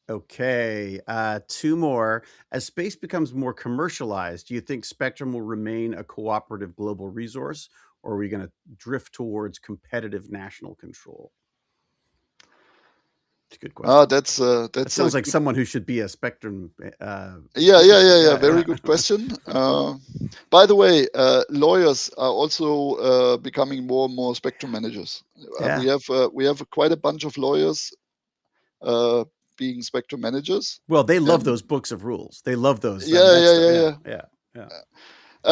okay, two more. As space becomes more commercialized, do you think spectrum will remain a cooperative global resource, or are we going to drift towards competitive national control? It's a good question. That That's a sounds like good. someone who should be a spectrum Yeah. frequency. Yeah. Yeah, Very yeah. good question. By the way, lawyers are also becoming more and more spectrum managers. Yeah. We have quite a bunch of lawyers uh, being spectrum managers, Well, they love and those books of rules. They love those. yeah, That yeah, stuff. yeah, Yeah, yeah. yeah,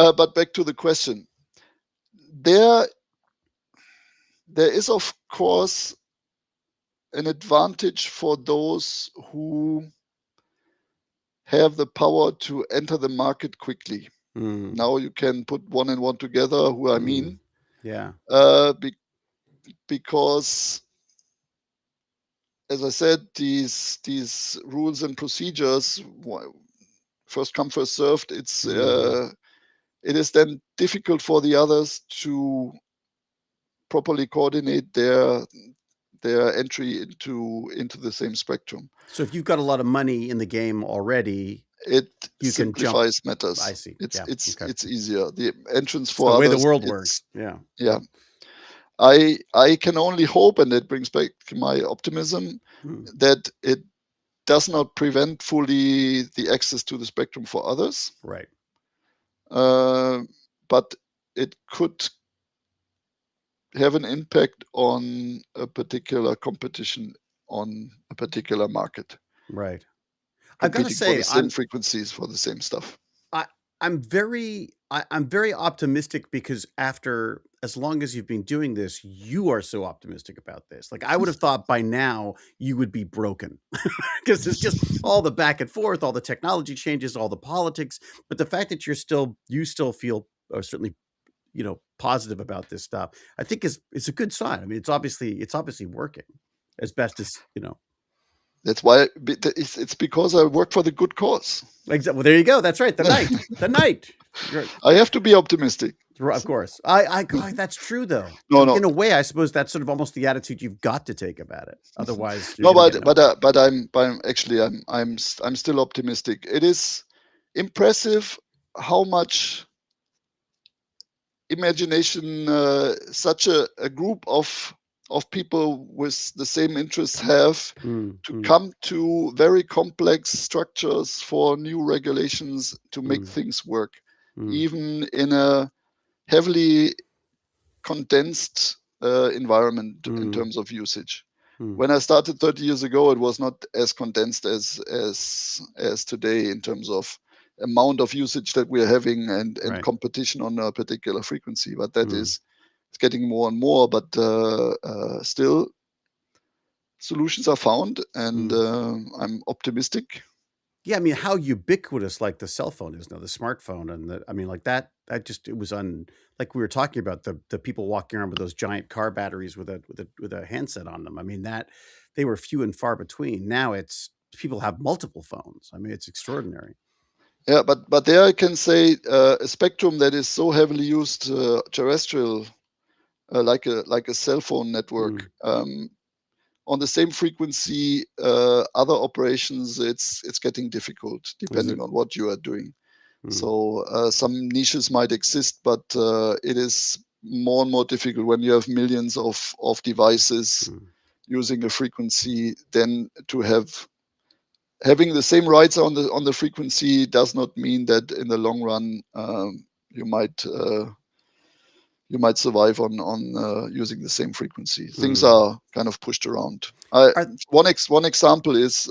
yeah. But back to the question, there there is of course an advantage for those who have the power to enter the market quickly. Mm, Now you can put one and one together. Who I mm, mean, yeah. be, because as I said, these rules and procedures, first come first served. Hmm. It is then difficult for the others to properly coordinate their entry into the same spectrum. So if you've got a lot of money in the game already, It you can jump. simplifies I matters. see. It's Yeah. it's Okay. it's easier. The entrance It's the for way the others. world It's works. Yeah. yeah. I can only hope, and it brings back my optimism, Mm, that it does not prevent fully the access to the spectrum for others, right. but it could have an impact on a particular competition on a particular market, Right. I've got to competing for say, the same frequencies for the same stuff. I, I'm very optimistic because after as long as you've been doing this, you are so optimistic about this. Like I would have thought by now you would be broken because it's just all the back and forth, all the technology changes, all the politics. But the fact that you still feel, or certainly positive about this stuff, I think is a good sign. I mean, it's obviously working as best as That's why it's because I work for the good cause. Well, there you go. That's right. The night. I have to be optimistic. Of course. God, that's true though. No, no, In a way, I suppose that's sort of almost the attitude you've got to take about it. Otherwise, you're no. going to get nowhere. But I'm actually I'm still optimistic. It is impressive how much imagination such a group of people with the same interests have Mm, to mm, come to very complex structures for new regulations to make mm, things work, mm, even in a heavily condensed environment in mm. terms of usage. When I started 30 years ago, it was not as condensed as today in terms of amount of usage that we're having and Right. competition on a particular frequency. But that is, it's getting more and more. But still, solutions are found, and I'm optimistic. Yeah, I mean, how ubiquitous like the cell phone is now, the smartphone, and I mean, like that just it was like we were talking about the people walking around with those giant car batteries with a handset on them. I mean, that they were few and far between. Now it's people have multiple phones. I mean, it's extraordinary. Yeah, but there I can say a spectrum that is so heavily used terrestrial, like a cell phone network. On the same frequency, other operations, it's getting difficult Is depending it? on what you are doing. So some niches might exist, but it is more and more difficult when you have millions of devices using a frequency. Then to having the same rights on the frequency does not mean that in the long run you might survive on using the same frequency. Things are kind of pushed around. One example is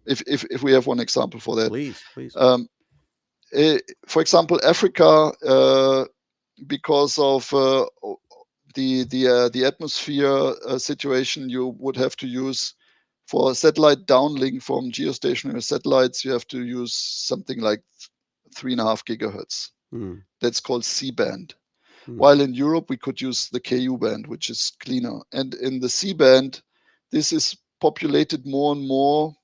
if we have one example for that. Please. For example, Africa, because of the atmosphere situation, you would have to use for satellite downlink from geostationary satellites. You have to use something like 3.5 gigahertz. That's called C-band. While in Europe, we could use the Ku band, which is cleaner. And in the C-band, this is populated more and more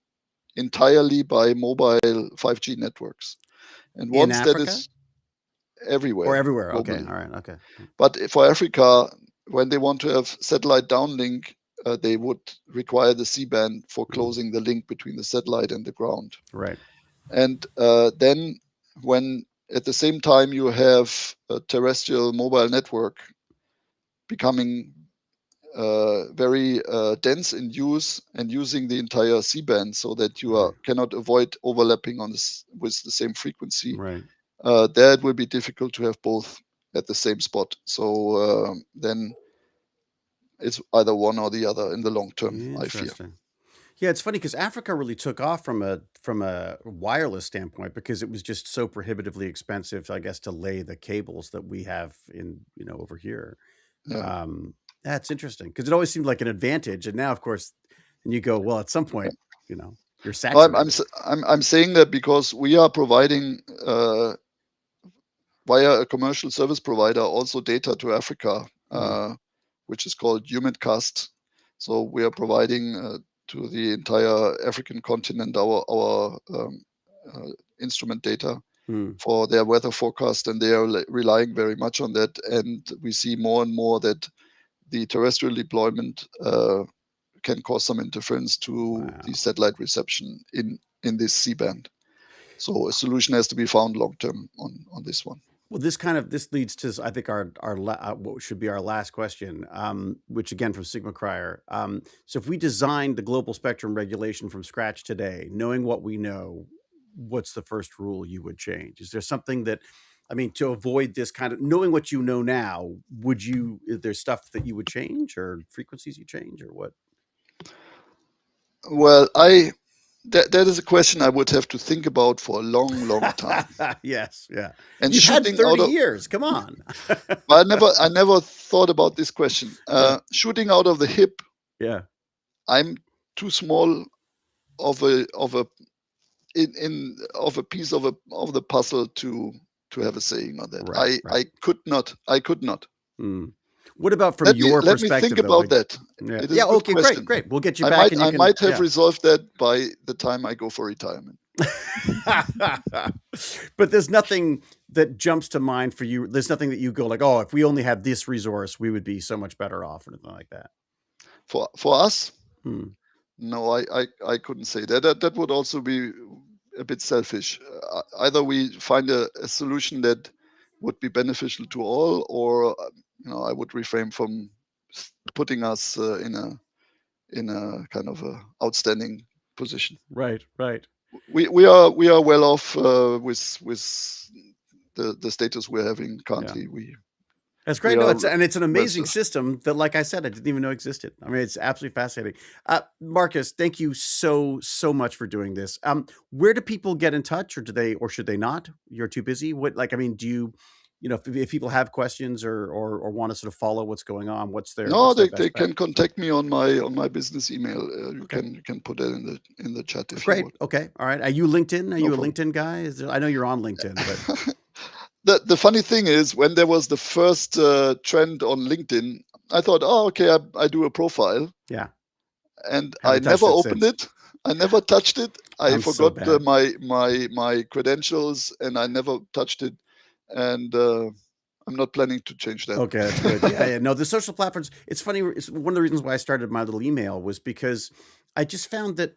entirely by mobile 5G networks. And In once that Africa is everywhere, or everywhere? Okay, globally. all right, okay. But for Africa, when they want to have satellite downlink, they would require the C-band for closing the link between the satellite and the ground. Right. And then when at the same time you have a terrestrial mobile network becoming very dense in use and using the entire C-band so that you cannot avoid overlapping on this with the same frequency, Right. that will be difficult to have both at the same spot. So then it's either one or the other in the long term, I fear. Interesting. Yeah, it's funny because Africa really took off from a wireless standpoint because it was just so prohibitively expensive, I guess, to lay the cables that we have in over here. Yeah. That's interesting because it always seemed like an advantage, and now, of course, and you go, well, at some point, you're saturated. I'm saying that because we are providing via a commercial service provider also data to Africa, which is called EUMETSAT. So we are providing to the entire African continent our instrument data for their weather forecast, and they are relying very much on that. And we see more and more that the terrestrial deployment can cause some interference to the satellite reception in this C-band. So a solution has to be found long term on this one. Well, this leads to, I think, our what should be our last question, which again from Sigma Crier. So if we designed the global spectrum regulation from scratch today, knowing what we know, what's the first rule you would change? Is there something that, I mean, to avoid this kind of knowing what you know now, is there stuff that you would change or frequencies you change or what? Well, that is a question I would have to think about for a long time. Yes, yeah. And You've had shooting 30 years. Come on. I never thought about this question. Shooting out of the hip. Yeah. I'm too small of a piece of the puzzle to have a saying on that. Right. I could not. What about from your let me perspective, think though? about that. Yeah. It is a good Okay. question. Great. We'll get you back, and you I can. might have resolved that by the time I go for retirement. But there's nothing that jumps to mind for you. There's nothing that you go like, oh, if we only had this resource, we would be so much better off, or anything like that. For us, no, I couldn't say that. That would also be a bit selfish. Either we find a solution that would be beneficial to all, or I would refrain from putting us in a kind of a outstanding position. Right. We are well off with the status we're having currently. That's We great. No, are it's an amazing rested. system that, like I said, I didn't even know existed. I mean, it's absolutely fascinating. Marcus, thank you so much for doing this. Where do people get in touch, or should they not? You're too busy. What, like, I mean, do you, if people have questions or want to sort of follow what's going on, No, what's their they best bet? can contact me on my business email. Okay, You can put that in the chat if you great. would. Okay, all right. Are you LinkedIn? Are No you a problem. LinkedIn guy? I know you're on LinkedIn, but The funny thing is, when there was the first trend on LinkedIn, I thought, oh, okay, I do a profile, yeah, and I haven't never touched it opened since. it. I never touched it. I I'm so forgot bad. my credentials, and I never touched it. And I'm not planning to change that. Okay, that's good. Yeah, yeah. No, the social platforms. It's funny. It's one of the reasons why I started my little email was because I just found that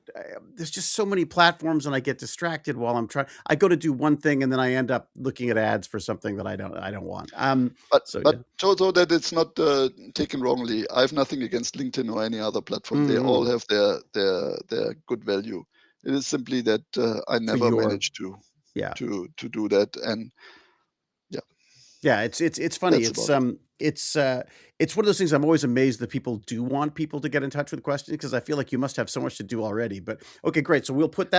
there's just so many platforms, and I get distracted while I'm trying. I go to do one thing, and then I end up looking at ads for something that I don't want. So But yeah. so that it's not taken wrongly, I have nothing against LinkedIn or any other platform. They all Hmm. have their good value. It is simply that I For never your managed yeah. to do that, and yeah, Yeah, it's funny. that's about it. It's one of those things I'm always amazed that people do want people to get in touch with questions because I feel like you must have so much to do already. But okay, great. So we'll put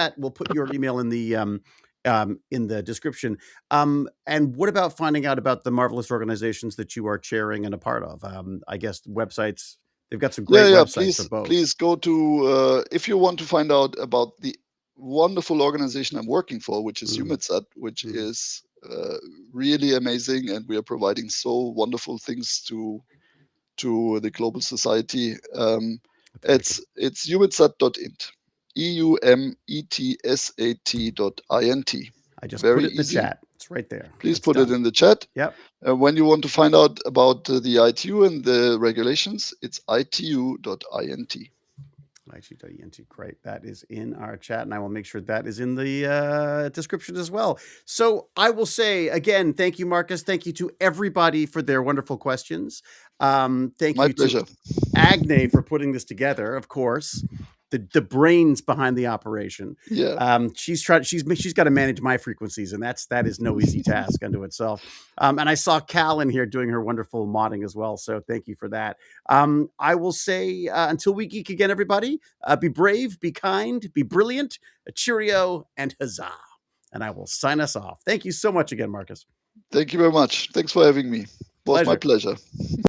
your email in the description. And what about finding out about the marvelous organizations that you are chairing and a part of? I guess websites, they've got some Yeah, great yeah. websites for both. Please go to if you want to find out about the wonderful organization I'm working for, which is Mm, EUMETSAT, which mm, is really amazing, and we are providing so wonderful things to the global society. that's very cool. It's EUMETSAT.int, EUMETSAT.int. I just Very put it in the easy. chat. It's right there. Please It's put it done. in the chat. Yep. When you want to find out about the ITU and the regulations, it's itu.int. IC.ent. Great. That is in our chat, and I will make sure that is in the description as well. So I will say again, thank you, Marcus. Thank you to everybody for their wonderful questions. Thank My you to pleasure. Agne for putting this together, of course, the brains behind the operation. Yeah. She's got to manage my frequencies, and that is no easy task unto itself. And I saw Cal in here doing her wonderful modding as well. So thank you for that. I will say until we geek again, everybody, be brave, be kind, be brilliant, a cheerio, and huzzah. And I will sign us off. Thank you so much again, Marcus. Thank you very much. Thanks for having me. It was my Pleasure. pleasure.